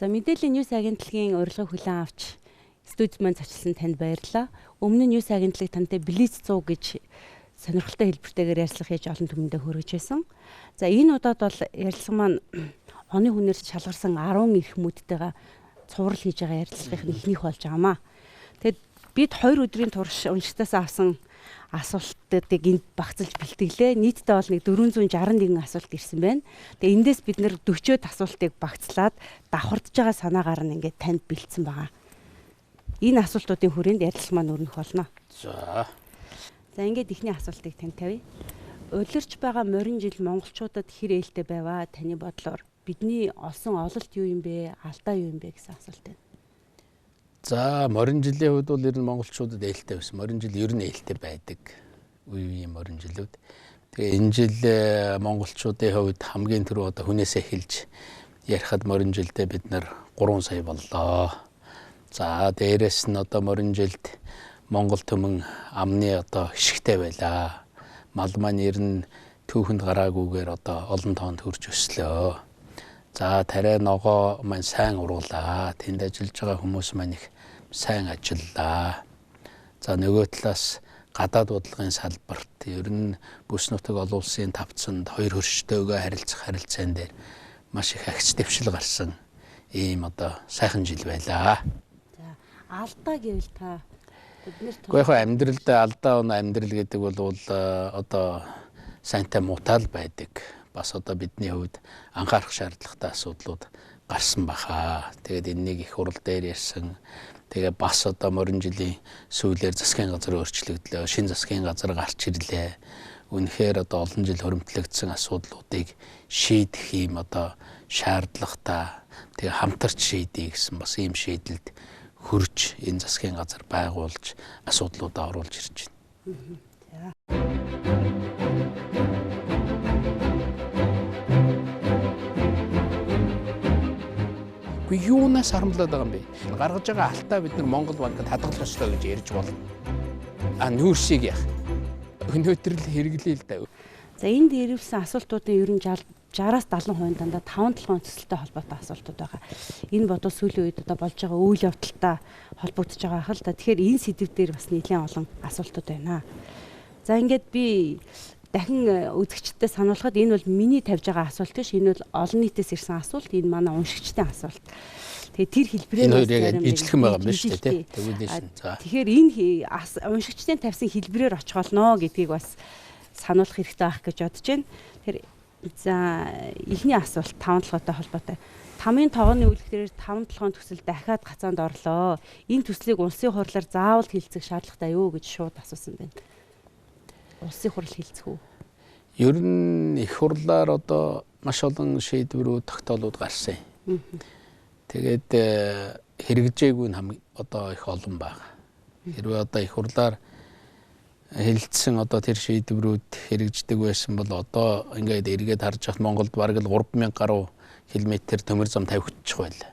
За мэдээллийн Ньюс агентлагийн урилгыг хүлээн авч студид маань зочлсон танд баярлалаа. Өмнө нь Ньюс агентлаг тантай Блиц 100 гэж сонирхолтой хэлбэртэйгээр ярилцлага хийж олон түмэндээ хүргэж байсан. За энэ удаад бол ярилцлага маань оны хүнээр шалгарсан 10 эрх мэдтэйгээ цуврал хийж байгаа ярилцлагын эхнийх болж байгаамаа. Тэгэд бид 2 өдрийн турш уншигчдаас авсан асуултуудыг энд багцлж бэлтгэлээ. Нийтдээ бол нэг 461 асуулт ирсэн байна. Тэгээ эндээс бид нэр 40-од асуултыг багцлаад давхардж байгаа санаагаар нь ингээд танд бэлдсэн байгаа. Энэ асуултуудын хүрээнд ярилцлага маань өрнөх болно. За ингээд ихний асуултыг танд тавья. Улирч байгаа морин жил монголчуудад хэр ээлтэй байваа таны бодлоор? Бидний олсон ололт юу юм бэ? Алдаа юу юм бэ гэсэн асуулт байна. За морин жилийн хувьд бол ер нь монголчуудад ээлтэй байсан. Морин жил ер нь ээлтэй байдаг. Үеийн морин жилүүд. Тэгээ энэ жил монголчуудын хувьд хамгийн түрүү одоо хүнээс эхэлж ярихад морин жилдээ бид нар 3 сая боллоо. За дээрэс нь одоо морин жилд Монгол түмэн амны одоо хишгтэй байлаа. Мал маань ер нь түүхэнд гараагүйгээр одоо олон тоонд хүрч өслөө. За тариа ногоо маань сайн уруулаа. Тэнд ажиллаж байгаа хүмүүс маань их сайн ажиллаа. За нөгөө талаас гадаад бодлогын салбарт ер нь бүс нутаг олон улсын тавцанд хоёр хөрштэйгөө харилцах харилцаан дээр маш их агц дэвшил гарсан ийм одоо сайхан жил байлаа. За алдаа гэвэл та Гэхдээ яг амьдралд алдаа өнө амьдрал гэдэг бол одоо сайнтай муутай байдаг. Бас одоо бидний хувьд анхаарах шаардлагатай асуудлууд гарсан баха. Тэгээд энэнийг их хурал дээр ярьсан. Тэгээ бас одоо морин жилийн сүүлээр засгийн газар өөрчлөгдлөө, шинэ засгийн газар гарч ирлээ. Үнэхээр одоо олон жил хөрөмтлөгдсөн асуудлуудыг шийдэх юм одоо шаардлагатай. Тэгээ хамтарч шийдье гэсэн бас ийм шийдэлд хүрч энэ засгийн газар байгуулж асуудлуудаа оруулж ирж байна. Юунаас харамлаад байгаа юм бэ? Гаргаж байгаа алдаа бид нар Монгол банкад хадгалах ёстой гэж ярьж болно. Нүүрсийг яах? Өнөөдөр л хэрэглэе л да. За энд ирүүлсэн асуултуудын ер нь 60-аас 70% дандаа 5-7 төсөлтэй холбоотой асуултууд байгаа. Энэ бодол сүүлийн үед одоо болж байгаа үйл явдалтай холбогдож байгаа хэл та. Тэгэхээр энэ сэдв дээр бас нэлээд олон асуултууд байна. За ингээд би дахин үзэгчдэд сануулхад энэ бол миний тавьж байгаа асуулт биш. Энэ бол олон нийтээс ирсэн асуулт. Энэ манай уншигчдын асуулт. Тэгээ тэр хэлбэрээр ижилхэн байгаа юм байна шүү дээ. Тэгэхээр энэ уншигчдын тавьсан хэлбэрээр очихолноо гэдгийг бас сануулах хэрэгтэй байх гэж бодож байна. Тэр за эхний асуулт 5-7-той холбоотой. 5-ын тогооны үйлчлэлээр 5-7 төсөл дахиад гацаанд орлоо. Энэ төслийг улсын хурлаар заавал хилцэх шаардлагатай юу гэж шууд асуусан байна. Улсын хурал хилцэх үү? Ер нь их хурлаар одоо маш олон шийдвэрүүд тогтоолууд гарсан. Тэгээд хэрэгжээгүй нь одоо их олон байна. Хэрвээ одоо их хурлаар хэлэлцсэн одоо тэр шийдвэрүүд хэрэгждэг байсан бол одоо ингээд эргээд харж хат Монголд бараг л 3000 гаруй километр төмөр зам тавигдчих байлаа.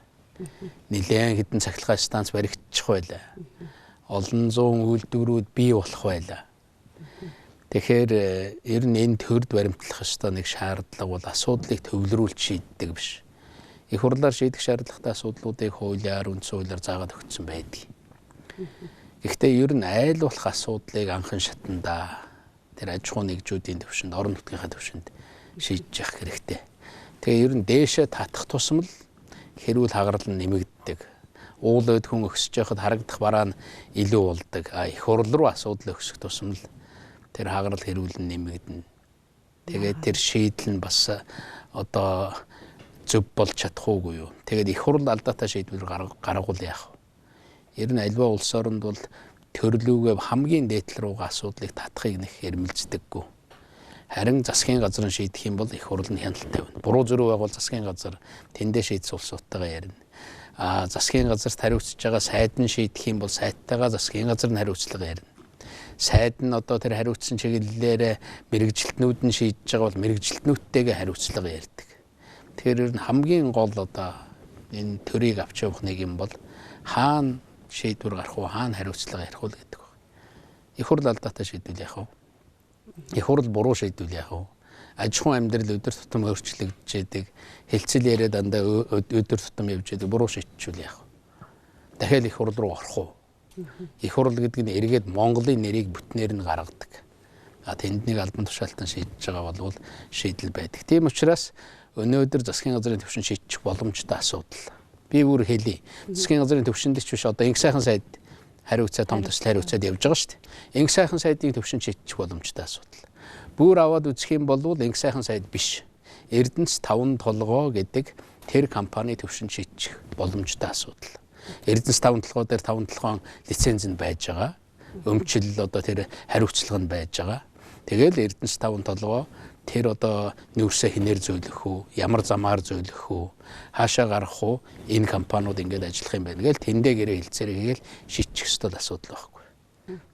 Нилээн хэдэн цахилгаан станц баригдчих байлаа. Олон зуун үйлдвэрүүд бий болох байлаа. Тэгэхээр ер нь энэ төрд баримтлах ёстой нэг шаардлага бол асуудлыг төвлөрүүлж шийддэг биш. Их хурлаар шийдэх шаардлагатай асуудлуудыг хуулиар, үндсэн хуулиар заагаад өгсөн байдаг. Гэхдээ ер нь айл болох асуудлыг анхан шатанда тэр аж ахуй нэгжүүдийн төвшөнд, орон нутгийнхаа төвшөнд шийдэж явах хэрэгтэй. Тэгээ ер нь дээшээ татах тусмал хэрүүл хагарал нь нэмэгддэг. Уулууд хүн өсөж явахад харагдах бараа нь илүү болдог. Их хурл руу асуудал өсөх тусмал тэр хагарал хэрүүл нь нэмэгдэнэ. Тэгээд тэр шийдэл нь бас одоо зөв болж чадахгүй юу. Тэгээд их хурл алдаатай шийдвэр гаргавал яах вэ? Ер нь альва улс оронд бол төрлүүгээ хамгийн дээдл рүүгээ асуудлыг татахыг нэг эрмэлздэггүй. Харин засгийн газар нь шийдэх юм бол их хурл нь хяналттай байна. Буруу зөрүү байгуул засгийн газар тэндээ шийдсэн улсуудтайгаа ярина. Засгийн газарт хариуцж байгаа сайд нь шийдэх юм бол сайдтайгаа засгийн газар нь хариуцлага ярина. Сайд нь одоо тэр хариуцсан чиглэлээр мэрэгжилтнүүд нь шийдэж байгаа бол мэрэгжилтнүүдтэйгээ хариуцлага ярьдаг. Тэгэхээр ер нь хамгийн гол одоо энэ төрийг авч явах нэг юм бол хаана шийдвэр гарах уу, хаана хариуцлага ярих уу гэдэг байна. Их хурл алдаатай шийдвэл яах вэ? Их хурл буруу шийдвэл яах вэ? аж ахуйн амьдрал өдөр тутам өөрчлөгдөж идэг. Хэлцэл яриа дандаа өдөр тутам явж идэг. Буруу шийдчихвэл яах вэ? Дахиад их хурл руу орох уу? Их хурл гэдэг нь эргээд Монголын нэрийг бүтнээр нь гаргадаг. Тэнд нэг албан тушаалтан шийдэж байгаа бол шийдэл байдаг. Тийм учраас өнөөдөр засгийн газрын түвшин шийдчих боломжтой асуудал. Би бүр хэлье. Засгийн газрын түвшинд ч биш одоо инх сайхан сайд хариуцаа том төсөл хариуцаад явж байгаа шүү дээ. Инх сайхан сайдын түвшин шийдчих боломжтой асуудал. Бүр аваад үзэх юм бол инх сайхан сайд биш. Эрдэнэс 5 толгой гэдэг тэр компани түвшин шийдчих боломжтой асуудал. Эрдэнэс 5 толгой дээр 5 толгойн лиценз нь байж байгаа. Өмчил одоо тэр хариуцлага нь байж байгаа. Тэгэл Эрдэнэс 5 толгой тэр одоо нүүрсээ хинээр зөөлөх үү, ямар замаар зөөлөх үү, хаашаа гарах уу, энэ компаниуд ингээд ажиллах юм байна. Тэгэл тэндээ гэрээ хэлцээрээ хийгээл шийдчих ёстой асуудал байхгүй.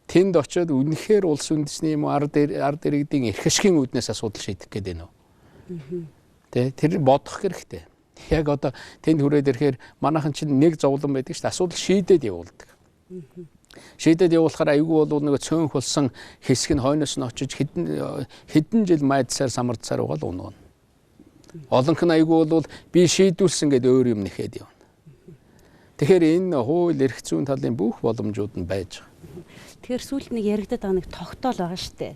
Тэнд очиод үнэхээр улс үндэсний юм ард иргэдийн эрх ашигын үүднээс асуудал шийдэх гээд байна уу? Тэр бодох хэрэгтэй. Яг одоо тэнд хүрээд ирэхээр манайхан чинь нэг зовлон байдаг шүү дээ. Асуудал шийдээд явуулдаг. Шийдээд явуулахаар айгүй бол нэг цөөнх болсон хэсэг нь хойноос нь очиж хэдэн жил майдсаар самардсаар байгаа л унаа. Олонх нь айгүй бол би шийдүүлсэн гэдэг өөр юм нэхэд явна. Тэгэхээр энэ хууль эрх зүйн талын бүх боломжууд нь байж байгаа. Тэгэхээр сүүлд нэг яригдаад байгаа нэг тогтоол байгаа шүү дээ.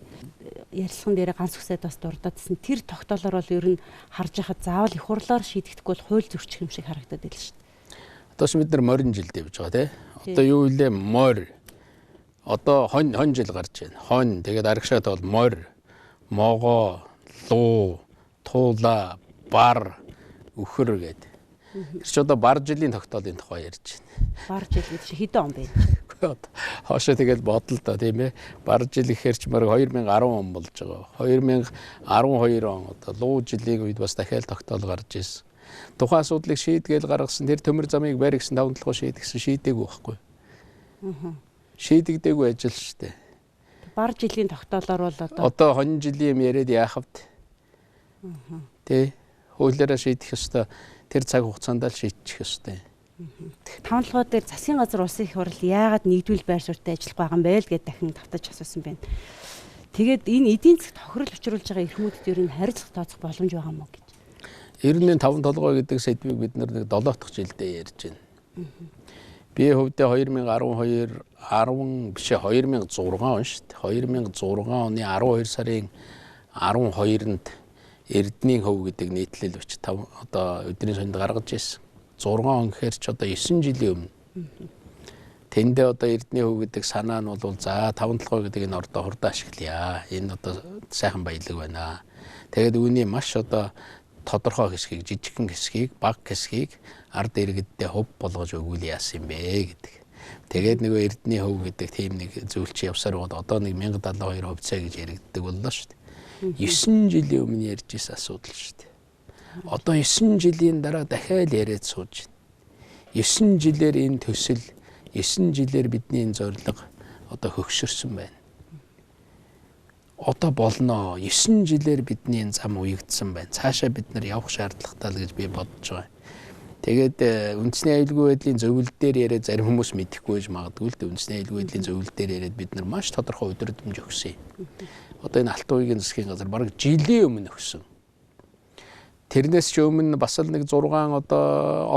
Ярилцлаган дээр ганц үсэд бас дурддагсан. Тэр тогтоолоор бол ер нь харж байхад заавал их хурлаар шийдэгдэхгүй бол хууль зөрчих юм шиг харагдаад байл шүү дээ. Одоо ч бид нар морин жилд явж байгаа тийм. Одоо юу илээ морь. Одоо хон жил гарч байна. Хон тэгээд арагшаад бол морь, могоо, луу, туула, бар, үхэр гэдэг. Тэр ч одоо бар жилийн тогтоолын тухай ярьж байна. Бар жил гэдэг чи хэдэн он бэ? Хоошоо тэгээд бодол та тийм ээ. Бар жил гэхэр ч мөр 2010 он болж байгаа. 2012 он одоо луу жилийн үед бас дахиад тогтоол гарч ирсэн. Тухайн асуудлыг шийдгээл гаргасан тэр төмөр замыг барь гэсэн 5 толгой шийдгсэн шийдээгүй байхгүй. Шийдэгдээгүй ажил шүү дээ. Бар жилийн тогтоолоор бол одоо хон жилийн юм яриад яах вэ? Тэ хуулиараа шийдэх ёстой. Тэр цаг хугацаанд л шийдчих ёстой. 5 толгой дээр засгийн газар улсын их хурл яагаад нэгдвэл байр суурьтай ажиллах байгаа юм бэ л гэдээ дахин давтаж асуусан байна. Тэгээд энэ эдийн засгт тохирол учруулж байгаа эрхмүүдэд ер нь харилцах тооцох боломж байгаа мó гэж. Ер нь 5 толгой гэдэг сэдвийг бид нар 7 дахь жилдээ ярьж байна. Би хөвдөө 2012 10 биш 2006 он шүү дээ. 2006 оны 12 сарын 12-нд Эрдэнийн хөв гэдэг нийтлэл өч одоо өдрийн сонд гаргаж ирсэн. 6 он гэхээр ч одоо 9 жилийн өмнө. Тэндээ одоо Эрдэнийн хөв гэдэг санаа нь бол за 5 толгой гэдэг энэ ордоо хурдан ашиглая. Энэ одоо сайхан баялаг байна. Тэгээд үүний маш одоо тодорхой хэсгийг, жижигхэн хэсгийг, бага хэсгийг ард иргэддээ хөв болгож өгвөл яасан юм бэ гэдэг. Тэгээд нөгөө Эрдэнийн хөв гэдэг тийм нэг зүйл чи явсаар бол одоо нэг 1072 хувьцаа гэж яригддаг боллоо шүү дээ. 9 жилийн өмнө ярьж исэн асуудал шүү дээ. Одоо 9 жилийн дараа дахиад яриад сууж байна. 9 жилээр энэ төсөл, 9 жилээр бидний энэ зорилго одоо хөгшөрсөн байна. Одоо болно. 9 жилээр бидний энэ зам уягдсан байна. Цаашаа бид нар явах шаардлагатай л гэж би бодож байгаа. Тэгээд үндэсний аюулгүй байдлын зөвлөл дээр яриад зарим хүмүүс мэдэхгүй байж магадгүй л дээ. Үндэсний аюулгүй байдлын зөвлөл дээр яриад бид нар маш тодорхой өдрөмж өгсөн. Одоо энэ Алтан уугийн засгийн газар бараг жилийн өмнө өгсөн. Тэрнээс ч өмнө бас л нэг 6 одоо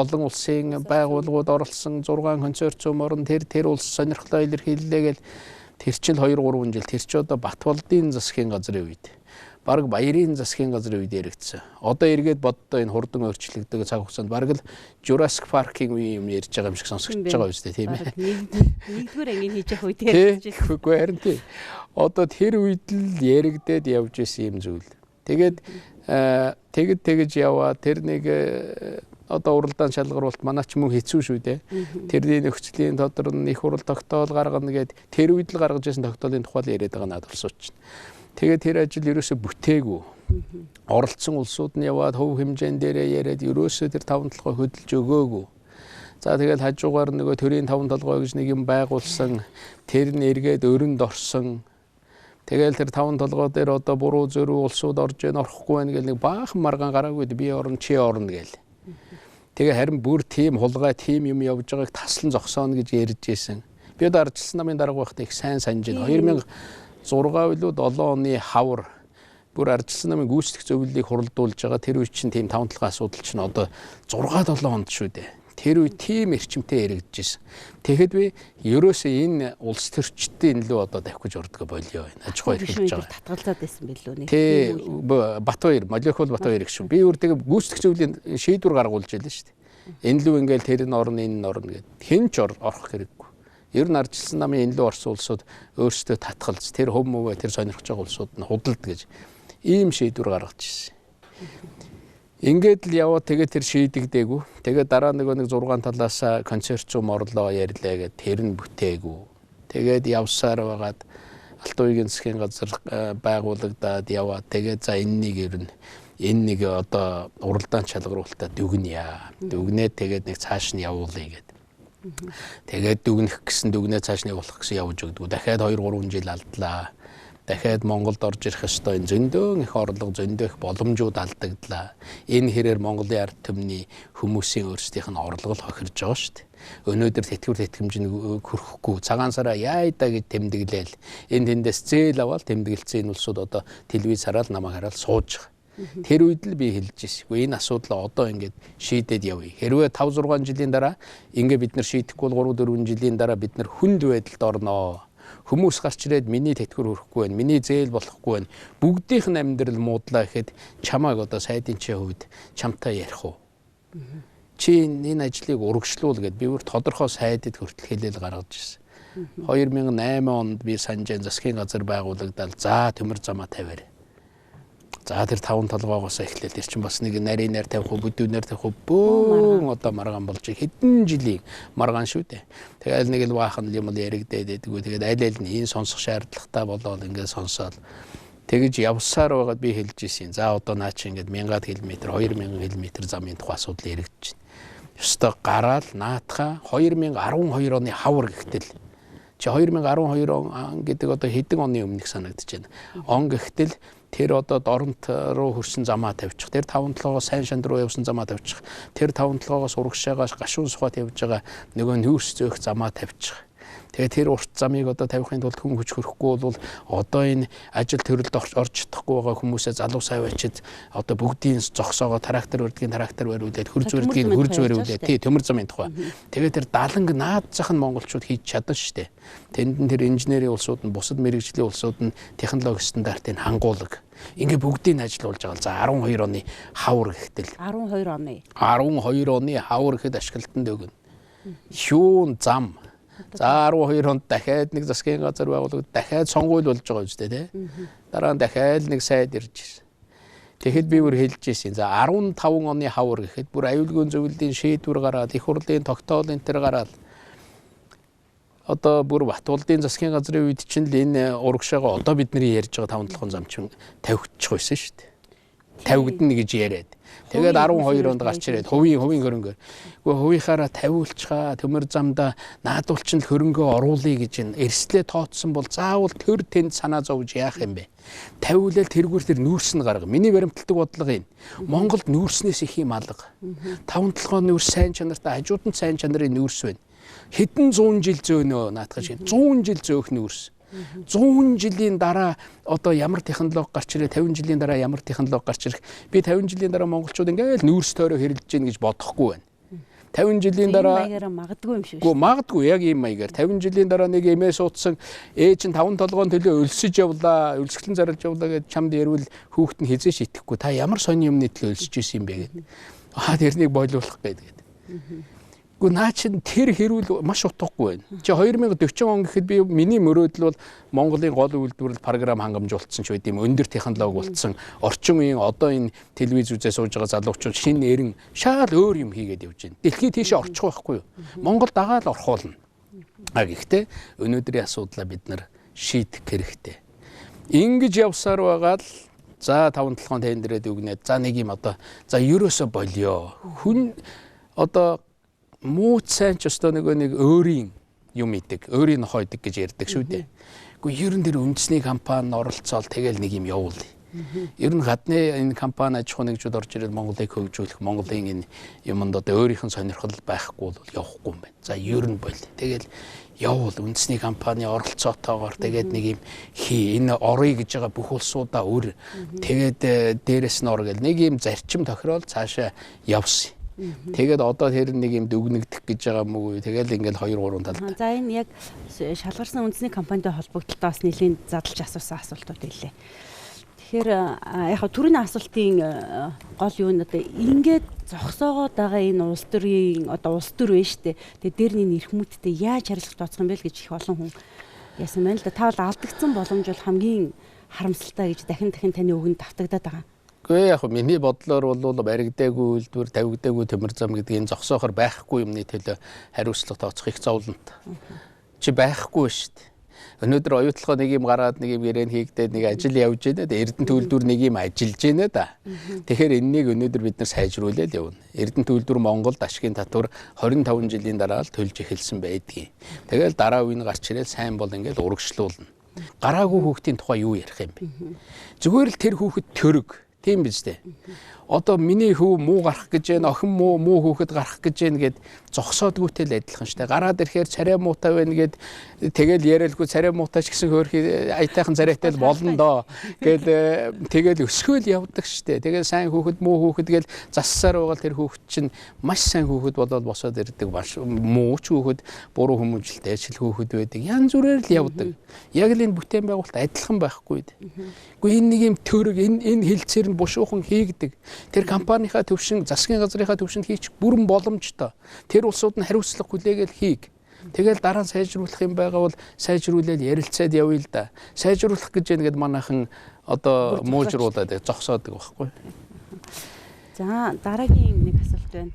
олон улсын байгууллагууд оролцсон 6 консорциум орон тэр улс сонирхлоо илэрхийллээ гэл тэр чинь 2-3 жил тэр чинь одоо Батболдын засгийн газрын үед бараг Баярын засгийн газрын үед яригдсан. Одоо эргээд боддоо энэ хурдан өөрчлөгдөг цаг хугацаанд бараг л Jurassic Park-ийн үе юм ярьж байгаа юм шиг сонсогдож байгаа үстэй тийм ээ. Нэгдүгээр ангийн хийж явах үед ярьж байсан. Үгүй харин тийм. Одоо тэр үед л яригдээд явж исэн юм зүйл. Тэгээд тэгж яваа тэр нэг одоо уралдаан шалгаруулалт манай ч мөн хэцүү шүү дээ. Тэрний нөхцөлийн тодор нь их хурл тогтоол гаргана гэд тэр үед л гаргаж ирсэн тогтоолын тухай л яриад байгаа надад сууч. Тэгээд тэр ажил ерөөсө бүтээгүй. Оролцсон улсууд нь яваад хөв хэмжээнд дээрээ яриад ерөөсө тэр 5 толгой хөдөлж өгөөгүй. За тэгээд хажуугаар нөгөө төрийн 5 толгой гэж нэг юм байгуулсан. Тэр нь эргээд өрөнд орсон. Тэгэл тэр 5 толгой дээр одоо буруу зөрүү улсууд орж ийн орохгүй байх гэл нэг баахан маргаан гараагүй би орно чи орно гээл. Тэгээ харин бүр тийм хулгай тийм юм явж байгааг таслан зогсооно гэж ярьж ийсэн. Би одоо арчилсан намын дарга байхдаа их сайн санаж байна. 2006 үлүүд 7 оны хавар бүр ардчилсан намын гүйцэтгэх зөвлөлийг хуралдуулж байгаа тэр үе чинь тийм 5-7 асуудал чинь одоо 6-7 хонд шүү дээ. Тэр үе тийм эрчимтэй яригдж ирсэн. Тэгэхэд би ерөөсөө энэ улс төрчдийн илүү одоо давхиж ордгоо болио энэ аж ахуй эрхэлж байгаа. Татгалзаад байсан билүү нэг. Тий Батбаяр, Молёхол Батбаяр их шүү. Би өөр тэгээ гүйцэтгэх зөвлөлийн шийдвэр гаргуулж ялээ шүү дээ. Энэ лүү ингээл тэр энэ орно энэ орно гэд хэн ч орох хэрэггүй. Ер нь ардчилсан намын энэ лүү орсон улсууд өөрсдөө татгалз тэр хөв мөвөө тэр сонирхож байгаа улсууд нь худалд гэж ийм шийдвэр гаргаж ирсэн. Ингээд л яваа тэгээд тэр шийдэгдээгүй. Тэгээд дараа нэг 6 талаас концерцум орлоо ярьлаа гэд тэр нь бүтээгүй. Тэгээд явсаар байгаад Алтан уягийн засгийн газар байгуулагдаад яваа. Тэгээд за энэ нэг одоо уралдаан шалгаруулалтаа дүгнэе. Дүгнээд тэгээд нэг цааш нь явуулъя гэд. Тэгээд дүгнэх гэсэн дүгнээ цааш нь явуулах гэсэн явж өгдөг. Дахиад 2-3 жил алдлаа. Дахиад Монголд орж ирэх ёстой зөндөө их орлого, зөндөө их боломжууд алдагдлаа. Энэ хэрээр Монголын ард түмний хүмүүсийн өөрсдийнх нь орлого л хохирж байгаа шүү дээ. Өнөөдөр тэтгэвэр тэтгэмжийг хөрөхгүй цагаан сараа яайда гэж тэмдэглээл. Энэ тэндээс зээл аваад тэмдэглэсэн улсууд одоо телевиз хараад намайг хараад сууж байгаа. Тэр үед л би хэлж ирсэн. Энэ асуудлаа одоо ингээд шийдээд явъя. Хэрвээ 5-6 жилийн дараа ингээд бид нар шийдэхгүй бол 3-4 жилийн дараа бид нар хүнд байдалд орноо. Хүмүүс гарч ирээд миний тэтгэвэр хөрөхгүй байна, миний зээл болохгүй байна. Бүгдийнх нь амьдрал муудлаа гэхэд чамааг одоо сайдын чинь хувьд чамтай ярих уу? Чи энэ ажлыг урагшлуул гэд би бүр тодорхой сайдад хүртэл хэлэл гаргаж ирсэн. 2008 онд би Санжаан засгийн газар байгуулагдал за төмөр замаа тавиарай. За тэр 5 толгоогоос эхлээл тэр чинь бас нэг нарийн найр тавих уу, бүдүүнээр тавих уу бөөн одоо маргаан болж хэдэн жилийн маргаан шүү дээ. Тэгээд нэг л баахан юм л яригдээд байдгүй. Тэгээд аль нь энэ сонсох шаардлагатай болоод ингээд сонсоод тэгж явсаар байгаад би хэлж ирсэн. За одоо наа чи ингээд 1000 км, 2000 км замын тухай асуудал яригдэж байна. Ёстой гараал наатха 2012 оны хавар гэхтэл чи 2012 он гэдэг одоо хэдэн оны өмнөх санагдаж байна. Он гэхтэл тэр одоо Доронт руу хөрсөн замаа тавьчих. Тэр 5-7-оос сайн шанд руу явсан замаа тавьчих. Тэр 5-7-оос урагшаага гашуун сухад явж байгаа нөгөө нүүрс зөөх замаа тавьчих. Тэгээд тэр урт замыг одоо тавихын тулд хүн хүч хөрөхгүй бол одоо энэ ажил төрөлд орж чадахгүй байгаа хүмүүсээ залуу савчид одоо бүгдийн зогсоогоо трактор өрдгийн трактор бариулаад хөрз өрдгийн хөрз бариулаад тий төмөр замын тухай. Тэгээд тэр даланг наад зах нь монголчууд хийж чадсан шүү дээ. Тэнд нь тэр инженерийн улсууд нь бусад мэрэгжлийн улсууд нь технологи стандартыг хангуулаг. Ингээ бүгдийг ажиллуулж байгаа. За 12 оны хавар гэхтэл 12 оны хавар гэхэд ашиглалтанд өгнө. Шүүн зам. За 12 онд дахиад нэг засгийн газар байгуулагдаад дахиад сонгуул болж байгаа үстэй тий. Дараа нь дахиад нэг сайд ирж ирсэн. Тэгэхэд би бүр хэлж ирсэн. За 15 оны хавар гэхэд бүр аюулгүй зөвлөлийн шийдвэр гараад их хурлын тогтоол энэ төр гараад одоо бүр Батболдын засгийн газрын үед чинь л энэ урагшаага одоо бидний ярьж байгаа 5-7 зам чинь тавигдчих байсан шүү дээ. Тавигдана гэж яриад. Тэгээд 12 онд гарч ирээд хувийн хөрөнгөөр. Гэхдээ хувийнхаараа тавиулчгаа төмөр замда наадуулчин л хөрөнгөө оруулъя гэж энэ эрсдлээ тооцсон бол заавал төр тэнд санаа зовж яах юм бэ? Тавиулал тэргүүр тэр нүүрс нь гарга. Миний баримтлагдаг бодлого энэ. Монголд нүүрснээс их юм алга. 5-7 нүүрс сайн чанартай хажууданд сайн чанарын нүүрс байна. Хэдэн 100 жил зөөнөө наадах шиг 100 жил зөөх нүүрс. 100 жилийн дараа одоо ямар технологи гарч ирээ 50 жилийн дараа ямар технологи гарч ирэх би 50 жилийн дараа монголчууд ингээл нүүрс тойроо хэрэлдэж гин гэж бодохгүй байна. 50 жилийн дараа магадгүй юм шиг шүү. Магадгүй яг ийм маягаар 50 жилийн дараа нэг эмээс утсан ээж нь 5 толгойн төлөө өлсөж явлаа, өлсгөлэн зарлж явлаа гэж чамд ярил хүүхэд нь хизээш итгэхгүй та ямар сони юмны төлөө өлсөж исэн юм бэ гэдэг. Тэрнийг бойлуулах гэдэг. Гэхдээ наа чин тэр хэрүүл маш утгагүй байна. Чи 2040 он гэхэд би миний мөрөөдөл бол Монголын гол үйлдвэрлэл програм хангамжуулсан ч байд юм өндөр технологи болцсон орчин үеийн одоо энэ телевиз үзээ сууж байгаа залуучууд шинэ нэрэн шал өөр юм хийгээд явж байна. Дэлхий тийшээ орчих байхгүй юу? Монгол дагаал орхуулна. Гэхдээ өнөөдрийн асуудлаа бид нар шийдэх хэрэгтэй. Ингэж явсаар байгаа л за 5-7 тендерээд өгнээд за нэг юм одоо за ерөөсө болио. Хүн одоо муу сайн ч өстой нэг өөрийн юм идэг, өөрийн нохоо идэг гэж ярьдаг шүү дээ. Гэхдээ ер нь тэр үндэсний компани оролцоол тэгэл нэг юм явуулъя. Ер нь гадны энэ компани аж ахуй нэгжүүд орж ирээд Монголыг хөгжүүлэх, Монголын энэ юмд одоо өөрийнх нь сонирхол байхгүй бол явахгүй юм байна. За ер нь болио. Тэгэл явуул үндэсний компани оролцоотойгоор тэгээд нэг юм энэ орё гэж байгаа бүх улсуудаа өр тэгээд дээрэс нь ор гэл нэг юм зарчим тохирол цаашаа явсан. Тэгээд одоо тэр нэг юм дүгнэгдэх гэж байгаа мүү. Тэгэл ингээл 2 3 талд. За энэ яг шалгарсан үндэсний компанитай холбогдлолтой бас нэлийн задлж асуусан асуултууд байлээ. Тэгэхээр яг түрүүний асуултын гол юу нь одоо ингээд зогсоогоод байгаа энэ улс төрийн одоо улс төр вэ штэ. Тэгээд дээрний нэрхмүүдтэй яаж харилцах тооцох юм бэ гэж их олон хүн яасан байна л да. Та бол алдагдсан боломж бол хамгийн харамсалтай гэж дахин таны үгэнд давтагдаад байгаа. Гэхдээ яг миний бодлоор бол баригдаагүй үйлдвэр тавигдаагүй төмөр зам гэдэг энэ зогсоохоор байхгүй юмны төлөө хариуцлага тооцох их зовлонт. Чи байхгүй шүү дээ. Өнөөдөр оюутлогоо нэг юм гараад нэг юм гэрэн хийгдээд нэг ажил явж байна. Эрдэнэ төлөвлөр нэг юм ажиллаж байна да. Тэгэхээр энэнийг өнөөдөр бид нар сайжруулаад явна. Эрдэнэ төлөвлөр Монголд ашигын татвар 25 жилийн дараа л төлж эхэлсэн байдгийг. Тэгэл дараа үе нь гарч ирэл сайн бол ингээл урагшлуулна. Гараагүй хүүхдийн тухай юу ярих юм бэ? Зүгээр л тэр хүүхэд төрөг. Тийм биз дээ. Одоо миний хүү муу гарах гэж байна, охин муу хүүхэд гарах гэж байна гэд зогсоодгүйтэй л адилхан штэ. Гараад ирэхээр царай муутай байна гэд тэгэл яриалгүй царай муутай ч гэсэн хөөрхий аятайхан царайтай л болно доо гэл тэгэл өсгөөл явдаг штэ. Тэгээ сайн хүүхэд муу хүүхэд гэл зассаар байгаа тэр хүүхэд чинь маш сайн хүүхэд болоод босоод ирдэг муу ч хүүхэд буруу хүмүүжлтэй ажил хүүхэд байдаг. Янз бүрээр л явдаг. Яг л энэ бүтээн байгуулалт адилхан байхгүй дээ. Гэхдээ энэ нэг юм төрөг энэ хилцээр нь бушуухан хийгдэг. Тэр компанийнхаа төвшин засгийн газрынхаа төвшөнд хийчих бүрэн боломжтой. Тэр улсууд нь хариуцлага хүлээгээл хийг. Тэгэл дараа нь сайжруулах юм байгаа бол сайжруулаад ярилцаад явъя л да. Сайжруулах гэж яагаад манайхан одоо муужруулаад зогсоодог байхгүй. За дараагийн нэг асуулт байна.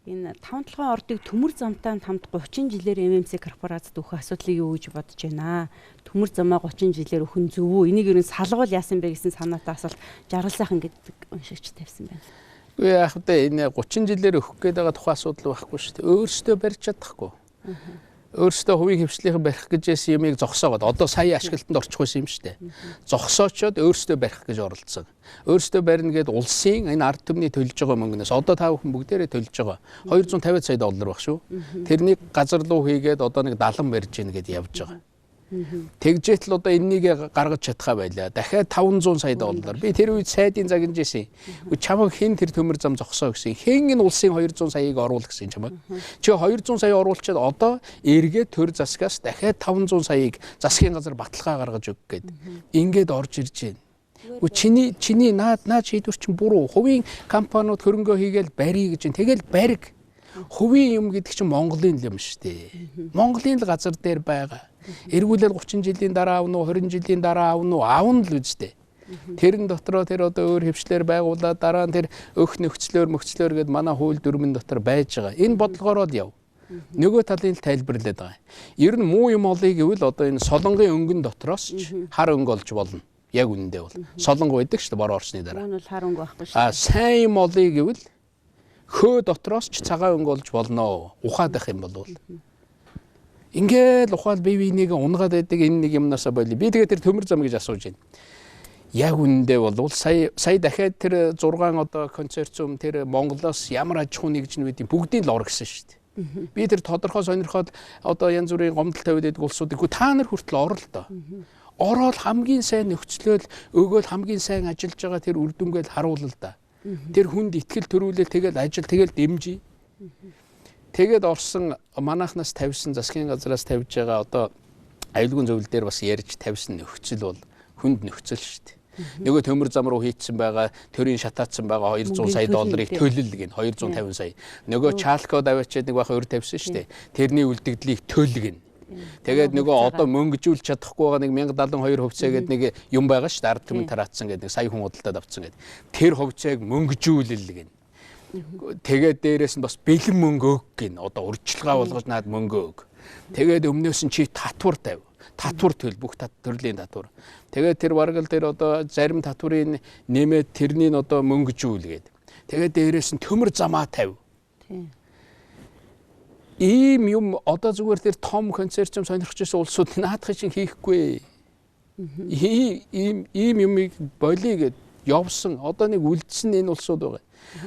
Энэ 5 толгойн ордыг төмөр замтай хамт 30 жилээр MMC корпорацид өгөх асуудлыг юу гэж бодож байна? Төмөр замаа 30 жилээр өгөх нь зөв үү? Энийг юу салгуул яасан бэ гэсэн санаатай асуулт жаргал сайхан гэдэг уншигч тавьсан байна. Үгүй яг та энэ 30 жилээр өгөх гээд байгаа тухайн асуудал байхгүй шүү дээ. Өөрсдөө барьж чадахгүй. Өөрсдөө хувийн хвшлийнхэн барих гэж яасан юмыг зогсоогоод одоо сая ашиглалтанд орчих байсан юм шүү дээ. Зогсоочоод өөрсдөө барих гэж оролцсон. Өөрсдөө барина гэд улсын энэ ард түмний төлж байгаа мөнгнөөс одоо та бүхэн бүгдээрээ төлж байгаа 250 сая доллар баг шүү. Тэрнийг газар луу хийгээд одоо нэг 70 барьж гин гэд явж байгаа. Тэгжээт л одоо энэнийг гаргаж чадхаа байлаа. Дахиад 500 сая доллар. Би тэр үед сайдын загинж ийсэн. Чамаг хэн тэр төмөр зам зогсоо гэсэн. Хэн энэ улсын 200 саяыг оруул гэсэн чамаг. Чи 200 сая оруулчаад одоо эргээд төр засгаас дахиад 500 саяыг засгийн газар баталгаа гаргаж өг гээд. Ингээд орж ирж байна. Чиний наад шийдвэр чинь буруу. Хувийн компаниуд хөрөнгө хийгээл барий гэж. Тэгэл бариг. Хувийн юм гэдэг чинь Монголын юм шүү дээ. Монголын л газар дээр байгаа. Эргүүлэл 30 жилийн дараа авна уу 20 жилийн дараа авна уу аавн л үстэй. Тэрэн дотроо тэр одоо өөр хвшлэр байгуулаад дараа нь тэр өх нөхцлөөр гэд манай хууль дүрмэн дотор байж байгаа. Энэ бодлогоороо л яв. Нөгөө талын л тайлбарлаад байгаа. Ер нь муу юм олъё гэвэл одоо энэ солонгын өнгөн дотроос ч хар өнгө олж болно. Яг үнэндээ бол солонго байдаг шүү дээ бор орсны дараа. Энэ бол хар өнгө байхгүй шүү. Сайн юм олъё гэвэл хөө дотроос ч цагаан өнгө олж болно. Ухаад байх юм бол ингээл ухаал бие биенийг унгаад байдаг энэ нэг юмнасаа болий. Би тэгээд тэр төмөр зам гэж асууж байна. Яг үнэндээ бол сая дахиад тэр 6 одоо концерциум тэр Монголоос ямар аж ахуй нэгж нь бүгдийг л оргисон шүү дээ. Би тэр тодорхой сонирхоод одоо янз бүрийн гомдол тавиад байдаг улсуудыг та нар хүртэл орол доо. Ороод хамгийн сайн нөхцлөөл өгөөл хамгийн сайн ажиллаж байгаа тэр үр дүнгээл харуулал да. Тэр хүнд итгэл төрүүлэл тэгэл ажил тэгэл дэмжий. Тэгээд орсон манайхнаас тавьсан засгийн газраас тавьж байгаа одоо аюулгүй зөвлөл дээр бас ярьж тавьсан нөхцөл бол хүнд нөхцөл шүү дээ. Нөгөө төмөр зам руу хийцсэн байгаа төрийн шатаацсан байгаа 200 сая долларыг төлөл гин 250 сая. Нөгөө чалкод аваачаад нэг баха өр тавьсан шүү дээ. Тэрний үлдэгдлийг төлгөн. Тэгээд нөгөө одоо мөнгөжүүлж чадахгүй байгаа нэг 1072 хувьцаа гэдэг нэг юм байгаа шүү дээ. Ард түмэн тараацсан гэдэг нэг сая хүн худалдаад авцсан гэдэг. Тэр хувьцааг мөнгөжүүлэл гин. Тэгээд дээрээс нь бас бэлэн мөнгө өг гин одоо урьдчилгаа болгож наад мөнгө өг. Тэгээд өмнөөс нь чи татвар тавь. Татвар төл бүх төрлийн татвар. Тэгээд тэр бараг л тэр одоо зарим татврын нэмээд тэрний нь одоо мөнгөжүүлгээд. Тэгээд дээрээс нь төмөр замаа тавь. Ийм юм одоо зүгээр тэр том концерциум сонирхож байсан улсууд наадах чинь хийхгүй. Ийм юмыг болий гэд явсан одоо нэг үлдсэн энэ улсууд байгаа.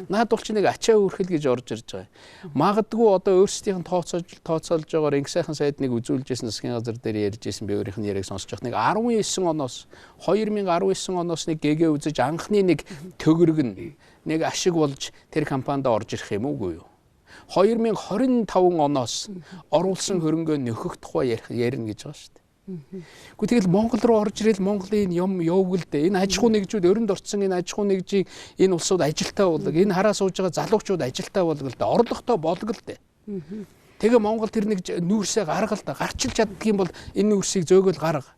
Наад бол чи нэг ачаа үрхэл гэж орж ирж байгаа. Магадгүй одоо өөрсдийнх нь тооцоолж байгаагаар инх сайхан сайдныг үзүүлжсэн засгийн газар дээр ярьжсэн би өөрийнх нь яриаг сонсож байгаа. Нэг 19 оноос 2019 оноос нэг гээгээ үзэж анхны нэг төгөрөг нь нэг ашиг болж тэр компанид орж ирэх юм уугүй юу? 2025 оноос оруулсан хөрөнгөө нөхөх тухай ярина гэж байгаа шүү дээ. Гэхдээ тэгэл Монгол руу орж ирэл Монголын юм явуул дээ. Энэ аж ахуй нэгжүүд өрөнд орцсон энэ аж ахуй нэгжийг энэ улсууд ажилтаа болго. Энэ хараа сууж байгаа залуучууд ажилтаа болго л дээ. Орлоготой болго л дээ. Тэгээ Монгол тэр нэг нүүрсээ гаргал да. Гарчилж чаддаг юм бол энэ нүүрсийг зөөгөл гарга.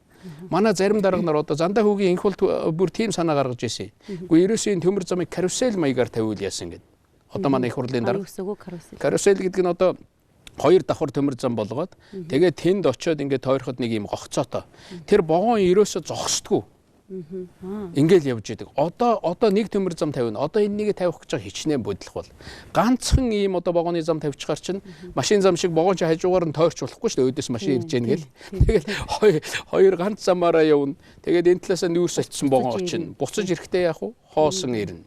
Манай зарим дарга нар одоо Зандаа хүүгийн инх бол бүр тийм санаа гаргаж ирсэн. Үгүй ерөөсөө энэ төмөр замыг карусел маягаар тавиул яасан гэдэг. Одоо манай их хурлын дарга карусел гэдэг нь одоо 2 давхар төмөр зам болгоод тэгээд тэнд очиод ингээд тойроход нэг юм гогцоотой. Тэр богоон ерөөсө зогсдгүй. Ингээл явж идэг. Одоо нэг төмөр зам тавина. Одоо энэнийг тавих гэж хичнээн бодлох бол ганцхан ийм одоо богооны зам тавьчихар чинь машин зам шиг богоон чи хажуугаар нь тойрч болохгүй шүү дээ. Өөдөөс машин ирж гэнэ гэл. Тэгээд хоёр ганц замаараа явна. Тэгээд энэ талаасаа нүүрс очсон богоон очино. Буцаж ирэхдээ яах вэ? Хоосон ирнэ.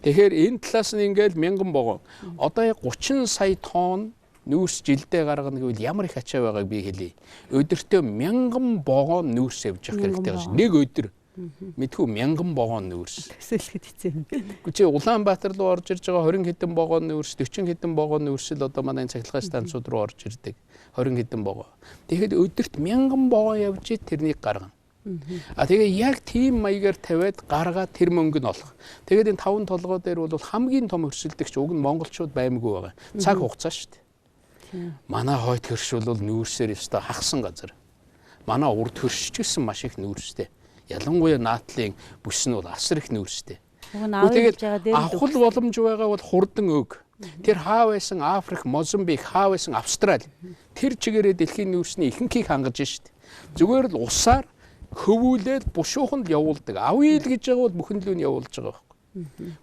Тэгэхээр энэ талаас нь ингээл 1000 богоон. Одоо 30 сая тонн нүүрс жилдээ гаргана гэвэл ямар их ачаа байгааг би хэлье. Өдөртөө 1000 богоон нүүрс явж явах хэрэгтэй гэж. Нэг өдөр мэдхүү 1000 богоон нүүрс. Төсөөлөхөд хэцүү юм. Чи Улаанбаатар руу орж ирж байгаа 20 хэдэн богоон нүүрс, 40 хэдэн богоон нүүрс л одоо манай цахилгаан станцууд руу орж ирдэг. 20 хэдэн богоон. Тэгэхэд өдөрт 1000 богоон явж тэрнийг гаргана. Тэгээ яг тийм маягаар тавиад гаргаад тэр мөнгө нь олох. Тэгээд энэ 5 толгой дээр бол хамгийн том өрсөлдөгч уг нь монголчууд баймгүй байгаа. Цаг хугацаа шүү дээ. Манай хойд хөрш бол нүүрсээр өстой хагсан газар. Манай урд хөрш ч гэсэн маш их нүүрстэй. Ялангуяа наатлын бүс нь бол асар их нүүрстэй. Тэгээд авах боломж байгаа бол хурдан өг. Тэр хаа байсан Африк, Мозамбик, хаа байсан Австрали. Тэр чигээрээ дэлхийн нүүрсний ихэнхийг хангаж штт. Зүгээр л усаар хөвүүлээд бушууханд явуулдаг. Авъя л гэж байгаа бол бүхэн л нь явуулж байгаа байхгүй.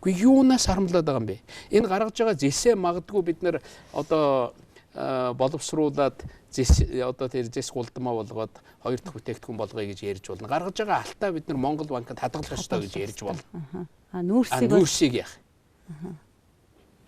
Гэхдээ юунаас харамлаад байгаа юм бэ? Энэ гаргаж байгаа зэсээ магадгүй бид нар одоо боловсруулад одоо тэр зэс гулдмаа болгоод хоёр дахь бүтээгдэхүүн болгоё гэж ярьж болно. Гаргаж байгаа алтаа бид нар Монгол банкнд хадгалах ёстой гэж ярьж болно. Нүүрсийг яах?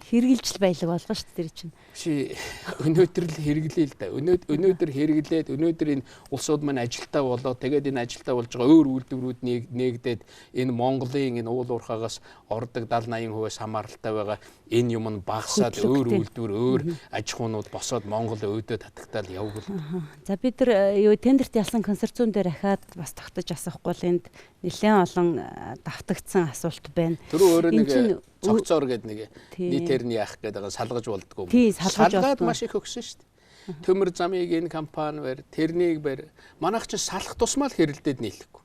Хэрэгжилж байлаг болгоо шүү дээ тэр чинь. Чи өнөөдөр л хэрэглэе л да. Өнөөдөр хэрэглээд өнөөдөр энэ улсууд маань ажилтаа болоод тэгээд энэ ажилтаа болж байгаа өөр үйлдвэрүүд нээгдээд энэ Монголын энэ уул уурхаагаас ордог 70-80% хамааралтай байгаа энэ юм нь багасаад өөр үйлдвэр өөр аж ахуйнууд босоод Монгол өөдөө татагтаал явгал. За бид нар тендерт ялсан консорциум дээр ахаад бас тогтож асахгүй л энд нэлээд олон давтагдсан асуулт байна. Тэр өөрөө нэг цогцоор гэдэг нэг нийтэрний яах гэдэг салгаж болдгоо. Салгаад маш их өгсөн шүү дээ. Төмөр замыг энэ компани барь, тэрнийг барь. Манайх ч салах тусмаа л хэрэлдээд нийлэхгүй.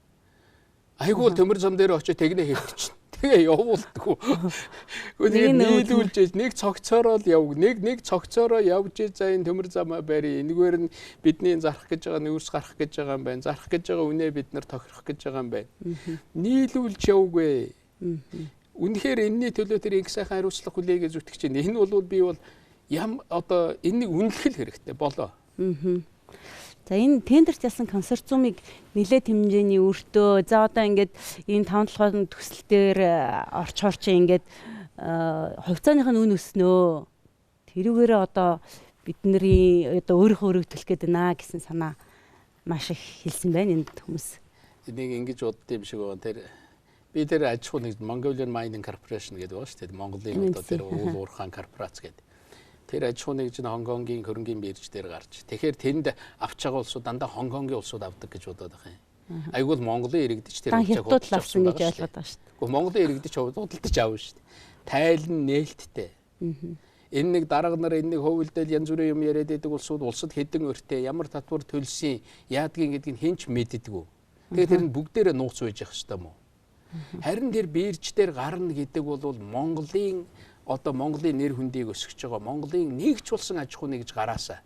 Айгүй л төмөр зам дээр очиж тэгнэ хэлчих чинь. Тэгээ явуулдаггүй. Гэхдээ нийлүүлж нэг цогцоороо л яв. Нэг цогцоороо явж за энэ төмөр замаа барь. Энэгээр нь бидний зарах гэж байгаа нүүрс гарах гэж байгаа юм байна. Зарах гэж байгаа үнэ бид нар тохирох гэж байгаа юм байна. Нийлүүлж явгүй. Үнэхээр энэний төлөө тэр инх сайхан хариуцлага хүлээгээ зүтгэж байна. Энэ бол би бол одоо энэнийг үнэлэх хэрэгтэй болоо. За энэ тендерт ялсан консорциумыг нэлээд хэмжээний өртөө за одоо ингээд энэ 5-7 төсөл дээр орч ингээд хувьцааных нь үн өснөө. Тэрүүгээрээ одоо бидний одоо өөрийнхөө төлөх гээд байна гэсэн санаа маш их хэлсэн байна энд хүмүүс. Энийг ингэж бодд юм шиг байгаа. Би тэр аж ахуй нэг Mongolian Mining Corporation гэдэг байна шүү дээ. Монголын одоо тэр уул уурхайн корпорац гэдэг. Тэр аж ахуй нэгж нь Хонконгийн хөрөнгөний бирж дээр гарч. Тэгэхээр тэнд авч байгаа улсууд дандаа Хонконгийн улсууд авдаг гэж бодоод байгаа юм. Айгуул Монголын иргэдэж тэр хэмжээг худалдсан гэж ойлгоод байгаа шүү дээ. Гэхдээ Монголын иргэдэж худалдаж авна шүү дээ. Тайлан нээлттэй. Энэ нэг дарга нар энэ нэг хөвөлдөл янз бүрийн юм яриад байдаг улсад хэдэн өртөө ямар татвар төлсөн яадгийн гэдгийг хэн ч мэддэггүй. Тэгээд тэр нь бүгдээрээ нууц үйж явах хэрэгтэй мó. Харин тэр бирж дээр гарна гэдэг бол Монголын одоо Монголын нэр хүндийг өсгөж байгаа Монголын нэгч болсон аж ахуй нэгж гараасаа.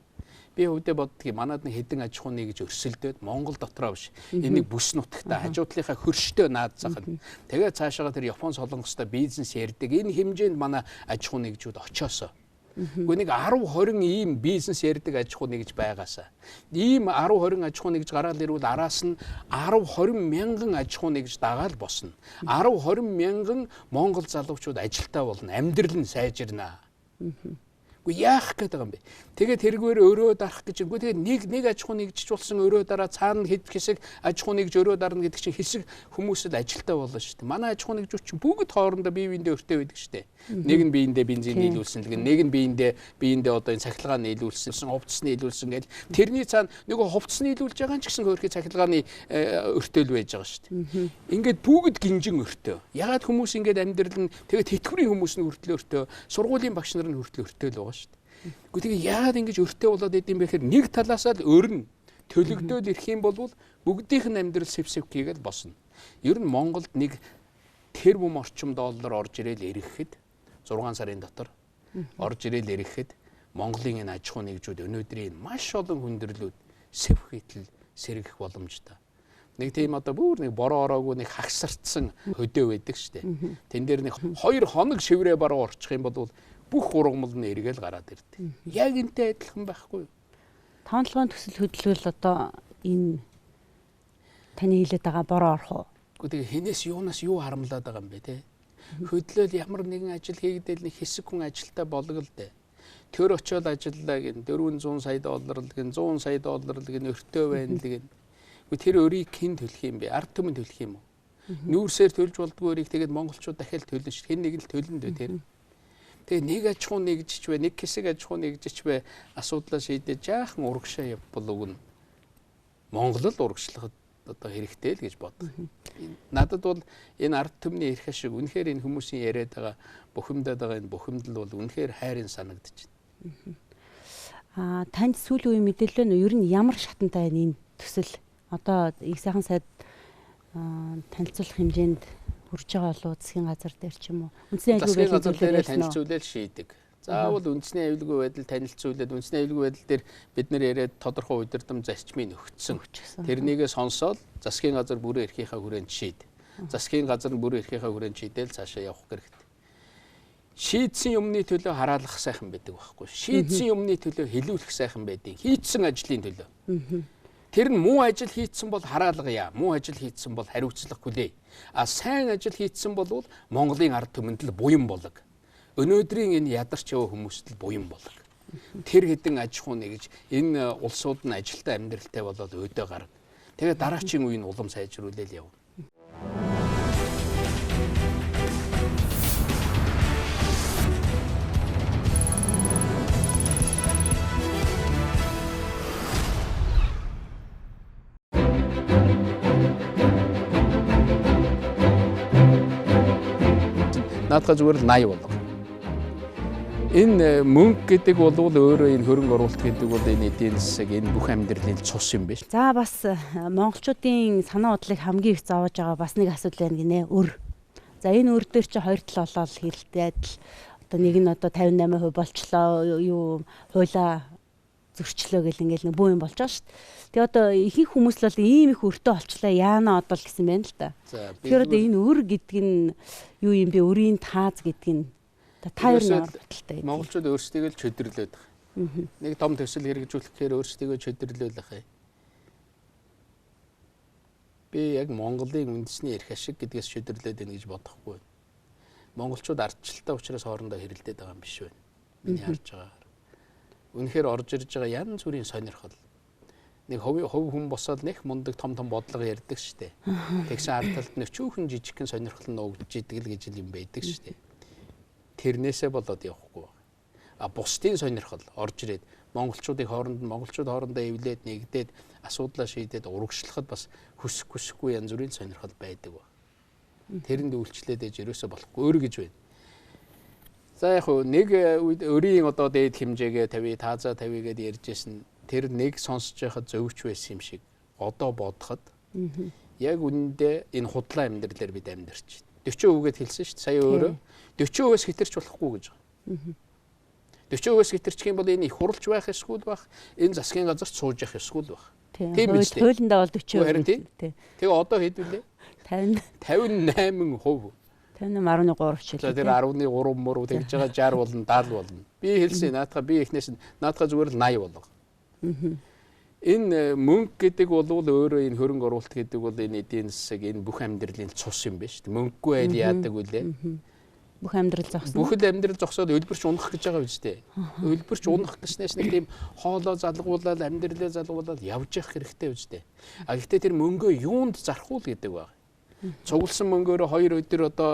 Би өвдөө боддгийг манад нэг хэдэн аж ахуй нэгж өрсөлдөөд Монгол дотроо биш. Энийг бүс нутагта хажуудлынхаа хөрштэй наад захна. Тэгээд цаашаа тэр Япон солонгостой бизнес ярьдаг энэ хэмжээнд манай аж ахуй нэгжүүд очоосоо. Гэхдээ нэг 10 20 ийм бизнес ярьдаг аж ахуй нэгж байгаасаа. Ийм 10 20 аж ахуй нэгж гараад ирвэл араас нь 10 20 мянган аж ахуй нэгж дагаал босно. 10 20 мянган Монгол залуучууд ажилтаа болно. Амьдрал нь сайжирнаа. Гэхдээ яах гээд байгаа юм бэ? Тэгээд тэргээр өрөө дарах гэж. Гэхдээ тэгээд нэг аж ахуй нэгжиж болсон өрөө дараа цаана хэд хэсэг аж ахуй нэгж өрөө дарна гэдэг чинь хэсэг хүмүүсэд ажилтаа болно шүү дээ. Манай аж ахуй нэгжүүд чинь бүгд хоорондоо бие биендээ өртөө байдаг шүү дээ. Нэг нь биендээ бензин нийлүүлсэн, нэг нь биендээ одоо энэ цахилгаан нийлүүлсэн, хувцас нийлүүлсэн гэл тэрний цаана нөгөө хувцас нийлүүлж байгаа ч гэсэн хөөрхий цахилгааны өртөөл байж байгаа шүү дээ. Ингээд бүгд гинжин өртөө. Ягаад хүмүүс ингээд амьдрал нь тэгээд тэтгэврийн хүмүүс нь хүртэл өртөө, сургуулийн багш нар нь хүртэл өртөөл байгаа шүү дээ. Гэхдээ яагаад ингэж өртөө болоод идэм бэ гэхээр нэг талаасаа л өрн төлөгдөөл ирэх юм бол бүгдийнх нь амьдрал сэвсэвкийгээл босно. Ер нь Монголд нэг тэрбум орчим доллар орж ирээл ирэхэд 6 сарын дотор орж ирээл ирэхэд Монголын энэ аж ахуй нэгжүүд өнөөдрийн маш олон хүндрэлүүд сэвх хитл сэргэх боломжтой. Нэг тийм одоо бүр нэг бороо ороогүй нэг хагсартсан хөдөө байдаг шүү дээ. Тэн дээр нэг 2 хоног шиврээ баруу орчих юм бол бүх ургамал нь эргээл гараад ирдэг. Яг энтэй адилхан байхгүй юу? Тоонлогын төсөл хөдөлгөөл одоо энэ таны хэлээд байгаа бороо орох уу? Гэхдээ хинээс юунаас юу харамлаад байгаа юм бэ те? Хөдлөөл ямар нэгэн ажил хийгдэл нэг хэсэг хүн ажилтаа болгол дээ. Төр очиод ажиллаа гин 400 сая доллар л гин 100 сая доллар л гин өртөө байна л гин. Тэр өрийг хэн төлөх юм бэ? Ард түмэн төлөх юм уу? Нүүрсээр төлж болдгоо өрийг тэгээд монголчууд дахиад төлнө шүү. Хэн нэг л төлнө дээ тэр. Тэгээ нэг аж ахуй нэгжиж бай, нэг хэсэг аж ахуй нэгжиж бай асуудлаа шийдэж жаахан урагшаа явбал уг нь Монгол л урагшлахад одоо хэрэгтэй л гэж боддог. Надад бол энэ ард түмний эрх ашиг үнэхээр энэ хүмүүсийн яриад байгаа бухимдаад байгаа энэ бухимдал бол үнэхээр хайрын санагдаж байна. Танд сүүлийн үеийн мэдээлэл нь ер нь ямар шатантай байна энэ төсөл? Одоо их сайхан сайд танилцуулах хэмжээнд хүрж байгаа болов уу засгийн газар дээр ч юм уу? Үндэсний аюулгүй байдал дээр танилцуулаад шийдэг. Заавал үндэсний аюулгүй байдал танилцуулаад үндэсний аюулгүй байдал дээр бид нэр яриад тодорхой удирдам зарчмыг өгсөн. Тэрнийгээ сонсоод засгийн газар бүрэн эрхийнхаа хүрээнд шийд. Засгийн газар нь бүрэн эрхийнхаа хүрээнд шийдэл цаашаа явах хэрэгтэй. Шийдсэн юмны төлөө хараалах сайхан байдаг байхгүй. Шийдсэн юмны төлөө хэлүүлэх сайхан байдаг. Хийцэн ажлын төлөө. Тэр нь муу ажил хийцэн бол хараалгая. Муу ажил хийцэн бол хариуцлага хүлээ. Сайн ажил хийцэн бол Монголын ард түмэнд л буян болог. Өнөөдрийн энэ ядарч яваа хүмүүст л буян болог. Тэр хэдэн аж ахуй нэгж энэ улсууд нь ажилтаа амьдралтай болоод өдөө гарга. Тэгээд дараачийн үеийн улам сайжруулэл явна. Наадхаа зүгээр л 80 болго. Энэ мөнгө гэдэг бол өөрөө энэ хөрөнгө оруулалт гэдэг бол энэ эдийн засаг энэ бүх амьдралын цус юм биш. За бас монголчуудын санаа бодлыг хамгийн их зовоож байгаа бас нэг асуудал байна гинэ. Өр. За энэ өр дээр чи хоёр тал болоод хэрэлдээд л одоо нэг нь одоо 58% болчлоо юу хуулаа зөрчлөө гэл ингээл нэг бүү юм болж байгаа шүү дээ. Тэгээ одоо ихэнх хүмүүс л бол ийм их өртөө болчлаа яана одоо л гэсэн байна л да. Тэгэхээр одоо энэ өр гэдэг нь юу юм бэ? Өрийн тааз гэдэг нь та хоёр нь баталтай. Монголчууд өөрсдийгөө л чөдөрлөөд байгаа. Нэг том төсөл хэрэгжүүлэхээр өөрсдийгөө чөдөрлөөл ах. Би яг Монголын үндэсний эрх ашиг гэдгээс чөдөрлөөд байна гэж бодохгүй. Монголчууд ардчлалтай учраас хоорондоо хэрэлдээд байгаа юм биш үү? Миний харж байгаагаар. Үнэхээр орж ирж байгаа янз бүрийн сонирхол. Нэг хувь хүн босоод нэг мундаг том бодлого ярьдаг штэ. Тэгсэн ард талд нэг чүүхэн жижигхэн сонирхол нуугдж идэг л гэж юм байдаг штэ. Тэрнээсээ болоод явахгүй. Бусдын сонирхол орж ирээд монголчууд хоорондоо эвлээд нэгдээд асуудлаа шийдээд урагшлахад бас хүсэхгүй янз бүрийн сонирхол байдаг ба. Тэрэнд үйлчлээд ээж ерөөсөө болохгүй өөр гэж байна. За яг нэг өрийн одоо дээд хэмжээгээ 50 тааза 50 гэдээ ярьж байсан. Тэр нэг сонсож байхад зөвч байсан юм шиг одоо бодоход яг үнэндээ энэ худлаа амьдралаар бид амьдарч байна. 40% гэд хэлсэн шүү дээ. Сая өөрөө 40%-ээс хэтэрч болохгүй гэж байгаа. 40%-ээс хэтэрчих юм бол энэ их хурлж байх эсвэл байх, энэ засгийн газарт сууж явах эсвэл байх. Тийм үү? Хуулиндаа бол 40%. Тэгээ одоо хэд вүлээ? 58%. 58.3 хичээл. За тэр 10.3 мөр тэгж байгаа 60 болно, 70 болно. Би хэлсэн наадхаа би эхнээс нь наадхаа зүгээр л 80 болго. Энэ мөнгө гэдэг бол өөрөө энэ хөрөнгө оруулалт гэдэг бол энэ эдийн засаг энэ бүх амьдралын цус юм байна шүү дээ. Мөнгөгүй айл яадаг үлээ. Бүх амьдрал зогсно. Бүхэл амьдрал зогсоод ölбэрч унах гэж байгаа биз дээ. Ölбэрч унах гэснээс нэг тийм хоолоо залгуулаад амьдралаа залгуулаад явж явах хэрэгтэй биз дээ. А гэхдээ тэр мөнгөө юунд зарах уу гэдэг баг. Цугласан мөнгөөрөө 2 өдөр одоо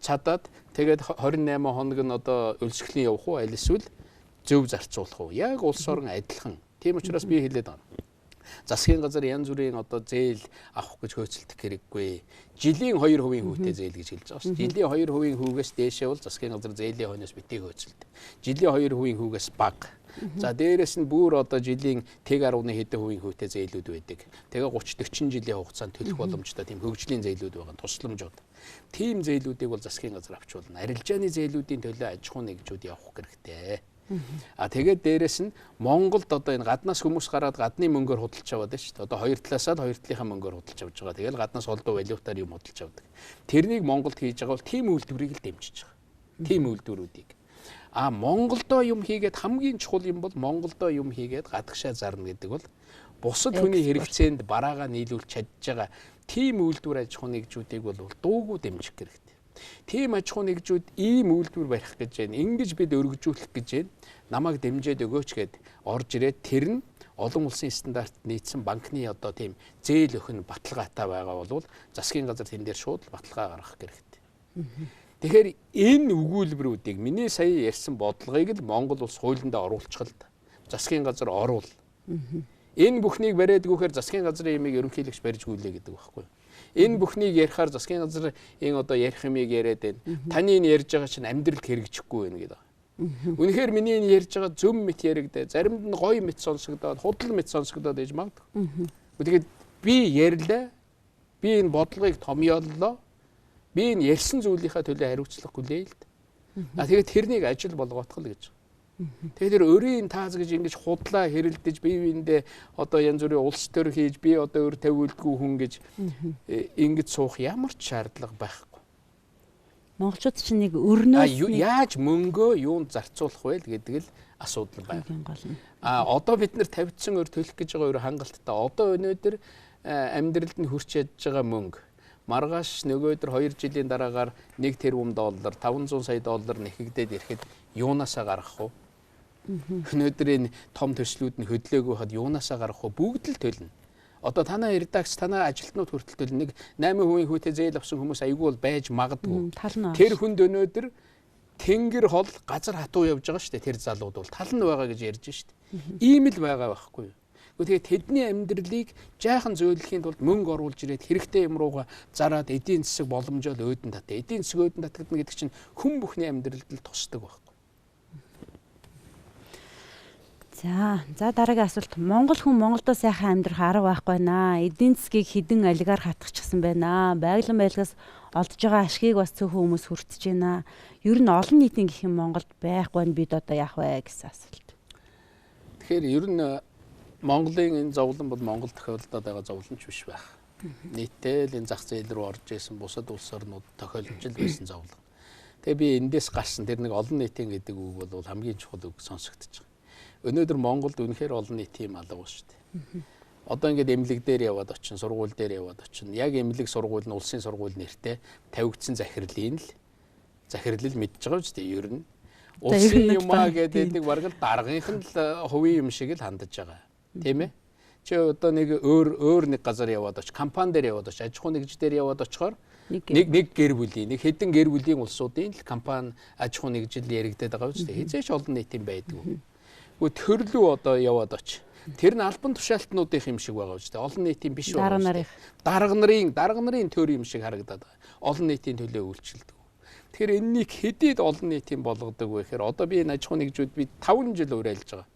цадаад тэгээд 28 хоног нь одоо өлсгөлийн явах уу аль эсвэл зөв зарцуулах уу? Яг улс орон адилхан. Тийм учраас би хэлээд байна. Засгийн газар янз бүрийн одоо зээл авах гэж хөөцөлдөх хэрэггүй. Жилийн 2% хүүтэй зээл гэж хэлж байгаа шүү дээ. Жилийн 2% хүүгээс дээшээ бол засгийн газар зээлийн хойноос битгий хөөцөлдөг. Жилийн 2% хүүгээс бага. За дээрэс нь бүр одоо жилийн тэг 10 хэдэн хувийн хүүтэй зээлүүд байдаг. Тэгээ 30-40 жилийн хугацаанд төлөх боломжтой тийм хөгжлийн зээлүүд байгаа, тусламжууд. Тийм зээлүүдийг бол засгийн газар авч болно. Арилжааны зээлүүдийн төлөө аж ахуй нэгжүүд явах хэрэгтэй. А тэгээд дээрэс нь Монголд одоо энэ гаднаас хүмүүс гараад гадны мөнгөөр худалдаж аваад байна шүү дээ. Одоо хоёр талаасаа хоёр талынхаа мөнгөөр худалдаж авч байгаа. Тэгэл гаднаас олдоо валютаар юм худалдаж авдаг. Тэрнийг Монголд хийж байгаа бол тийм үйлдвэрийг л дэмжиж байгаа. Тийм үйлдвэрүүдийг. А Монголдоо юм хийгээд хамгийн чухал юм бол Монголдоо юм хийгээд гадагшаа зарна гэдэг бол бусад хүний хэрэгцээнд бараагаа нийлүүлж чадж байгаа тийм үйлдвэр аж ахуй нэгжүүдийг бол дуугүй дэмжих хэрэгтэй. Тийм аж ахуй нэгжүүд ийм үйлдвэр барих гэж байна. Ингэж бид өргөжүүлэх гэж байна. Намайг дэмжиж өгөөч гэд орж ирээд тэр нь олон улсын стандартад нийцсэн банкны одоо тийм зээл өхөн баталгаатай байгаа бол засгийн газар тэн дээр шууд баталгаа гаргах хэрэгтэй. Тэгэхээр энэ өгүүлбэрүүдийг миний сая ярьсан бодлогыг л Монгол улс хуулиндаа оруулчих л да. Засгийн газар оруул. Энэ бүхнийг бариадгүйхээр засгийн газрын ямиг ерөнхийлөгч барьж гүйлээ гэдэг байхгүй юу? Энэ бүхнийг ярихаар засгийн газар энэ одоо ярих юмыг яриад байна. Таны энэ ярьж байгаа чинь амьдралд хэрэгжихгүй байна гэдэг. Үнэхээр миний энэ ярьж байгаа зөв мэт яригдээ. Заримд нь гоё мэт сонсогдоод, худал мэт сонсогдоод ээж магадгүй. Тэгээд би ярьлаа. Би энэ бодлогыг томьёоллоо. Би энэ ярьсан зүйлийнхаа төлөө хариуцлага хүлээе л дээ. Тэгээд тэрнийг ажил болгоотгол гэж. Тэгэхээр өрийн тааз гэж ингэж худлаа хэрэлдэж бие биендээ одоо янз бүрийн улс төр хийж би одоо өр тавиулдгүй хүн гэж ингэж суух ямар ч шаардлага байхгүй. Монголчууд чинь нэг өрнөөс яаж мөнгөө юунд зарцуулах вэ гэдэг л асуудал байна. Одоо бид нэр тавьдсан өр төлөх гэж байгаа өр хангалттай. Одоо өнөөдөр амьдралд нь хүрч ядж байгаа мөнгө маргааш нөгөөдөр 2 жилийн дараагаар 1 тэрбум доллар, 500 сая доллар нэхэгдээд ирэхэд юунаасаа гаргах вэ? Өнөөдөр энэ том төслүүд нь хөдлөөгүй хад юунаасаа гарах вэ? Бүгд л төлнө. Одоо танай редакц, танай ажилтнууд хүртэл төлнө. Нэг 8% хүүтэй зээл авсан хүмүүс айгүй бол байж магадгүй. Тэр хүнд өнөөдөр тэнгэр хол газар хатуу явж байгаа шүү дээ. Тэр залууд бол тал нь байгаа гэж ярьж шүү дээ. Ийм л байгаа байхгүй юу? Тэгээд тэдний амьдралыг жаахан зөөлөхийн тулд мөнгө оруулж ирээд хэрэгтэй юм руугаа зараад эдийн засаг боломжоор өөдөн татаа. Эдийн засаг өөдөн татагдана гэдэг чинь хүн бүхний амьдралд л тусдаг байхгүй. За дараагийн асуулт. Монгол хүн Монголдо сайхан амьдрах арга байхгүй наа. Эдийн засгийг хідэн олигарх хатгачихсан байна. Байгалийн байлгаас олдж байгаа ашгийг бас цөөхөн хүмүүс хүртэж байна. Ер нь олон нийтийн гэх юм Монголд байхгүй нь бид одоо яах вэ гэсэн асуулт. Тэгэхээр ер нь Монголын энэ зовлон бол Монгол тохиолдоод байгаа зовлон ч биш байх. Нийтдээ л энэ зах зээл рүү орж исэн бусад улс орнууд тохиолдож л байсан зовлон. Тэгээ би эндээс гарсан тэр нэг олон нийтийн гэдэг үг бол хамгийн чухал үг сонсогдож байгаа. Өнөөдөр Монголд үнэхээр олон нийтийн алга байна шүү дээ. Одоо ингээд эмнэлэг дээр яваад очин, сургууль дээр яваад очин. Яг эмнэлэг сургууль нь улсын сургууль нэртэй тавигдсан захирлын л мэдж байгаа шүү дээ. Ер нь улсын юмаа гэдэг бараг л даргынх нь л хувийн юм шиг л хандаж байгаа. Тийм ээ. Чи одоо нэг өөр нэг газар яваад оч, компани дээр яваад оч, аж ахуй нэгж дээр яваад очихоор нэг гэр бүлийн, нэг хэдэн гэр бүлийн улсуудын л компани аж ахуй нэгжил яригдаад байгаа шүү дээ. Хизээч олон нийтийн байдгүй. Гэхдээ төрлөө одоо яваад оч. Тэр нь албан тушаалтнуудын юм шиг байгаа шүү дээ. Олон нийтийн биш байгаа. Дарга нарын төр юм шиг харагдаад байгаа. Олон нийтийн төлөө үйлчилдэг. Тэгэхээр энэнийг хэдийд олон нийтийн болгодог вэ гэхээр одоо би энэ аж ахуй нэгжүүд би 5 жил уриалж байгаа.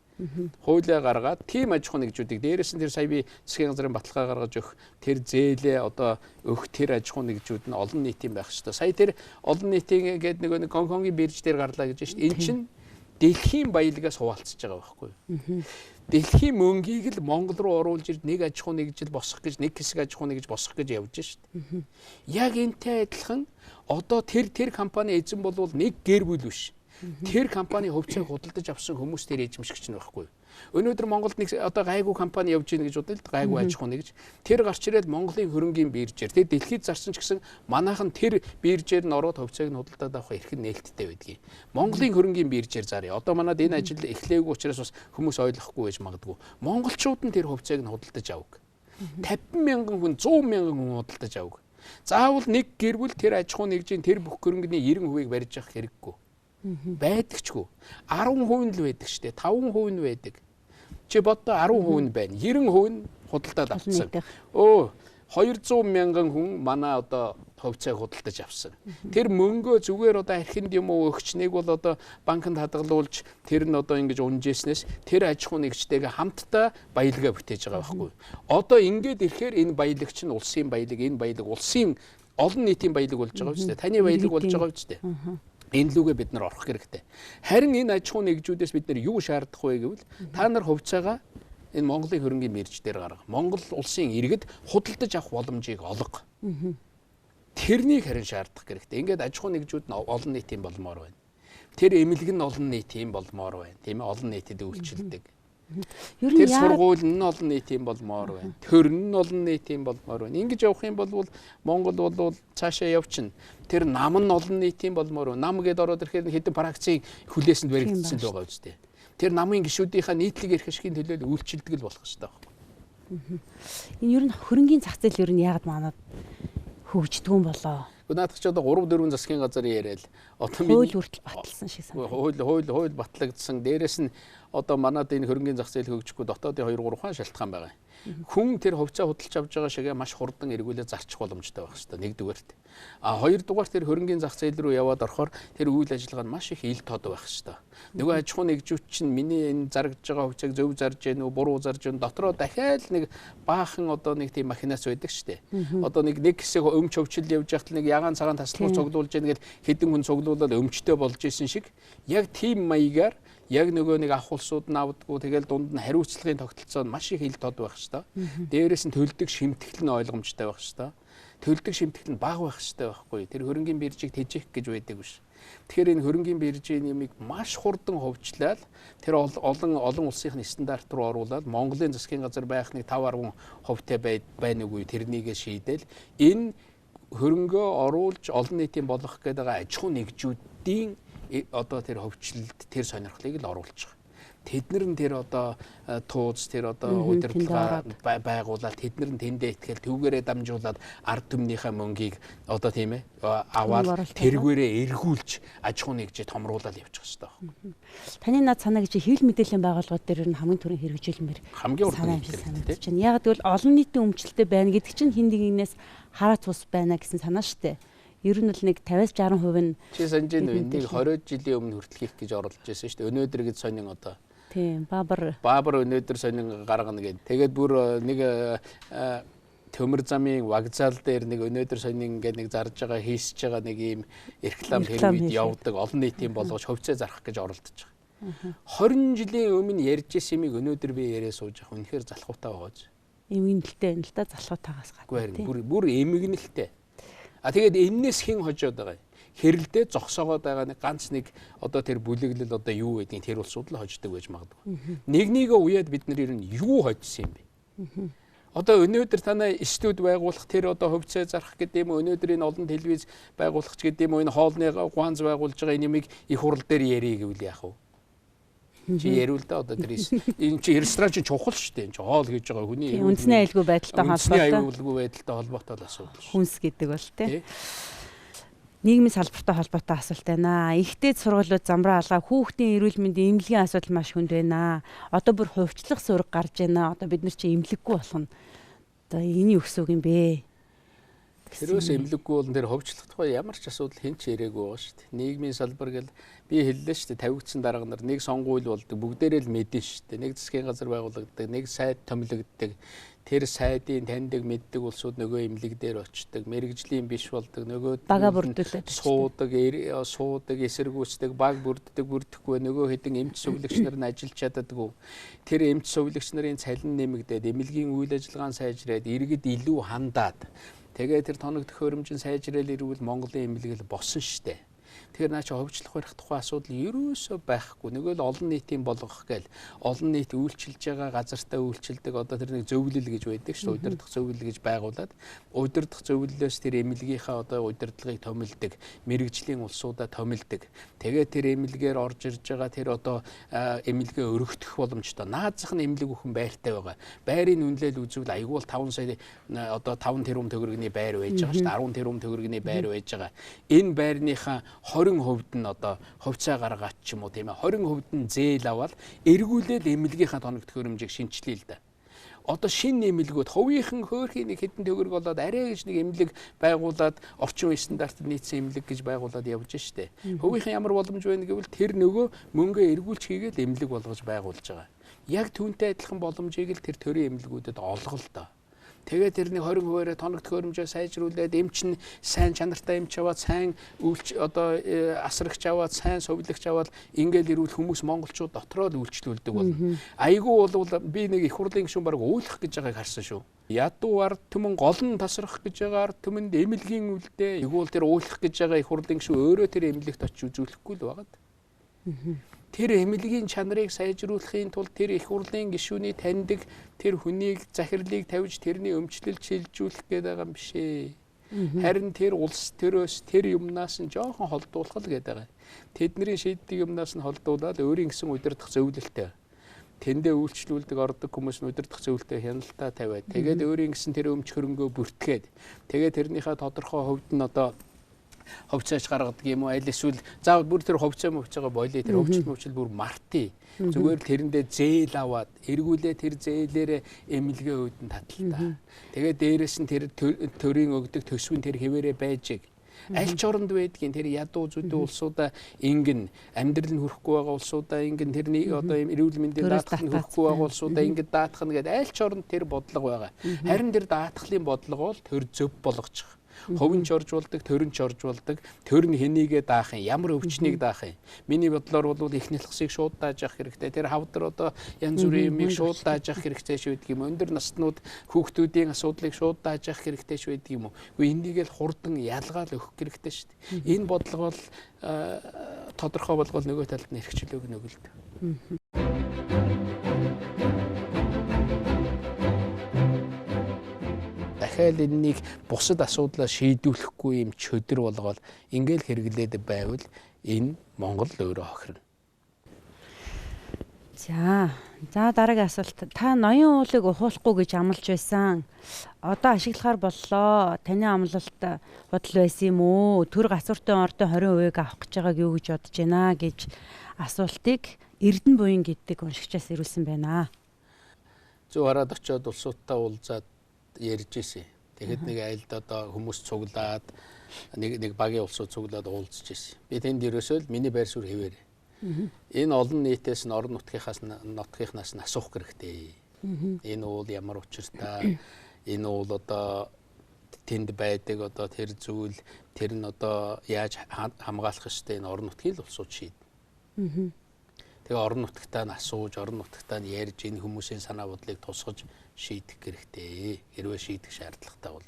Хуулиа гаргаад тийм аж ахуй нэгжүүдийг дээрээс нь тэр сая би засгийн газрын баталгаа гаргаж өгөх тэр зээлээ одоо өгөх тэр аж ахуй нэгжүүд нь олон нийтийн байх шүү дээ. Сая тэр олон нийтийн гэдэг нэг Гонконгийн бирж дээр гарлаа гэж шүү дээ. Энэ чинь дэлхийн баялагаас хуваалцаж байгаа байхгүй юу? Дэлхийн мөнгийг л Монгол руу оруулж ирж нэг аж ахуй нэгжил босгох гэж нэг хэсэг аж ахуй нэгж босгох гэж явж шүү дээ. Яг энтэй адилхан одоо тэр компани эзэн болвол нэг гэр бүл биш. Тэр компани хувьцааг худалдаж авсан хүмүүс тэр эзэмшигч нь байхгүй. Өнөөдөр Монголд нэг одоо гайгүй компани явж гин гэж бодъё л гайгүй аж ахуй нэг гэж. Тэр гарч ирээд Монголын хөрөнгийн биржээр тэр дэлхийд зарсан ч гэсэн манайхан тэр биржээр нь ороод хувьцааг нь худалдаад авах эрх нь нээлттэй байдгийг. Монголын хөрөнгийн биржээр заръя. Одоо манад энэ ажил эхлэегүй учраас бас хүмүүс ойлгохгүй байж магадгүй. Монголчууд нь тэр хувьцааг нь худалдаж авах. 50 мянган хүн 100 мянган хүн худалдаж авах. Заавал нэг гэр бүл тэр аж ахуй нэгжийн тэр бүх хөрөнгөний 90% барьж авах хэрэггүй. Байдагчгүй. 10% л байдаг штэ. 5% нь байдаг. Чи боддоо 10% нь байна. 90% нь худалдаад авсан. 200 мянган хүн манай одоо хувьцааг худалдаж авсан. Тэр мөнгөө зүгээр одоо архинд юм уу өгч нэг бол одоо банкнд хадгалуулж тэр нь одоо ингэж унжээснээс тэр аж ахуй нэгжтэйгээ хамтдаа баялгаа бүтээж байгаа байхгүй. Одоо ингээд ирэхээр энэ баялагч нь улсын баялаг, энэ баялаг улсын олон нийтийн баялаг болж байгаа үстэй. Таны баялаг болж байгаа үстэй. Энэ лүгээ бид нар орох хэрэгтэй. Харин энэ аж ахуй нэгжүүдээс бид нар юу шаардах вэ гэвэл та нар хувьцаагаа энэ Монголын хөрөнгийн бирж дээр гарга. Монгол улсын иргэд худалдаж авах боломжийг олго. Тэрнийг харин шаардах хэрэгтэй. Ингээд аж ахуй нэгжүүд нь олон нийтийн болмоор байна. Тэр эмнэлэг нь олон нийтийн болмоор байна. Тийм ээ, олон нийтэд үйлчилдэг. Тэр сургууль нь олон нийтийн болмоор байна. Төрн нь олон нийтийн болмоор байна. Ингэж явах юм бол Монгол бол цаашаа явчихна. Тэр нам нь олон нийтийн болмоор байна. Нам гээд ороод ирэхээр хэдэн фракцийн хүлээсэнд баригдсан л байгаа үстэй. Тэр намын гишүүдийнхаа нийтлэг эрх ашигын төлөө үйлчилдэг л болох хэрэгтэй байна. Энэ ер нь хөрөнгийн зах зээл ер нь яагаад манад хөгждөг юм болоо? Наадах ч одоо 3-4 засгийн газар яриад одоо хууль хүртэл баталсан шиг санагдав. Хууль батлагдсан. Дээрээс нь одоо манад энэ хөрөнгийн зах зээл хөгжихгүй дотоодын 2-3 хаан шалтгаан байгаа. Хүн тэр хувьцаа худалдаж авч байгаа шигээ маш хурдан эргүүлээ зарчих боломжтой байх хэрэгтэй. Нэгдүгээрт. Хоёрдугаар тэр хөрөнгийн зах зээл рүү яваад орохоор тэр үйл ажиллагаа нь маш их ил тод байх хэрэгтэй. Нөгөө аж ахуй нэгжүүд чинь миний энэ заргаж байгаа хувьцааг зөв зарж гэнэ үү, буруу зарж гэнэ дотроо дахиад нэг баахан одоо нэг тийм махинац байдаг шүү дээ. Одоо нэг хэсэг өмч хөвчл явж байхад нэг ягаан цагаан тасалбар цуглуулж гэнэ гэл хэдэн хүн цуглуулаад өмчтэй болж исэн шиг яг тийм маягаар яг нөгөө нэг ах улсууд нь авдаггүй тэгэл дунд нь хариуцлагын тогтолцоо нь маш их ил тод байх шүү дээ. Дээрээс нь төлдөг шимтгэл нь ойлгомжтой байх шүү дээ. Төлдөг шимтгэл нь бага байх хэрэгтэй байхгүй. Тэр хөрөнгийн биржийг тэжээх гэж байдаг биш. Тэгэхээр энэ хөрөнгийн биржийн юмыг маш хурдан хөгжлөөл тэр олон улсынхны стандарт руу оруулаад Монголын засгийн газар байх нэг 5-10 хувьтай байна үгүй тэрнийгээ шийдэл энэ хөрөнгөө оруулж олон нийтийн болгох гэдэг аж ахуй нэгжүүдийн одоо тэр хөвчлөлд тэр сонирхлыг л оруулж байгаа. Тэднэр нь тэр одоо тууз тэр одоо удирдлага байгуулаад тэднэр нь тэндээ ихтгэл түүгээрээ дамжуулаад ард түмнийхээ мөнгийг одоо тийм ээ аваад тэргээрээ эргүүлж аж ахуй нэгжид томруулаад явчих хэрэгтэй байна. Таны над санаа гэж хэвлэл мэдээллийн байгууллагууд дээр ер нь хамгийн түрүүнд хэрэгжүүлмээр санагдаж байна. Яг гэвэл олон нийтийн өмчлөлтэй байна гэдэг чинь хин нэгнээс хараа цус байна гэсэн санаа шүү дээ. Ер нь л нэг 50-60% нь чи санаж байна уу? Энийг 20 жилийн өмнө хүртэл хийх гэж оролдож байсан шүү дээ. Өнөөдөр гэж сонин одоо. Тийм, Баабар өнөөдөр сонин гаргана гэдэг. Тэгээд бүр нэг төмөр замын вокзал дээр нэг өнөөдөр сонин ингээд нэг зарж байгаа хийсэж байгаа нэг ийм реклам телевизэд явдаг олон нийтийн болгож хувьцаа зарах гэж оролдож байгаа. 20 жилийн өмнө ярьж исэн юмыг өнөөдөр би яриа сууж байгаа. Үнэхээр залхуутай байгаа. Эмгэнэлтэй энэ л да залхуутаагаас гадна. Бүр эмгэнэлтэй. Тэгээд энэс хэн хожоод байгаа юм? Хэрэлдээ зогсоогоод байгаа нэг ганц нэг одоо тэр бүлэглэл одоо юу гэдгийг тэр улсууд л хождог байж магадгүй. Нэгнийгээ уяад бид нар ер нь юу хожсон юм бэ? Одоо өнөөдөр танай студ байгуулах тэр одоо хувьцаа зарах гэдэг юм уу? Өнөөдөр энэ олон телевиз байгуулах ч гэдэг юм уу? Энэ хоолны гуанз байгуулж байгаа энэ юмыг их хурал дээр ярих гэвэл яах вэ? Чи ярил да одоо тэр энэ чи ресторан чи чухал шүү дээ. Энэ чи хоол хийж байгаа хүний үндэсний аюулгүй байдалтай холбоотой асуудал. Хүнс гэдэг бол тээ. Нийгмийн салбартай холбоотой асуулт байна. Ихтэй сургуулиуд замраа алгаа хүүхдийн эрүүл мэндийн эмнэлгийн асуудал маш хүнд байна. Одоо бүр хувьчлах зураг гарч байна. Одоо бид нар чи эмнэлэггүй болох нь одоо энэ юу гэсэн үг юм бэ? Тэрөөс эмнэлэггүй болон тэр хувьчлах тухай ямар ч асуудал хэн ч ирээгүй байгаа шүү дээ. Нийгмийн салбар гэл би хэллээ шүү дээ. Тавигдсан дарга нар нэг сонгуул болдог. Бүгдээрээ л мэдэн шүү дээ. Нэг засгийн газар байгуулагддаг, нэг сайд томилогддог. Тэр сайдын таньдаг мэддэг улсууд нөгөө эмнэлэг дээр очдог. Мэргэжлийн биш болдог. Нөгөө бага бүрдүүлээд суудаг, эсэргүүцдэг, баг бүрдэхгүй нөгөө хэдэн эмч сувлагч нар нь ажиллаж чаддаггүй. Тэр эмч сувлагч нарын цалин нэмэгдээд эмнэлгийн үйл ажиллагаан сайжраад иргэд илүү хандаад Тэгээ тэр тоног төхөөрөмжийн сайжрал ирвэл Монголын эмнэлэг босон штэ. Тэгэхээр наа чи хөгжлөх барих тухай асуудал ерөөсөө байхгүй. Нөгөө л олон нийтийн болгох гээл олон нийт үйлчилж байгаа газартаа үйлчилдэг одоо тэр нэг зөвлөл гэж байдаг шүү. Удирдах зөвлөл гэж байгуулад удирдах зөвлөлөөс тэр эмнэлгийнхаа одоо удирдлагыг томилдог, мэрэгжлийн улсуудаа томилдог. Тэгээ тэр эмнэлгээр орж ирж байгаа тэр одоо эмнэлгээ өргөдөх боломжтой. Наазах нь эмнэлэг бүхэн байртай байгаа. Байрын үнэлэл үзвэл айгуул 5 сая одоо 5 тэрбум төгрөгийн байр байж байгаа шүү. 10 тэрбум төгрөгийн байр байж байгаа. Энэ байрныхаа 20% нь одоо хувьцаа гаргаад ч юм уу тийм ээ 20% нь зээл аваад эргүүлээд эмнэлгийнхаа тоног төхөөрөмжийг шинжилээ л да. Одоо шинэ эмнэлгүүд хувийнхан хөөрхийн нэг хэдэн төгрөг болоод арай гэж нэг эмнэлэг байгуулад орчин үеийн стандартад нийцсэн эмнэлэг гэж байгуулад явж штэ. Хувийнхан ямар боломж байна гэвэл тэр нөгөө мөнгөө эргүүлж хийгээд эмнэлэг болгож байгуулж байгаа. Яг түүнтэй адилхан боломжийг л тэр төрийн эмнэлгүүдэд олгол доо. Тэгээд тэрний 20%-аар тоног төхөөрөмжөө сайжруулад эмч нь сайн чанартай эмч аваад сайн одоо асрагч аваад сайн сувилагч аваад ингээл ирүүл хүмүүс монголчууд дотроо л үйлчлүүлдэг болно. Айгүй бол би нэг их хурлын гишүүн баг уйлах гэж байгааг харсан шүү. Ядуу ард түмэн гол нь тасрах гэж байгаа ард түмэнд эмнэлгийн үлдээ. Игүүл тэр уйлах гэж байгаа их хурлын гишүүн өөрөө тэр эмнэлэгт очиж үзүүлэхгүй л байгаад. Тэр эмнэлгийн чанарыг сайжруулахын тулд тэр их хурлын гишүүний таньдаг тэр хүнийг захирлыг тавьж тэрний өмчлөлд шилжүүлэх гээд байгаа юм биш ээ. Харин тэр улс төрөөс тэр юмнаас нь жоохон холдуулах л гээд байгаа. Тэдний шийддэг юмнаас нь холдуулаад өөрийн гэсэн удирдах зөвлөлтөй. Тэндээ үйлчлүүлдэг ордог хүмүүс нь удирдах зөвлөлтөй хяналтаа тавиад тэгээд өөрийн гэсэн тэр өмч хөрөнгөө бүртгээд тэгээд тэрнийхээ тодорхой хувьд нь одоо хувьцаач гаргадаг юм уу аль эсвэл заавал бүр тэр хувьцаагаа болио тэр хөвчл бүр мартий зүгээр л тэрэндээ зээл аваад эргүүлээ тэр зээлээрээ эмнэлгээ өөдөн таталтаа. Тэгээд дээрэс нь тэр төрийн өгдөг төсвийн тэр хэвээрээ байж аль ч оронд байдгийн тэр ядуу зүдүү улсуудаа ингэн амьдрал нь хүрэхгүй байгаа улсуудаа ингэн тэрний одоо эрүүл мэндийн даатгал нь хүрэхгүй байгаа улсуудаа ингэ даатгах нь гэдэг аль ч оронд тэр бодлого байгаа. Харин тэр даатгалын бодлого бол тэр зөв болгочих. Ховын ч орж болдог, төрөн ч орж болдог. Төр нь хэнийгээ даах юм, ямар өвчнийг даах юм. Миний бодлоор бол их нэлхсийг шууд дааж явах хэрэгтэй. Тэр хавдар одоо янз бүрийн юмыг шууд дааж явах хэрэгтэй шүү гэдэг юм. Өндөр наснууд хүүхдүүдийн асуудлыг шууд дааж явах хэрэгтэй шүү гэдэг юм уу. Үгүй энийг л хурдан ялгаал өгөх хэрэгтэй шүү дээ. Энэ бодлого бол тодорхой болгол нөгөө талд нь эрхчлөөг нөгөлдөг. Дахиад энэнийг бусад асуудлаа шийдвэрлэхгүй юм чөдөр болгоод ингээл хэрэглээд байвал энэ Монгол өөрөө хохирно. За дараагийн асуулт. Та ноён уулыг ухуулахгүй гэж амлаж байсан. Одоо ашиглахаар боллоо. Таны амлалт бодол байсан юм уу? Төр гацууртын ордон 20% авах гэж байгааг юу гэж бодож байна гэж асуултыг Эрдэнэ буян гэдэг уншигчаас ирүүлсэн байна. Зөв хараад очиод улсуудтай уулзаад ярьж ирсэн. Тэгэхэд нэг айлд одоо хүмүүс цуглаад нэг багийн улсууд цуглаад уулзж ирсэн. Би тэнд ерөөсөө л миний байр суурь хэвээр. Энэ олон нийтээс нь орон нутгийнхаас нь асуух хэрэгтэй. Энэ уул ямар учиртай? Энэ уул одоо тэнд байдаг одоо тэр зүйл тэр нь одоо яаж хамгаалах ёстой энэ орон нутгийн улсууд шийднэ. Тэгээ орон нутгатаа нь асууж, орон нутгатаа нь ярьж энэ хүмүүсийн санаа бодлыг тусгаж шийдэх хэрэгтэй. Хэрвээ шийдэх шаардлагатай бол.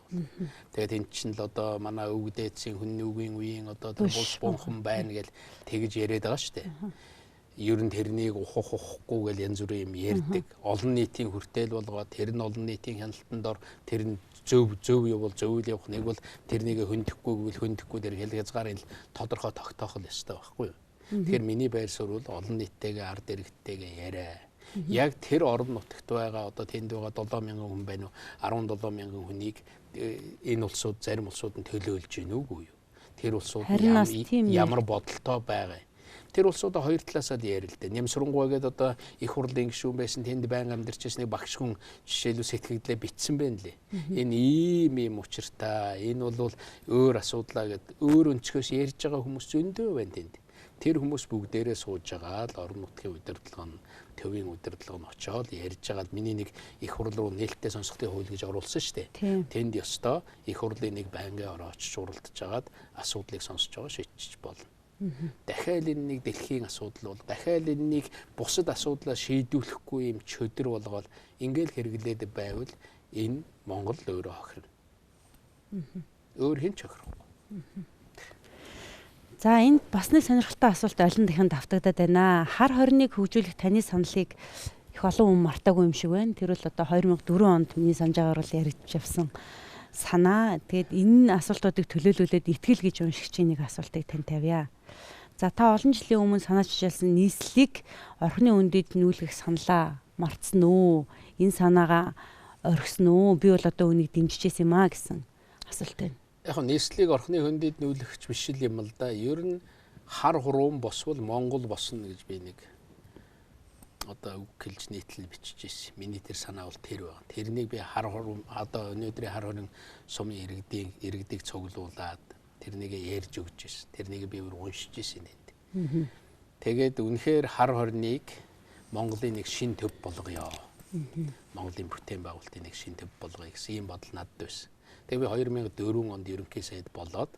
Тэгээд энэ чинь л одоо манай өвөг дээдсийн хүний үгийн үеийн одоо булс бунхан байна гэж тэгж яриад байгаа шүү дээ. Ер нь тэрнийг ухахгүй гэж янз бүрийн юм ярьдаг. Олон нийтийн хүртэл болгоод тэр нь олон нийтийн хяналтанд ор тэр нь зөв явуул зөвл явах нэг бол тэрнийг хөндөхгүй гэвэл хөндөхгүй тэр хэлгазгаар л тодорхой тогтоох л ёстой байхгүй юу? Тэгэхээр миний байр суурь бол олон нийттэйгээ ард иргэдтэйгээ яриа. Яг тэр орон нутагт байгаа одоо тэнд байгаа 7,000 хүн байна уу 17,000 хүнийг энэ улсууд зарим улсууд нь төлөөлж гин үгүй юу? Тэр улсууд ямар бодолтой байгаа юм? Тэр улсуудаа хоёр талаасаа л ярил л дээ. Нямсрангуй гэдэг одоо их хурлын гишүүн байсан тэнд байнга амьдарч ирсэн багш хүн жишээлбэл сэтгэгдлээ битсэн байна лээ. Энэ ийм учиртай. Энэ бол өөр асуудлаа гэд өөр өнцгөөс ярьж байгаа хүмүүс зөндөө байна тэнд. Тэр хүмүүс бүгдээрээ сууж байгаа л орон нутгийн удирдлага нь төвийн удирдлага нь очоод ярьж байгаа. Миний нэг их хурл руу нээлттэй сонсголтын хууль гэж оруулсан шүү дээ. Тэнд ёстой их хурлын нэг байнгын ороо очиж уралдаж агаад асуудлыг сонсож байгаа шийдчих болно. Дахиад энэ нэг дэлхийн асуудал бол дахиад энэнийг бусад асуудлаа шийдвэрлэхгүй юм чөдөр болгоод ингээл хэрэглээд байвал энэ Монгол өөрөө хохирно. Өөр хэн ч охирохгүй. За энд бас нэг сонирхолтой асуулт олон дахин давтагдаад байна. Хар хорныг хөгжүүлэх таны саналыг их олон хүн мартаагүй юм шиг байна. Тэр бол одоо 2004 онд миний санаж байгаагаар бол яригдж явсан санаа. Тэгээд энэ асуултуудыг төлөөлүүлээд итгэл гэж уншигч нэг асуултыг тань тавья. За та олон жилийн өмнө санаач хичээлсэн нийслэлийг орхины үндэд нүүлгэх саналаа мартсан уу? Энэ санаагаа орхисон уу? Би бол одоо үнийг дэмжижсэн юм а гэсэн асуулт байна. Яг нь нийслэлийг орхины хөндөд нүүлгэж биш л юм л да. Ер нь хар хуруун босвол Монгол босно гэж би нэг одоо үг хэлж нийтлэл бичиж ирсэн. Миний тэр санаа бол тэр байна. Тэрнийг би хар хуруун одоо өнөөдрийн хар хорин сумын иргэдийг цуглуулад тэрнийг ярьж өгч ирсэн. Тэрнийг би өөр уншиж ирсэн энэ. Тэгээд үнэхээр хар хорныг Монголын нэг шин төв болгоё. Монголын бүтээн байгуулалтын нэг шин төв болгоё гэсэн ийм бодол надад байсан. Тэгээ би 2004 онд ерөнхий сайд болоод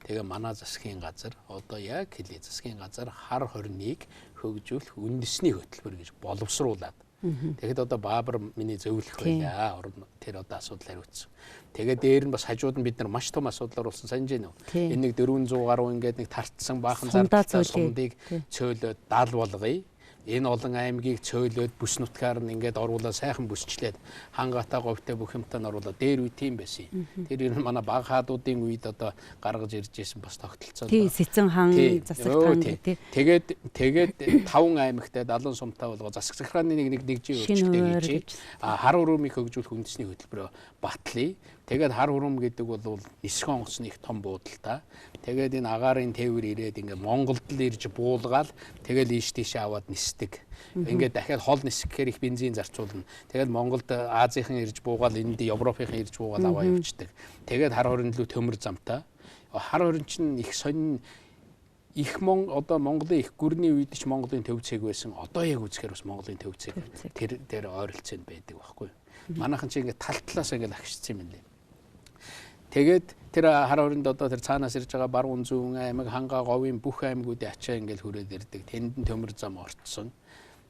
тэгээ манай засгийн газар одоо яг хэлээ засгийн газар хар хорныг хөгжүүлэх үндэсний хөтөлбөр гэж боловсруулад. Тэгэхэд одоо Баабар миний зөвлөх байлаа. Тэр одоо асуудал хариуцсан. Тэгээ дээр нь бас хажууд нь бид нар маш том асуудлаар болсон санаж байна уу? Энэ нэг 400 гаруй ингээд нэг тартсан баахан зардалтай сумдыг цөөлөд дал болгоё. Энэ олон аймгийг цөөлөөд бүс нутгаар нь ингээд оруулаад сайхан бүсчлээд хангаатай говьтай бүх юмтай нь оруулаад дээр үе тийм байсан. Тэр ер нь манай баг хаадуудын үед одоо гаргаж ирж байсан бас тогтолцоо. Тий, Сэцэн хаан, Засаг хаан тий. Тэгээд 5 аймагтай 70 сумтай болгоо засаг захирааны нэг өөрчлөлттэй хийж хар урумыг хөгжүүлэх үндэсний хөтөлбөрөөр батлая. Тэгээд хар урум гэдэг бол нисхэн онгоцны их том буудалтай. Тэгээд энэ агаарын тээвэр ирээд ингээ Монголд л ирж буулгаад тэгэл ийш тийш аваад нисдэг. Ингээд дахиад хол нисэх гэхээр их бензин зарцуулна. Тэгээд Монголд Азийнхан ирж буугаад энд Европынхан ирж буугаад аваа явчихдаг. Тэгээд хар хорин лүү төмөр замтай. Хар хорин чинь их сонин их одоо Монголын их гүрний үед ч Монголын төв цэг байсан. Одоо яг үзэхээр бас Монголын төв цэг тэр дээр ойролцоонд байдаг байхгүй. Манайхан чи ингээд тал талаас ингээд агшчихсан юм лээ. Тэгээд тэр хар хоринд одоо тэр цаанаас ирж байгаа Баруун зүүн аймаг, Хангаа, Говийн бүх аймагуудын ачаа ингээл хүрээд ирдэг. Тэнд нь төмөр зам орцсон.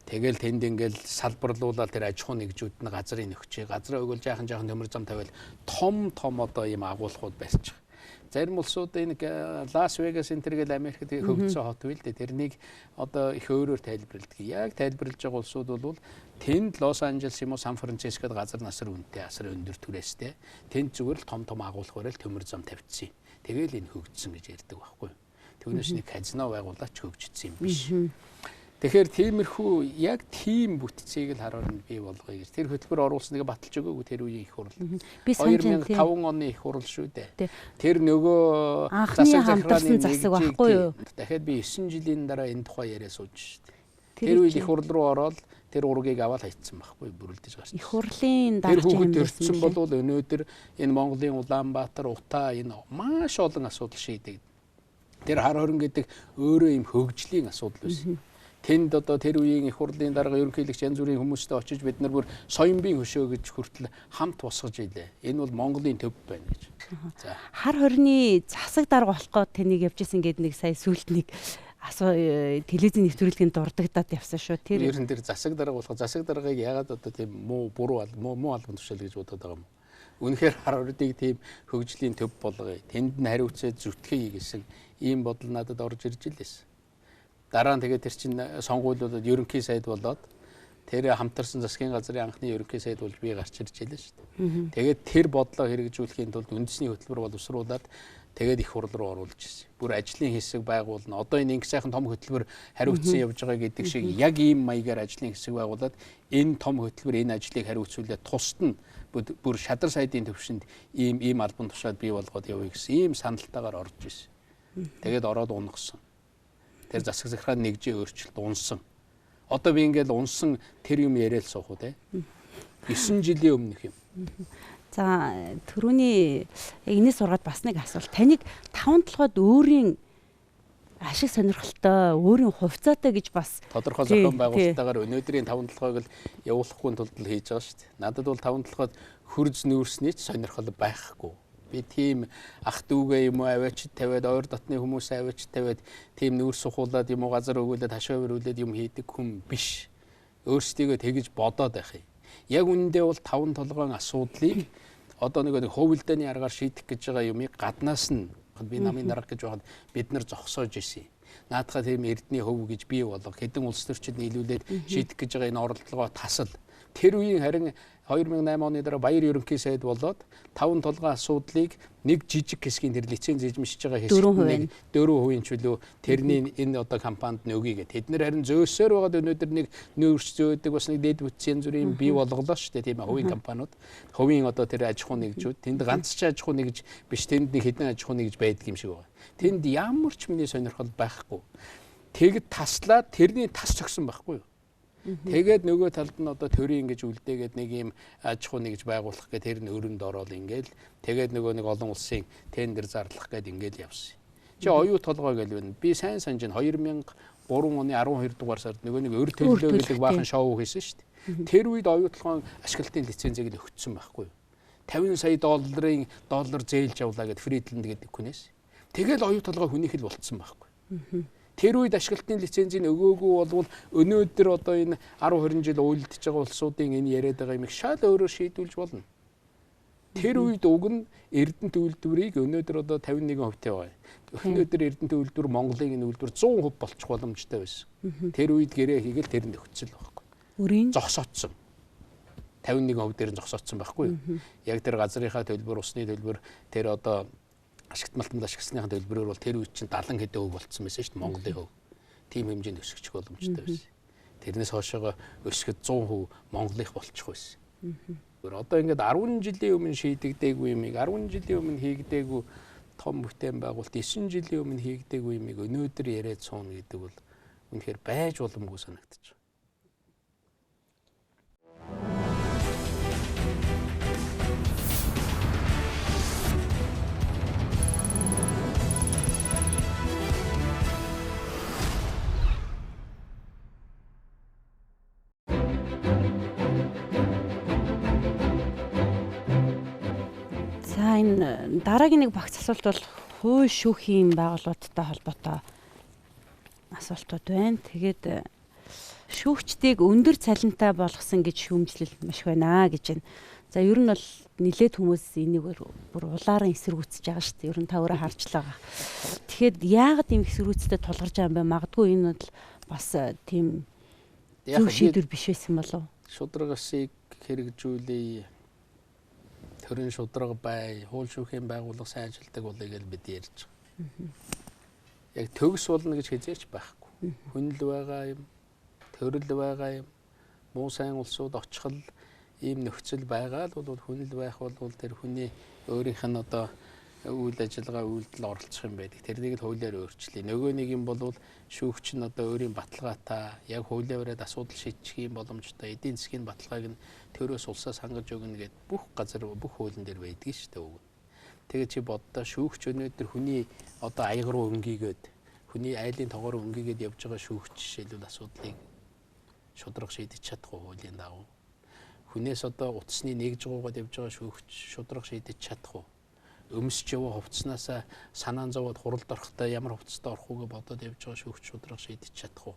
Тэгэл тэнд ингээл салбарлуулаад тэр аж ахуй нэгжүүд нь газрын нөхчий, газраа өгөөл жаахан төмөр зам тавиал том одоо ийм агуулгууд барьж байгаа. Зарим улсууд энэ Лас Вегас энэ төргээл Америкт хөгжсөн хот үйл дээ. Тэрнийг одоо их өөрөөр тайлбарладаг. Яг тайлбарлаж байгаа улсууд бол тэнд Лос Анжелес юм уу Сан Францискод газар насар үнэтэй, асар өндөр түрээстэй. Тэнд зүгээр л том агуулга бариад төмөр зам тавьчихсан. Тэгээл энэ хөгжсөн гэж ярьдаг байхгүй. Түүнээс нэг казино байгуулаач хөгжсөн юм биш. Тэгэхээр тиймэрхүү яг тийм бүтцийг л хараад бий болгоё гэж. Тэр хөтөлбөр оруулсныг баталж өгөөгүй тэр үеийн их хурл. 2005 оны их хурл шүү дээ. Тэр нөгөө засаг захирааны засаг байхгүй юу? Дахиад би 9 жилийн дараа энэ тухай яриа сууж шүү дээ. Тэр үед их хурл руу ороод тэр ургийг аваад хайцсан байхгүй бүрэлдэж гарсан. Их хурлын дарга юм байсан бол өнөөдөр энэ Монголын Улаанбаатар, Утаа энэ маш олон асуудал шийдэг. Тэр хар хорин гэдэг өөрөө юм хөгжлийн асуудал байсан. Тэнд одоо тэр үеийн их хурлын дарга ерөнхийлөгч янз бүрийн хүмүүстэй очиж бид нар бүр соёмбын хөшөө гэж хүртэл хамт босгож ийлээ. Энэ бол Монголын төв байна гэж. За хар хорины засаг дарга болох гээд тэнийг явж исэн гэдэг нэг сая сүлд нэг телевизийн нэвтрүүлгийн дурддагдаад явсан шүү. Тэр ер нь тэр засаг дарга болох засаг даргаыг яагаад одоо тийм муу албан тушаал гэж бодоод байгаа юм. Үнэхээр хар хорийг тийм хөгжлийн төв болгоё. Тэнд нь хариуцаад зүтгэе гэсэн ийм бодол надад орж ирж илээс. Дараа нь тэгээд тэр чинь сонгуулиудад ерөнхий сайд болоод тэр хамтарсан засгийн газрын анхны ерөнхий сайд болж би гарч ирж байлаа шүү дээ. Тэгээд тэр бодлоо хэрэгжүүлэхийн тулд үндэсний хөтөлбөр боловсруулад тэгээд их хурл руу оруулж ирсэн. Бүр ажлын хэсэг байгуулна. Одоо энэ ингэ сайхан том хөтөлбөр хариуцсан явж байгаа гэдэг шиг яг ийм маягаар ажлын хэсэг байгуулад энэ том хөтөлбөр энэ ажлыг хариуцуулаад тусад нь бүр шадар сайдын төвшөнд ийм албан тушаал бий болгоод явъя гэсэн ийм саналтайгаар орж ирсэн. Тэгээд ороод унгасан. Тэр засаг захиргааны нэгжийн өөрчлөлт унсан. Одоо би ингээл унсан тэр юм яриад суух уу те. 9 жилийн өмнөх юм. За түрүүний энэс сургаад бас нэг асуулт. Таныг 5 толгойд өөрийн ашиг сонирхолтой, өөрийн хувьцаатай гэж бас тодорхой зохион байгуулалтаагаар өнөөдрийн 5 толгойг л явуулахгүй тулд л хийж байгаа шүү дээ. Надад бол 5 толгойд хөрж нүүрсний ч сонирхол байхгүй. Би тийм ах дүүгээ юм уу аваачд тавиад ойр дотны хүмүүс аваачд тавиад тийм нүүр сухуулаад юм уу газар өгүүлээд хашаа өрүүлээд юм хийдэг хүн биш. Өөрсдийгөө тэгж бодоод байх юм. Яг үнэндээ бол 5 толгойн асуудлыг одоо нэг хөвөлдөний аргаар шийдэх гэж байгаа юмыг гаднаас нь би намын дарга гэж байхад бид нар зогсоож исэн. Наадхаа тийм эрдний хөв гэж бий болго хэдэн улс төрчид нийлүүлээд шийдэх гэж байгаа энэ оролдлогоо тасал. Тэр үеийн харин 2008 оны дараа Баяр ерөнхий сайд болоод 5 толгой асуудлыг нэг жижиг хэсгийн тэр лиценз эзэмшиж байгаа хэсгийг 4% чөлөө тэрний энэ одоо компанид нөгье гэдэг. Тэд нэр харин зөөсөөр байгаад өнөөдөр нэг нүүрс зөөдөг бас нэг дэд бүтцийн зүрийн бий болголоо шүү дээ тийм ээ хувийн компаниуд. Хувийн одоо тэр аж ахуй нэгжүүд тэнд ганц ч аж ахуй нэгж биш тэнд нэг хэдэн аж ахуй нэгж байдаг юм шиг байна. Тэнд ямар ч миний сонирхол байхгүй. Тэгэд таслаад тэрний тас цогсон байхгүй юу? Тэгээд нөгөө талд нь одоо төрийн ингэж үлдээгээд нэг юм аж ахуй нэгж байгуулах гэх тэр нь өрөнд ороод ингээл тэгээд нөгөө нэг олон улсын тендер зарлах гээд ингээл явсан. Чи оюу толгой гэж байна. Би сайн санаж байна 2003 оны 12 дугаар сард нөгөө нэг өр төлөө гэдэг баахан шоу хийсэн шүү дээ. Тэр үед оюу толгойн ашиглалтын лицензийг л өгсөн байхгүй юу? 50 сая доллар зээлж авлаа гэд Фридланд гэдэг хүнээс. Тэгэл оюу толгой хүнийх л болцсон байхгүй. Тэр үед ашиглалтын лицензийг өгөөгүй болвол өнөөдөр одоо энэ 10-20 жил уйлдж байгаа улсуудын энэ яриад байгаа юмыг шал өөрөөр шийдүүлж болно. Тэр үед уг нь Эрдэнэт үйлдвэрийг өнөөдөр одоо 51% байгаа. Өнөөдөр Эрдэнэт үйлдвэр Монголын энэ үйлдвэр 100% болчих боломжтой байсан. Тэр үед гэрээ хийгээл тэр нь өгцөл байхгүй. Өрийн зогсоодсон. 51% дээр нь зогсоодсон байхгүй юу? Яг тэр газрынхаа төлбөр, усны төлбөр тэр одоо ашигт малтанд ашигласныхаа төлбөрөөр бол тэр үед чинь 70 хэдэн хөв болцсон байсан шүү дээ Монголын хөв. Тим хэмжээнд өсгөх боломжтой байсан. Тэрнээс хоошоогоо өсгөд 100% Монголынх болчих байсан. Одоо ингээд 10 жилийн өмнө шийдэгдээгүй юмыг 10 жилийн өмнө хийгдээгүй том бүтээн байгуулалт 9 жилийн өмнө хийгдээгүй юмыг өнөөдөр яриад сууна гэдэг бол үнэхээр байж боломгүй санагдчих. Энэ дараагийн нэг багц асуулт бол хууль шүүхийн байгууллагуудтай холбоотой асуултууд байна. Тэгээд шүүгчдийг өндөр цалинтай болгосон гэж шүүмжлэл маш байна гэж байна. За ер нь бол нэлээд хүмүүс энийг бүр улааран эсэргүүцэж байгаа шүү дээ. Ер нь та өөрөө харж л байгаа. Тэгэхэд яагаад ийм эсэргүүцтэй тулгарч байгаа юм бэ? Магадгүй энэ бол бас тийм зөв шийдвэр биш байсан болов уу? Шударгасыг хэрэгжүүлээ. Төрийн шударга бай, хууль шүүхийн байгууллага сайн ажилтдаг болъё гэж бид ярьж байгаа. Яг төгс болно гэж хязгаарч байхгүй. Хүнэл байгаа юм, төрөл байгаа юм, муу сайн улсууд очихл ийм нөхцөл байгаа л бол хүнэл байх бол тэр хүний өөрийнх нь одоо үйл ажиллагаа үйлдэл оролцох юм байдаг. Тэрнийг л хуулиар өөрчлөе. Нөгөө нэг юм бол шүүгч нь одоо өөрийн баталгаатай яг хуулиар бариад асуудал шийдчих юм боломжтой. Эдийн засгийн баталгааг нь төрөөс улсаас хангаж өгнө гэд бүх газар бүх хуулийн дээр байдаг шүү дээ үг. Тэгээд чи боддоо шүүгч өнөөдөр хүний одоо аяг руу өнгийгээд хүний айлын тоогоор өнгийгээд явж байгаа шүүгч жишээлбэл асуудлыг шударга шийдэж чадахгүй хуулийн дагуу. Хүнээс одоо утасны нэгж гуугаад явж байгаа шүүгч шударга шийдэж чадахгүй. Өмсч яваа хувцснаас санаан зовоод хуралд орохдоо ямар хувцастай орох үгээ бодоод явж байгаа шүүгч шударга шийдэж чадахгүй.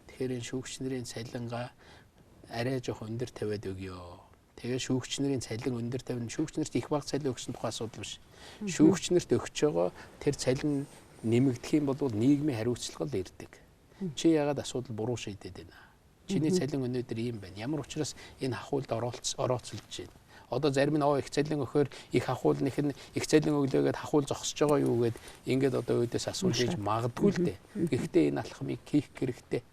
Тэгэхээр энэ шүүгч нарын цалингаа арай жоох өндөр тавиад өгье. Тэгээ шүүгч нарын цалин өндөр тавина. Шүүгч нарт их бага цалин өгсөн тухай асуудал биш. Шүүгч нарт өгч байгаа тэр цалин нэмэгдэх юм бол нийгмийн хариуцлага л ирдэг. Чи яагаад асуудал буруу шийдээд байна? Чиний цалин өнөөдөр ийм байна. Ямар учраас энэ ахуйлд орооцолж байна? Одоо зарим нь их цалин өгөхөөр их ахуулных нь их цалин өглөөгээд хахуул зогсож байгаа юу гэд ингээд одоо өөдөөс асуулж иж магадгүй л дээ. Гэхдээ энэ алхмыг хийх хэрэгтэй.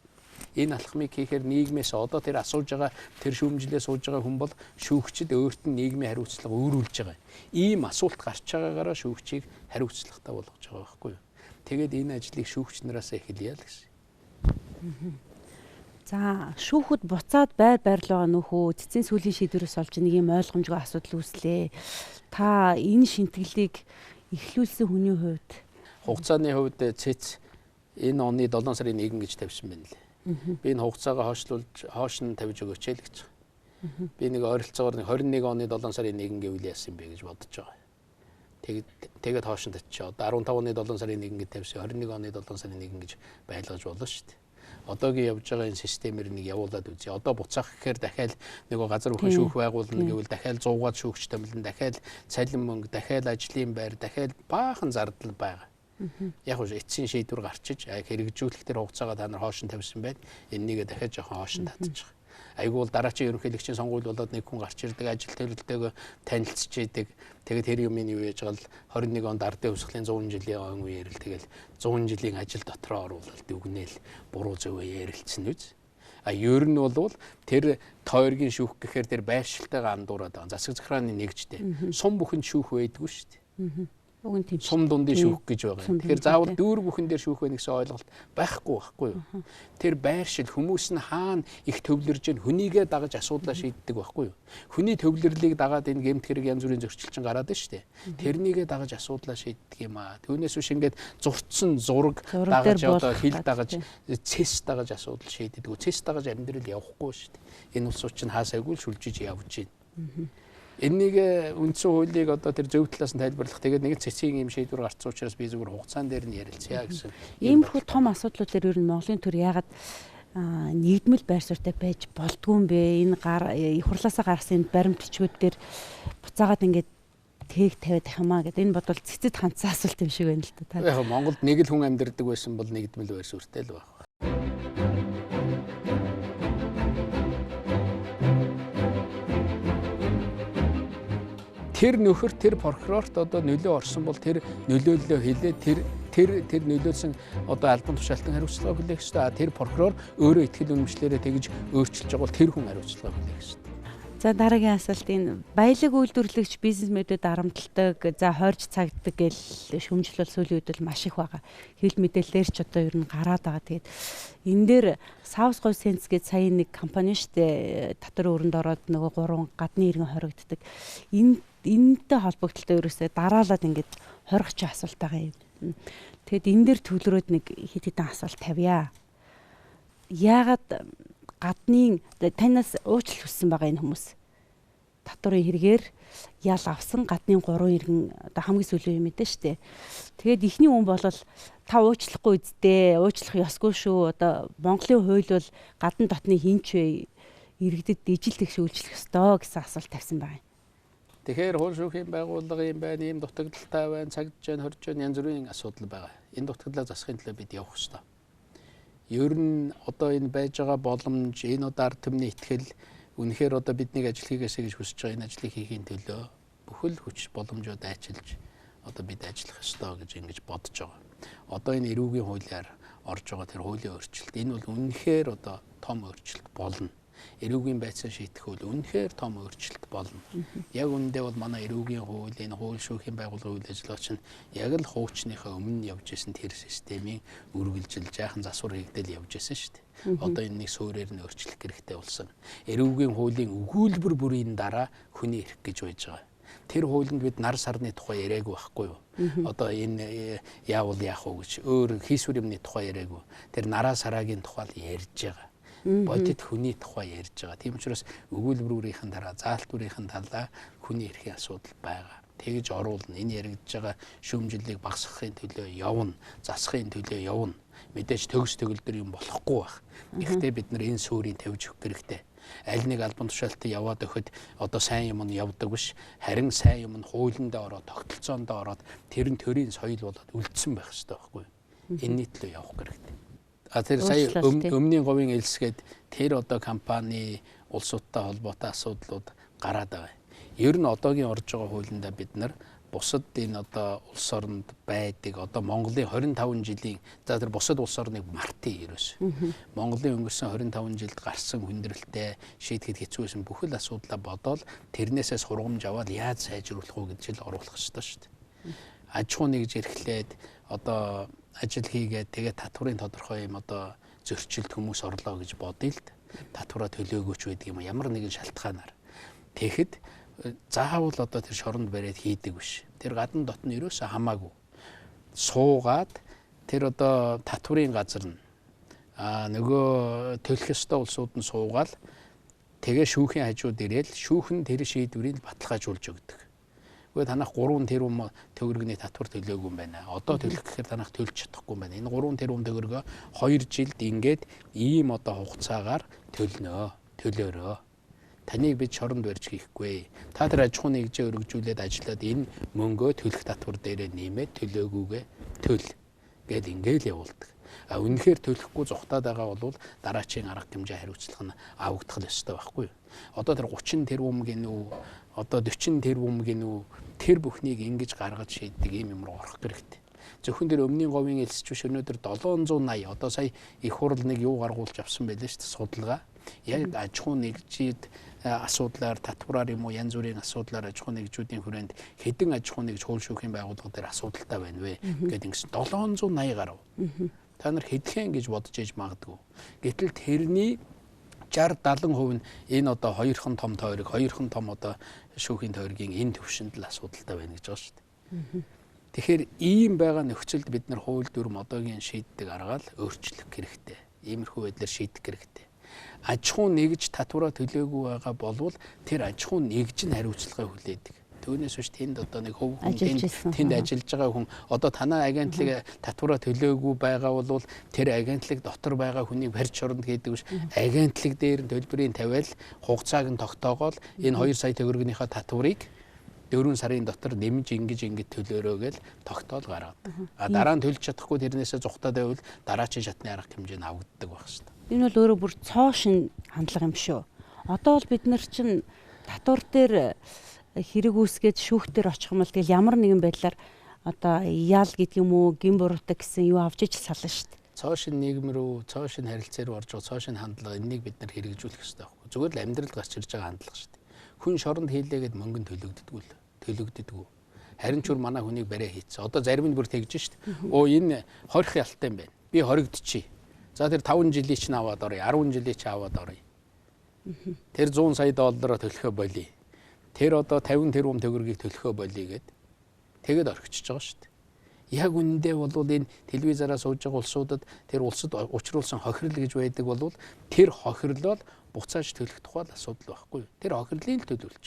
Энэ алхмыг хийхээр нийгмээс одоо тэр асууж байгаа тэр шүүмжлээ сууж байгаа хүн бол шүүгчд өөрт нь нийгмийн хариуцлага өөрүүлж байгаа. Ийм асуулт гарч байгаагаараа шүүгчийг хариуцлагатай болгож байгаа байхгүй юу? Тэгээд энэ ажлыг шүүгч нараас эхэлье л гэсэн. За шүүхэд буцаад байр л байгаа нөхөө цэцэн сүлийн шийдвэрээс олж нэг юм ойлгомжгүй асуудал үүслээ. Та энэ шинтгэлийг эхлүүлсэн хүний хувьд хугацааны хувьд цэц энэ оны 7 сарын 1 гэж тавьсан байна лээ. Би энэ хугацаагаа хойш нь тавьж өгөөч л гэж. Би нэг ойролцоогоор 21 оны 7 сарын 1 гэвэл яасан бэ гэж бодож байгаа. Тэгээд хойш нь татчих. Одоо 15 оны 7 сарын 1 гэж тавьсан. 21 оны 7 сарын 1 гэж байлгаж болно шүү дээ. одоогийн явж байгаа энэ системээр нэг явуулаад үзье. Одоо буцаах гэхээр дахиад нөгөө газар бүхэн шүүх байгуулна гэвэл дахиад 100-аад шүүгч томилно, дахиад цалин мөнгө, дахиад ажлын байр, дахиад баахан зардал байгаа. Яг уу эцсийн шийдвэр гарчиж хэрэгжүүлэх тэр хугацаагаа та нар хоош нь тавьсан байна. Эннийгээ дахиад жоохон хоош нь татчих. Айгуул дараачийн ерөнхийлөгчийн сонгуульд болоод нэг хүн гарч ирдэг, ажил төрөлтэйгөө танилцж идэг. Тэгээд тэр юмны юу яаж гал 21 онд ардын хувьсгалын 100 жилийн он үеэр л тэгэл 100 жилийн ажил дотроо оруулалт үгнээл буруу зөвөө ярилцсан үз. Ер нь бол тэр тойргийн шүүх гэхээр тэр байршилтайгаа андуураад байгаа. Засаг захиргааны нэгжтэй. Сум бүхэнд шүүх байдгүй шүү дээ. Сум дундын шүүх гэж байгаа. Тэгэхээр заавал дүүр бүхэн дээр шүүх байх гэсэн ойлголт байхгүй юу? Тэр байршил хүмүүс нь хаана их төвлөрж ийн хүнийгээ дагаж асуудлаа шийддэг байхгүй юу? Хүний төвлөрлийг дагаад энэ гэмт хэрэг янз бүрийн зөрчилчин гараад байна шүү дээ. Тэрнийгээ дагаж асуудлаа шийддэг юм аа. Түүнээс биш ингээд зурцсан зураг дагаж одоо хил дагаж цэс дагаж асуудал шийддэг. Цэс дагаж амьдрал явахгүй шүү дээ. Энэ улсууд чинь хаасайгүй шүлжиж явж байна. Энийг үндсэн хуулийг одоо тэр зөв талаас нь тайлбарлах. Тэгээд нэг цэцгийн юм шийдвэр гарцсан учраас би зүгээр хугацаан дээр нь ярилцъя гэсэн. Иймэрхүү том асуудлууд дээр ер нь Монголын төр ягаад нэгдмэл байр суурьтай байж болдгүй юм бэ? Энэ их хурлаасаа гаргасан баримтчгүүд дээр буцаагаад ингээд тээг тавиад их юмаа гэдэг. Энэ бодвол цэцэд хандсан асуулт юм шиг байна л да. Яг Монголд нэг л хүн амьдардаг байсан бол нэгдмэл байр суурьтай л байх. Тэр нөхөр тэр прокурорт одоо нөлөө орсон бол тэр нөлөөллөө хэлээ тэр нөлөөлсөн одоо албан тушаалтан хариуцлага хүлээх ёстой. Тэр прокурор өөрөө ихтгэл үнэмшлэрээ тэгж өөрчилж байгаа бол тэр хүн хариуцлага хүлээх ёстой. За дараагийн асуулт энэ баялаг үйлдвэрлэгч бизнесмэдэд харамталдаг, за хойрч цагддаг гэл шүүмжил бол сүүлийн үед бол маш их байгаа. Хил мэдээлэлээр ч одоо ер нь гараад байгаа. Тэгээд энэ дээр South Go Sense гэж сая нэг компани штэ татвар өрөнд ороод нөгөө 3 гадны иргэн хоригддаг. Энэтэй холбогдлоо ерөөсөө дараалаад ингээд хоригч асуулт байгаа юм. Тэгэд энэ дээр төвлөрөөд нэг хэд хэдэн асуулт тавья. Яагаад гадны танаас уучлал хүссэн байгаа энэ хүмүүс татварын хэрэгээр ял авсан гадны 3 иргэн одоо хамгийн сүүлийн юм мэдээ штэ. Тэгээд ихний хүн бол та уучлахгүй үздээ, уучлах ёсгүй шүү. Одоо Монголын хууль бол гадна дотны хинч вэ иргэдэд ижил тэгш үйлчлэх ёстой гэсэн асуулт тавьсан байна. Тэгэхээр хууль шүүхийн байгууллага юм байна, ийм дутагдaltaй байна, цагдж байна, хорж байна, янз бүрийн асуудал байгаа. Энэ дутагдлаа засахын төлөө бид явах ёстой. Ер нь одоо энэ байж байгаа боломж, энэ одоо ард түмний ихтгэл үнэхээр одоо биднийг ажил хийгээсэй гэж хүсэж байгаа энэ ажлыг хийхийн төлөө бүхэл хүч боломжууд айчилж одоо бид ажиллах ёстой гэж ингэж бодож байгаа. Одоо энэ эрүүгийн хуулиар орж байгаа тэр хуулийн өөрчлөлт энэ бол үнэхээр одоо том өөрчлөлт болно. Эрүүгийн байцаа шийдэх хууль үнэхээр том өөрчлөлт болно. Яг үүндээ бол манай эрүүгийн хууль, энэ хууль шүүхийн байгууллагын үйл ажиллагаа чинь яг л хуучныхаа өмнө явж исэн тэр системийн үргэлжил жаахан засвар хийгдэл явж исэн шүү дээ. Одоо энэ нэг суурьээр нь өөрчлөх хэрэгтэй болсон. Эрүүгийн хуулийн өгүүлбэр бүрийн дараа хүний эрх гэж байж байгаа. Тэр хуулинд бид нар сарны тухай яриаггүй байхгүй юу? Одоо энэ яавал яах вэ гэж өөр хийсвэр юмны тухай яриаггүй. Тэр нараа сараагийн тухай ярьж байгаа. Бодит хүний тухай ярьж байгаа. Тийм учраас өгүүлбэрийн дараа заалтбарийн талаа хүний эрхийн асуудал байгаа. Тэгж оруулна. Энэ яригдж байгаа шүүмжлэлийг багасгахын төлөө явна, засахын төлөө явна. Мэдээж төгс төгөлдөр юм болохгүй байх. Гэхдээ бид нар энэ суурийг тавьж өгөх хэрэгтэй. Аль нэг албан тушаалтад яваад өгөхөд одоо сайн юм нь явдаг биш. Харин сайн юм нь хуулиндаа ороод, тогтолцоондоо ороод тэр нь төрийн соёл болоод үлдсэн байх хэрэгтэй байхгүй юу? Энэний төлөө явах хэрэгтэй. Тэр сая өмнгийн говийн элсгээд тэр одоо компани улсуудтай холбоотой асуудлууд гараад байгаа. Ер нь одоогийн орж байгаа хуулиндаа бид нар бусад энэ одоо улс оронд байдаг одоо Монголын 25 жилийн за тэр бусад улс орныг мартын ерөөс. Монголын өнгөрсөн 25 жилд гарсан хүндрэлтэй шийдэхэд хэцүү байсан бүхэл асуудлаа бодоод тэрнээсээ сургамж аваад яаж сайжруулах вэ гэж л оруулах хэрэгтэй шүү дээ. Аж ахуй нэгж эрхлээд одоо ажил хийгээд тэгээ татварын тодорхой юм одоо зөрчилд хүмүүс орлоо гэж бодъё л татвараа төлөөгөөч байдаг юм ямар нэгэн шалтгаанаар. Тэгэхэд заавал одоо тэр шоронд бариад хийдэг биш. Тэр гадна дотн ерөөсөө хамаагүй. Суугаад тэр одоо татварын газар нь нөгөө төлөх ёстой улсууд нь суугаал тэгээ шүүхийн хажууд ирээл шүүхэн тэр шийдвэрийг баталгаажуулж өгдөг. Гэхдээ танах 3 тэрбум төгрөгийн татвар төлөөгүй юм байна. Одоо төлөх гэхээр танах төлж чадахгүй юм байна. Энэ 3 тэрбум төгрөгөө 2 жилд ингээд ийм одоо хугацаагаар төлөөрөө. Таныг бид шоронд барьж хийхгүй. Та тэр аж ахуйн нэгжээ өргөжүүлээд ажиллаад энэ мөнгөө төлөх татвар дээрээ нэмээд төлөөгүйгээ төл гэд ингээл явуулдаг. Үнэхээр төлөхгүй зугатаад байгаа бол дараачийн арга хэмжээ хариуцлага нь авагдах ёстой байхгүй юу? Одоо тэр 30 тэрбум гинүү, одоо 40 тэрбум гинүү тэр бүхнийг ингэж гаргаж шийддэг юм руу орох хэрэгтэй. Зөвхөн тэр өмнгийн говийн элсч биш өнөөдөр 780 одоо сая их хурл нэг юу гаргуулж авсан байлээ шүү дээ судалгаа. Яг аж ахуйн нэгжид асуудлаар татвараар юм уу янз бүрийн асуудлаар аж ахуйн нэгжүүдийн хүрээнд хэдэн аж ахуйн нэгж хууль шүүхийн байгууллага дээр асуудалтай байна вэ гэдэг ингэсэн 780 гаруй. Та нар хэдхэн гэж бодож иж магадгүй. Гэтэл тэрний 60-70% нь энэ одоо хоёрхан том тойрог, хоёрхан том одоо шүүхийн тойргийн энэ төвшөнд л асуудалтай байна гэж байгаа шүү дээ. Тэгэхээр ийм байгаа нөхцөлд бид нар хууль дүрм одоогийн шийддэг аргаал өөрчлөх хэрэгтэй. Иймэрхүү байдлаар шийдэх хэрэгтэй. Аж ахуйн нэгж татвараа төлөөгүй байгаа болвол тэр аж ахуйн нэгж нь хариуцлагаа хүлээдэг. Түүнээс биш тэнд одоо нэг хөв хүн тэнд ажиллаж байгаа хүн одоо танай агентлаг татвараа төлөөгүй байгаа бол тэр агентлаг дотор байгаа хүнийг барьж шоронд хийдэг биш. Агентлаг дээр нь төлбөрийн тавиал хугацааг нь тогтоогоол энэ 2 сая төгрөгийнхаа татварыг 4 сарын дотор нэмж ингэж төлөөрөө гэл тогтоол гаргадаг. Дараа нь төлж чадахгүй тэрнээсээ зугатаад байвал дараачийн шатны арга хэмжээ нь авагддаг байх шүү дээ. Энэ бол өөрөө бүр цоошин хандлага юм шүү. Одоо бол бид нар чинь татвар дээр хэрэг үүсгээд шүүхтэр очих юм бол тэгэл ямар нэгэн байдлаар одоо яал гэдэг юм уу гин буруутай гэсэн юу авч иж сална шүү дээ. Цоошин нийгэм рүү, цоошин харилцаа руу орж байгаа цоошин хандлага энийг бид нар хэрэгжүүлэх ёстой байхгүй. Зүгээр л амьдралд гарч ирж байгаа хандлага шүү дээ. Хүн шоронд хийлээгээд мөнгө төлөгддөггүй. Харин ч манай хүнийг барай хийцээ. Одоо зарим нь бүр тэгж шүү дээ. Оо энэ хорих ялтай юм байна. Би хоригдчихъя. За тэр 5 жилийн чинь аваад оръё, 10 жилийн чинь аваад оръё. Тэр 100 сая доллараар төлөхөө болъё. Тэр одоо 50 тэрбум төгрөгийг төлөхөө болъё гэд тэгэд орхичиж байгаа шүү дээ. Яг үнэндээ бол энэ телевизаараа сууж байгаа улсуудад тэр улсад учруулсан хохирол гэж байдаг бол тэр хохирлол буцааж төлөх тухай асуудал байхгүй. Тэр хохирлыг төлөвлөж.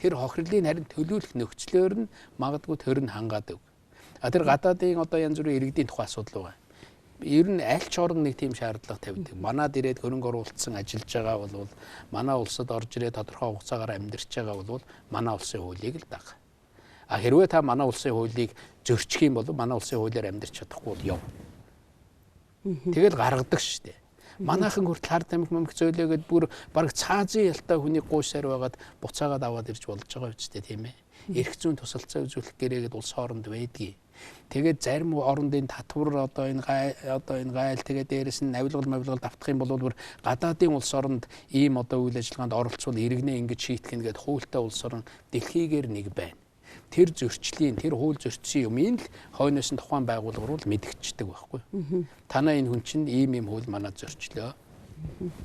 Тэр хохирлыг харин төлөвлөх нөхцлөөр нь магадгүй төр нь хангаад өг. Тэр гадаадын одоо янз бүрийн иргэдийн тухай асуудал байгаа. Ер нь аль ч орн нэг тийм шаардлага тавьдаг. Манад ирээд хөрөнгө оруулалтсан ажиллаж байгаа бол манай улсад орж ирээд тодорхой хугацаагаар амьдарч байгаа бол манай улсын хуулийг л даг. Хэрвээ та манай улсын хуулийг зөрчих юм бол манай улсын хуулиар амьдарч чадахгүй бол яв. Тэгэл гаргадаг шүү дээ. Манайхан хүртэл хар тамхи мамх зөөлөөгээд бүр баг цаазын ялтай хүний гуйсаар байгаад буцаагаад аваад ирж болж байгаа үстэй тийм ээ. Эрх зүйн тусалцаа үзүүлэх гэрээгээд улс хооронд байдгийг. Тэгээд зарим орондын татвар одоо энэ гайл тэгээд дээрэс нь навилгал давтах юм бол бүр гадаадын улс оронд ийм одоо үйл ажиллагаанд оролцвол иргэнэ ингэж шийтгэх нэгэд хуультай улс орон дэлхийгээр нэг байна. Тэр зөрчлийн, тэр хууль зөрчсөн юмыг л хойноос нь тухайн байгууллага руу мэдгчдэг байхгүй. Танаа энэ хүн чинь ийм хууль манад зөрчлөө.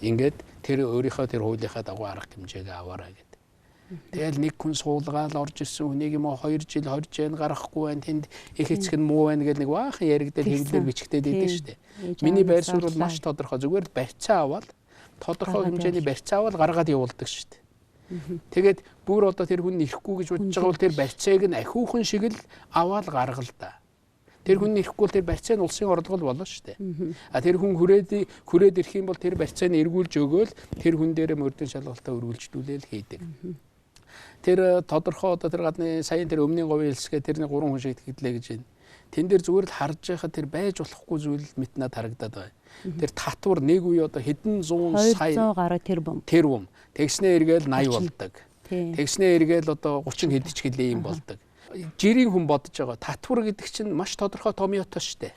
Ингээд тэр өөрийнхөө тэр хуулийнхаа дагуу арга хэмжээгээ аваарай гэдэг. Тэгэл нэг хүн суулгаал орж ирсэн хүнийг юм 2 жил хорж яан гарахгүй байна. Тэнд их эцэг нь муу байна гэдэг нэг баахан яригдэл хэвлэлээр бичгтээд идэв шүү дээ. Миний байр суурь бол маш тодорхой. Зүгээр л барьцаа аваад тодорхой хэмжээний барьцаа аваад гаргаад явуулдаг шүү дээ. Тэгээд бүр одоо тэр хүн ирэхгүй гэж бодож байгаа бол тэр барьцааг нь ахиухан шиг л аваад гаргал да. Тэр хүн ирэхгүй бол тэр барьцаа нь улсын орлого болно шүү дээ. Тэр хүн хүрээд ирэх юм бол тэр барьцааг нь эргүүлж өгөөл тэр хүн дээрээ мөрдөн шалгалтаа өргүүлжлүүлээл хийдэг. Тэр тодорхой одоо тэр гадны саяын тэр өмнгийн говийн хэлсгээ тэрний 3 хүн шийтгэлээ гэж байна. Тэн дээр зүгээр л харж байхад тэр байж болохгүй зүйл мэт надад харагдаад байна. Тэр татвар нэг үе одоо хэдэн 100 сая 200 гаруй тэрбум. Тэгснээ эргээл 80 болдог. Тэгснээ эргээл одоо 30 хэд ч гэлээ юм болдог. Жирийн хүн бодож байгаа. Татвар гэдэг чинь маш тодорхой том ётой шүү дээ.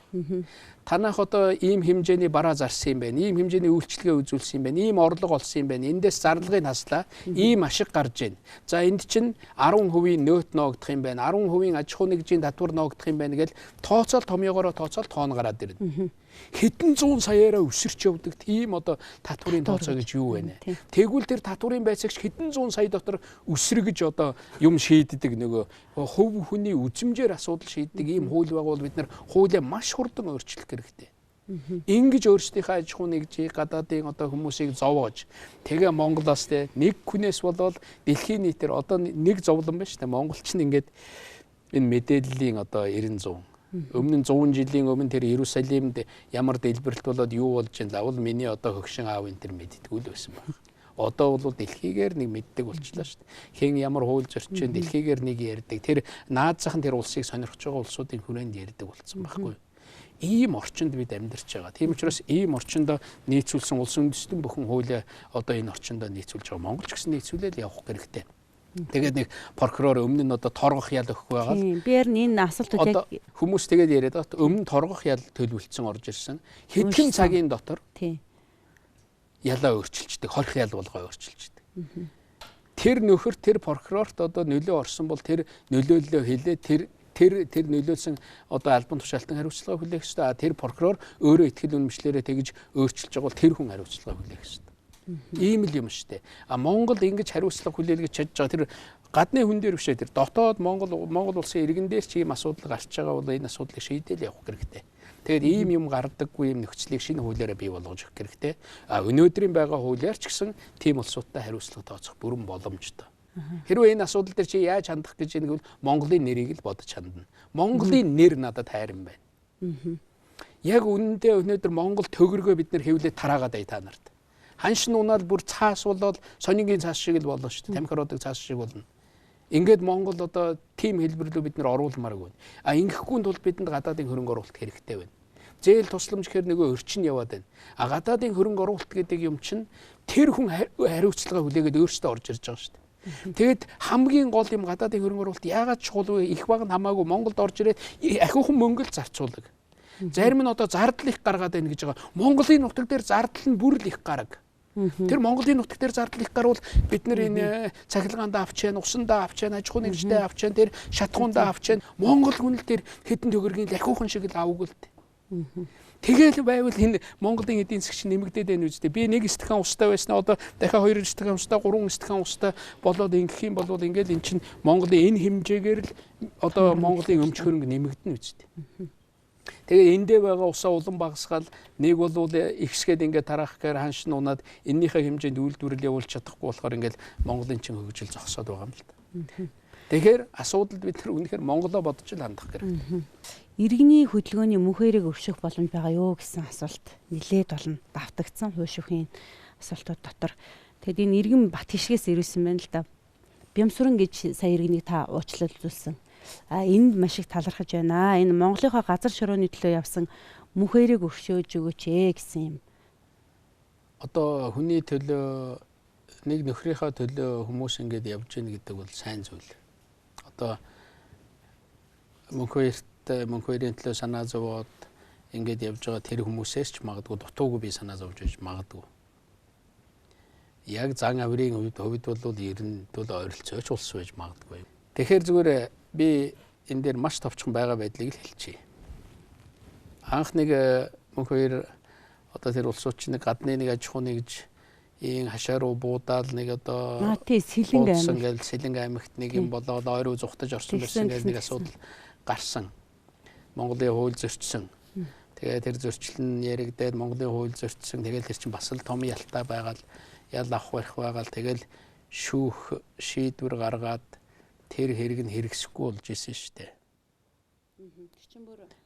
Танах одоо ийм хэмжээний бараа зарсан юм байна. Ийм хэмжээний үйлчлэгээ үзүүлсэн юм байна. Ийм орлого олсон юм байна. Эндээс зарлагыг хаслаа. Ийм ашиг гарч байна. За энд чинь 10% нөөт ноогдох юм байна. 10% аж ахуй нэгжийн татвар ноогдох юм байна гэж тооцоол томьёогоороо тооцоол тоон гараад ирнэ. Хэдэн 100 саяараа өсөрч явдаг тийм одоо татварын тооцоо гэж юу вэ? Тэгвэл тэр татварын байцаагч хэдэн 100 сая дотор өсрөгж одоо юм шийддэг нөгөө хөв хүний үзмжээр асуудал шийддэг ийм хууль байгуул бид нар хуулиа маш хурдан өөрчлөх хэрэгтэй. Ингэж өөрсдийнхөө аж ахуй нэгжийг гадаадын одоо хүмүүсийг зовоож тэгээ Монголоос нэг хүнээс болоод дэлхийн нийтээр одоо нэг зовлон байна шүү дээ. Монголч нь ингээд энэ мэдээллийн одоо 90-100 өмнө нь 100 жилийн өмнө тэр Иерусалимд ямар дэлбэрэлт болоод юу болж ин лавл миний одоо хөгшин аав энэ төр мэддэггүй л байсан баг. Одоо бол дэлхийгээр нэг мэддэг болчихлоо шүү дээ. Хэн ямар хууль зөрчил дэлхийгээр нэг ярьдаг. Тэр наазахын тэр улсыг сонирхож байгаа улсуудын хүрээнд ярьдаг болсон байхгүй юу? Ийм орчинд бид амьдарч байгаа. Тийм учраас ийм орчинд нийцүүлсэн улс үндэстэн бүхэн хуулиа одоо энэ орчинд нийцүүлж байгаа. Монгол ч гэсэн нийцүүлэл явах хэрэгтэй. Тэгээд нэг прокурор өмнө нь одоо торгох ял өгөх байгаа. Би энэ асуултууд яг хүмүүс тэгээд яриад байгаа. Өмнө торгох ял төлөвлөсөн орж ирсэн. Хэдхэн цагийн дотор ялаа өөрчилждэг, хорих ял болгоо өөрчилждэг. Тэр нөхөр тэр прокурорт одоо нөлөө орсон бол тэр нөлөөллөө хэлээ тэр нөлөөлсөн одоо албан тушаалтан хариуцлага хүлээх ёстой. Тэр прокурор өөрөө ихтгэл үнэмшлэрээ тэгж өөрчилж байгаа бол тэр хүн хариуцлага хүлээх ёстой. Ийм л юм шүү дээ. Монгол ингэж хариуцлага хүлээлгэж чадж байгаа тэр гадны хүн дээр бишээ тэр дотоод Монгол улсын иргэн дээр ч ийм асуудал гарч байгаа бол энэ асуудлыг шийдэл явах хэрэгтэй. Тэгээд ийм юм гардаггүй юм нөхцөлийг шинэ хуулиараа бий болгож өгөх хэрэгтэй. Өнөөдрийн байгаа хуулиар ч гэсэн тийм улсуудтай хариуцлага тооцох бүрэн боломжтой. Хэрвээ энэ асуудал дээр чи яаж хандах гэж нэг бол Монголын нэрийг л бодож хандна. Монголын нэр надад хайран байна. Яг үнэндээ өнөөдөр Монгол төгрөгөө бид нэр хэвлээд тараагаад бай та нарт. Ханш нь унаад бүр цаас болоод сонигийн цаас шиг л болно шүү дээ. Тамхируудыг цаас шиг болно. Ингээд Монгол одоо тим хэлбэрлүү бид нэр оруулмааргүй. Ингэхгүй тул бидэнд гадаадын хөрөнгө оруулалт хэрэгтэй байна. Зээл тусламж гэхээр нөгөө өрчин яваад байна. Гадаадын хөрөнгө оруулалт гэдэг юм чинь тэр хүн хариуцлага хүлээгээд өөртөө орж ирж байгаа шүү дээ. Тэгэд хамгийн гол юм гадаадын хөрөнгө оруулалт яагаад чухал вэ? Их баг нь хамаагүй Монголд орж ирээд ахиухан мөнгө л зарцуулдаг. Зарим нь одоо зардал их гаргаад байна гэж байгаа. Монголын нутаг дээр зардал нь бүр л их гараг. Тэр Монголын нутаг дээр зардал их гарвал бид нар энэ цахилгаанд авч яана, усандаа авч яана, аж ахуй нэгжтэй авч яана, тэр шатхуундаа авч яана. Монгол хүн л тэр хэдэн төгрөгийн ахиухан шиг л аваг л дээ. Тэгэл байвал энэ Монголын эдийн засгийн нэмэгдээд байна үстэй. Би нэг стакан устай байснаа одоо дахиад 2 стакан устай, 3 стакан устай болоод ингэх юм бол ингээд эн чинь Монголын энэ хэмжээгээр л одоо Монголын өмч хөрөнгө нэмэгдэнэ үстэй. Тэгээ эндээ байгаа усаа улам багасгаал нэг бол ихсгээд ингээд тараах гэхээр ханш нь унаад эннийхээ хэмжээнд үйлдвэрлэл явуулж чадахгүй болохоор ингээд Монголын чин хөгжил зогсоод байгаа юм л да. Тэгэхээр асуудал бид нар үнэхээр Монголоо бодож л хандах хэрэгтэй. Иргэний хөдөлгөөний мөнхөөрийг өршөх боломж байгаа юу гэсэн асуулт нэлээд олон давтагдсан хувь шүүхийн асуултууд дотор. Тэгэд энэ иргэн бат хишгээс ирүүлсэн байна л да. Бямсуран гэж сая иргэнийг та уучлалзуулсан. Энд маш их талархаж байна. Энэ Монголынхаа газар шорооны төлөө явсан мөнхөөрийг өршөөж өгөөч гэсэн юм. Одоо хүний төлөө нэг нөхрийнхөө төлөө хүмүүс ингэж явж гин гэдэг бол сайн зүйл. Одоо мөнхөөрийн төлөө санаа зовоод ингэж явж байгаа тэр хүмүүсээс ч магадгүй дутуугүй би санаа зовж байж магадгүй. Яг зан авирын хувьд бол ерэн бол ойролцооч улс байж магадгүй. Тэгэхээр зүгээр би энэ дээр маш товчхон байгаа байдлыг л хэлчихье. Анх нэг мөнхөөр одоо тэр улсууд чинь гадны нэг аж ахуй нэгж ийн хашаа руу буудаал нэг одоо Сэлэнг аймагт нэг юм болоод ойроо зүхтаж орсон байсан гэж нэг асуудал гарсан. Монголын хууль зөрчсөн. Тэгээд тэр зөрчил нь яригдаад Монголын хууль зөрчсөн. Тэгээд тэр чинь бас л том ялтаа байгаад ял авах барих байгаад тэгэл шүүх шийдвэр гаргаад тэр хэрэг нь хэрэгсэхгүй болж исэн шүү дээ.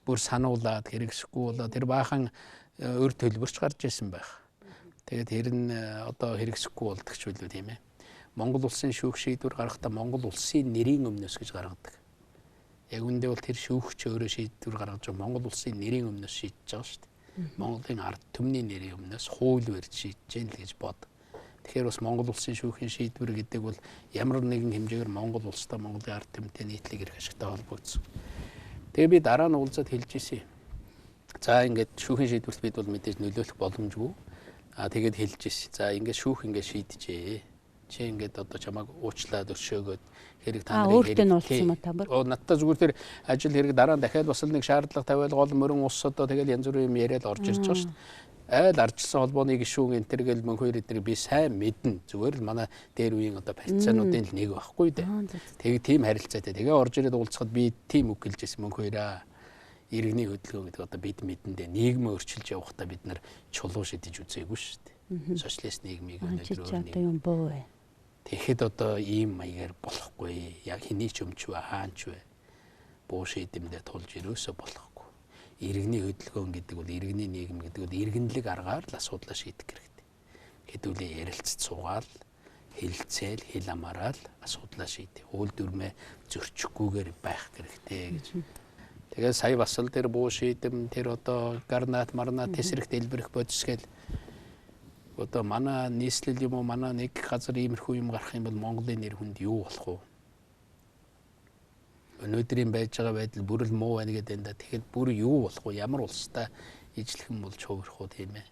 Бүр сануулаад хэрэгсэхгүй болоо тэр баахан өр төлбөрч гарч исэн байх. Тэгээд тэр нь одоо хэрэгсэхгүй болдогч билүү тийм ээ. Монгол улсын шүүх шийдвэр гаргахдаа Монгол улсын нэрийн өмнөөс гэж гаргадаг. Яг үндэ бол тэр шүүгч өөрөө шийдвэр гаргаж байгаа Монгол улсын нэрийн өмнөөс шийдэж байгаа шүү дээ. Монголын ард түмний нэрийн өмнөөс хууль барьж шийдэж гэн л гэж бод. Тэгэхээр бас Монгол улсын шүүхийн шийдвэр гэдэг бол ямар нэгэн хэмжээгээр Монгол улстай Монголын ард түмтэй нийтлэг эрх ашигтай холбогдсон. Тэгээ би дараа нь уулзаад хэлж ирсэн. За ингээд шүүхийн шийдвэрт бид бол мэдээж нөлөөлөх боломжгүй. Тэгээд хэлж ирсэн. За ингээд шүүх ингээд шийдэжээ. Чи ингээд одоо чамайг уучлаад өршөөгөөд хэрэг та нарын өөртөө нь уулзсан юм та бүр. Надтай зүгээр тэр ажил хэрэг дараа нь дахиад бас нэг шаардлага тавиал гол мөрөн ус одоо тэгэл янз бүрийн юм яриад орж ирж байгаа шүү дээ. Айл ардчилсан холбооны гишүүн энэ төр гэл мөнхөр эднийг би сайн мэднэ. Зүгээр л манай дээр үеийн одоо барьцаануудын л нэг байхгүй дээ. Тэгээ тийм харилцаатай. Тэгээ орж ирээд уулзахад би тийм үг хэлж ирсэн мөнхөрөө. иргэний хөдөлгөөн гэдэг одоо бид мэдэндээ нийгмээ өөрчилж явахдаа бид нар чулуу шидэж үзээгүй шүү дээ. Социалист нийгмийг өнөөдөр одоо юм боо вэ? Тэгэхэд одоо ийм маягаар болохгүй. Яг хэний ч өмч вэ, хаанч вэ? Буу шийдэмдээ тулж ирөөсөө болохгүй. Иргэний хөдөлгөөн гэдэг бол иргэний нийгэм гэдэг бол иргэнлэг аргаар л асуудлаа шийдэх хэрэгтэй. Хэдүүлээ ярилцж суугаал, хэлцээл, хэл амаараа л асуудлаа шийдэх. Үйлдвэрмээ зөрчихгүйгээр байх хэрэгтэй гэж. Тэгээд сая басал дээр буу шийдэм тэр одоо гарнат марнат тесрэх дэлбэрэх бодис гэл одоо манай нийслэл юм уу манай нэг газар иймэрхүү юм гарах юм бол Монголын нэр хүнд юу болох вэ? Өнөөдрийн байж байгаа байдал бүрэл муу байна гэдэг энэ да тэгэхэд бүр юу болох вэ? Ямар улстай ижлэхэн болж хувирах уу тийм ээ.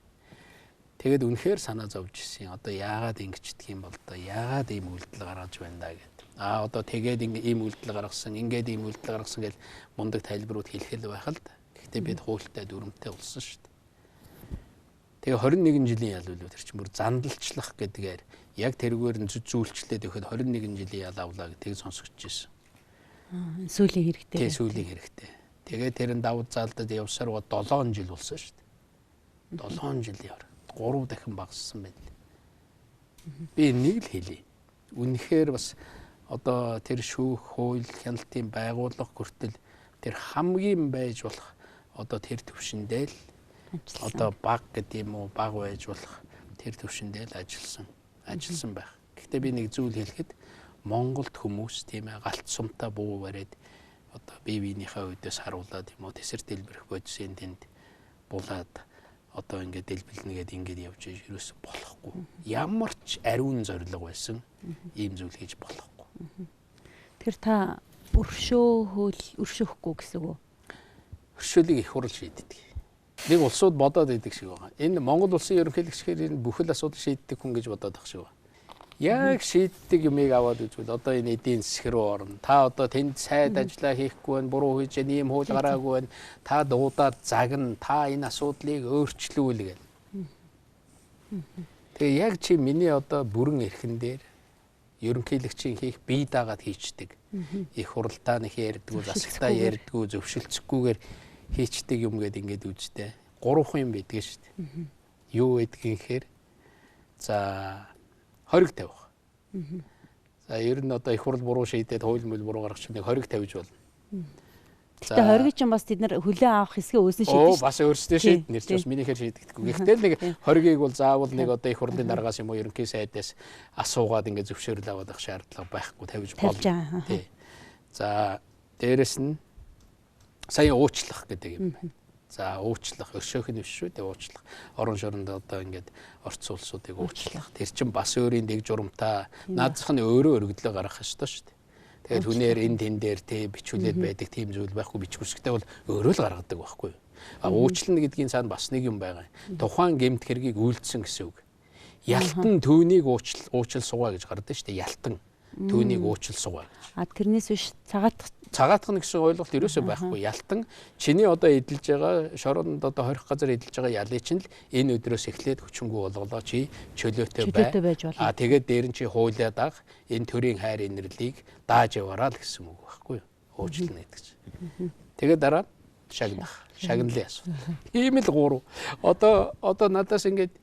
Тэгээд үнэхээр санаа зовж ирсэн. Одоо яагаад ингэчдэг юм бол одоо яагаад ийм үйлдэл гаргаж байна да гэдэг. Одоо тэгээд ийм үйлдэл гаргасан, ингээд ийм үйлдэл гаргасан гэж мундаг тайлбарууд хэлэхэл байх л да. Гэхдээ бид хуультай дүрмтэй болсон шүү дээ. Тэгээ 21 жилийн ял үлээ тэр чинь бүр зандалчлах гэдгээр яг тэргээр зүйлчлээд өгөхөд 21 жилийн ял авлаа гэдгийг сонсогдож ирсэн. Сүүлийн хэрэгтэй. Тэгээ сүүлийн хэрэгтэй. Тэгээ тэр нь давуу заалдад явсаар 7 жил болсон шүү дээ. 7 жил явар. 3 дахин багассан байна. Би нэг л хэлье. Үнэхээр бас одоо тэр шүүх хууль хяналтын байгууллага хүртэл тэр хамгийн байж болох одоо тэр төвшөндөө л одоо баг гэдэг юм уу баг байж болох тэр төвшөндөө л ажилласан байх. Гэхдээ би нэг зүйл хэлэхэд Монголд хүмүүс тийм ээ галт сумтай буу бариад одоо бие биенийхээ үдээс харуулад юм уу тесэр дэлбэрэх бодисын тэнд булаад одоо ингээд дэлбэлнэгээд ингээд явж ерөөсө болохгүй. Ямар ч ариун зориг байсан ийм зүйл хийж болохгүй. Тэр та өршөөхгүй гэсэн үг үү? Өршөөлийг их хурл шийддэг. Нэг улсууд бодоод идэг шиг байгаа. Энэ Монгол улсын ерөнхийлөгчээр энэ бүхэл асуудал шийддэг хүн гэж бодоод ах шиг байна. Яг шийддэг юмыг аваад үзвэл одоо энэ эдийн засаг руу орно. Та одоо тэнд сайд ажиллаа хийхгүй байна, буруу хийж байна, ийм хууль гараагүй байна. Та дуудаад загна, та энэ асуудлыг өөрчлүүлгээл. Тэгээ яг чи миний одоо бүрэн эрхэн дээр ерөнхийлөгчийн хийх бие даагаад хийчдэг. Их хуралдаа нэг ярьдгүү, засагтаа ярьдгүү, зөвшөлдсөхгүйгээр хийчдэг юм гээд ингээд үзтэй. 3 юм бидгээ шүү дээ. Юу гэдгийнхээр за хориг тавих. За ер нь одоо их хурл буруу шийдээд хууль мөл буруу гаргачих нэг хориг тавьж болно. Гэтэ хориг ч юм бас тэд нар хүлээн авах хэсгээ өөрсдөө шийдэж шүү. Бас өөрсдөө шийднэ. Ч бас минийхээр шийдэгдэхгүй. Гэхдээ л нэг хоригийг бол заавал нэг одоо их хурлын дараагаас юм уу ерөнхий сайдаас асуугаад ингээд зөвшөөрөл аваад авах шаардлага байхгүй тавьж болно. Тий. За дээрэс нь сая уучлах гэдэг юм байна. За уучлах өршөөх нь биш шүү дээ уучлах. Орон шоронд одоо ингээд орц улсуудыг уучлах. Тэр чинь бас өөрийн дэг журамтай наадах нь өөрөө өргөдлөө гаргах ёстой шүү дээ. Тэгээд хүнээр энэ тэн дээр тий бичүүлээд байдаг тийм зүйл байхгүй бичгүсгтэй бол өөрөө л гаргадаг байхгүй. Уучлна гэдгийн цаана бас нэг юм байгаа. Тухайн гэмт хэргийг үйлдсэн гэсэн үг. Ялтан түүнийг уучлал сугаа гэж гардаг шүү дээ. Ялтан түүнийг уучлал сугаа гэж. Тэрнээс биш цагаатах нь гэсэн ойлголт ерөөсөө байхгүй. Ялтан чиний одоо эдэлж байгаа шоронд одоо хорих газар эдэлж байгаа ялыг чинь л энэ өдрөөс эхлээд хүчингү болголоо чи чөлөөтэй бай. Тэгээд дээр нь чи хуулиад аг энэ төрийн хайр инэрлийг дааж яваараа л гэсэн үг байхгүй юу? Уучлална гэдэг чинь. Тэгээд дараа шагналын асуудал. Ийм л 3. Одоо надаас ингээд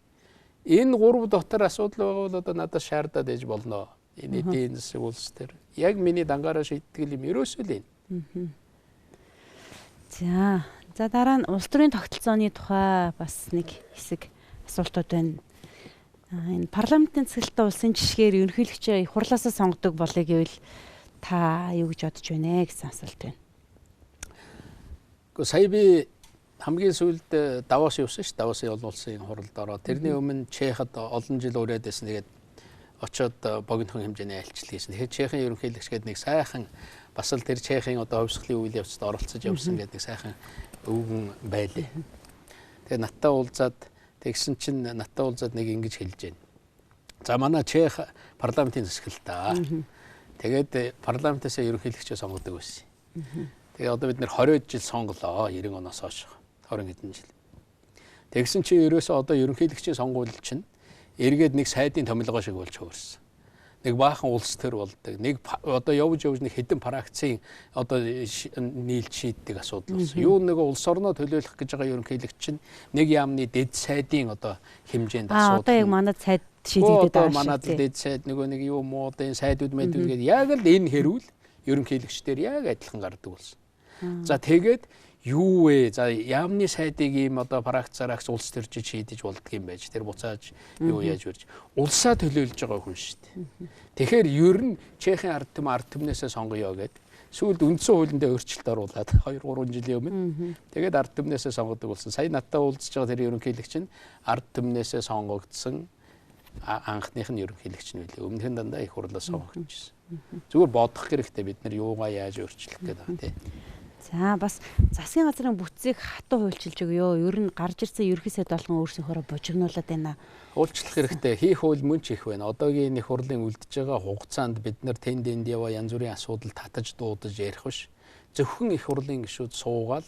энэ 3 дотор асуудал байгаа бол одоо надаас шаардаад ээж болно. Энэ эдийн засаг улс төр яг миний дангаараа шийддэг юм ерөөсөө л энэ. За дараа нь улс төрийн тогтолцооны тухай бас нэг хэсэг асуултууд байна. Энэ парламентын цэцгэлтэй улсын жишгээр ерөнхийлөгчөө их хурлаасаа сонгодог болыг гэвэл та юу гэж бодож байна гэсэн асуулт байна. Гэхдээ сая би хамгийн сүүлд Давос явсан ш. Давосын олон улсын хуралд ороод тэрний өмнө Чехад олон жил ураад байсан. Тэгээд очоод богинохон хэмжээний айлчлал хийсэн. Тэгэхээр Чехийн ерөнхийлөгч гэдэг нэг сайхан бас л тэр Чехийн одоо хувьсгалын үйл явцад оролцож явсан гэдэг сайхан өвгөн байлээ. Тэгээ надтай уулзаад тэгсэн чинь надтай уулзаад нэг ингэж хэлж байна. За манай Чех парламентын засаглалтаа. Тэгээд парламентаас ерөнхийлөгчөө сонгодог байсан. Тэгээ одоо бид нэр 20 жил сонголоо 90 оноос хойш 20 хэдэн жил. Тэгсэн чинь ерөөсөө одоо ерөнхийлөгчийн сонгуул чинь эргээд нэг сайдын томилгоо шиг болж хувирсан. нэг баахан улс төр болдог. Нэг одоо явж нэг хэдэн фракцийн одоо нийлж шийддэг асуудал болсон. Юу нэг улс орноо төлөөлөх гэж байгаа ерөнхийлөгч чинь нэг яамны дэд сайдын одоо хэмжээнд асуудал. Одоо яг манад сайд шийдэгдээд байгаа шүү. Манад дэд сайд нөгөө нэг юу муудын сайдууд мэдүүд гэдэг яг л энэ хэрүүл ерөнхийлөгчдөр яг адилхан гардаг болсон. За тэгээд юу вэ? За яамны сайдыг ийм одоо фракцаараагч улс төрчид шийдэж болдго юм байж. Тэр буцааж юу яаж үрж улсаа төлөөлж байгаа хүн шүү дээ. Тэгэхээр ер нь Чехийн ард түмнээсээ сонгоё гэд сүүлд үндсэн хуулиндээ өөрчлөлт оруулаад 2-3 жилийн өмнө тэгээд ард түмнээсээ сонгодог болсон. Сая надтай уулзж байгаа тэр ерөнхийлөгч нь ард түмнээсээ сонгогдсон анхных нь ерөнхийлөгч нь билээ. Өмнөх нь дандаа их хурлаас сонгогдчихсэн. Зүгээр бодох хэрэгтэй бид нар юугаа яаж өөрчлөх гэдэг тийм. За бас засгийн газрын бүтцийг хатуу хуульчилж өгөө. Ер нь гарч ирсэн ерхий сайд болгон өөрсдийнхөө божигнуулаад байна. Уулчлах хэрэгтэй. Хийх хууль мөн ч их байна. Одоогийн их хурлын үлдэж байгаа хугацаанд бид нар тэнд яваа янз бүрийн асуудал татаж дуудаж ярих биш. Зөвхөн их хурлын гишүүд суугаал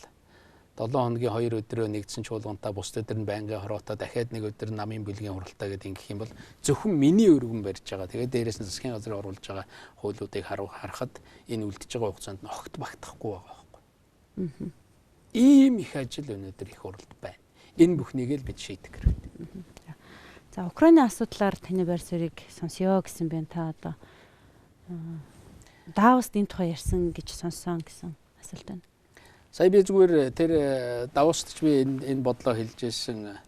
7 хоногийн 2 өдрөө нэгдсэн чуулгантай бус өдөр нь байнгын хороотоо дахиад нэг өдөр намын бүлгийн хуралтай гэдэг ингэх юм бол зөвхөн миний өргөн барьж байгаа. Тэгээд дээрээс нь засгийн газрын оруулж байгаа хуулиудыг харахад энэ үлдэж байгаа хугацаанд огт багтахгүй байгаа. Ийм их ажил өнөөдөр их хурлд байна. Энэ бүхнийг л бид шийдэх хэрэгтэй. За Украины асуудлаар таны байр суурийг сонсё гэсэн байна. Та одоо Давост энэ тухай ярьсан гэж сонссон гэсэн асуулт байна. Сая би зүгээр тэр Давост ч би энэ бодлоо хэлж ирсэн.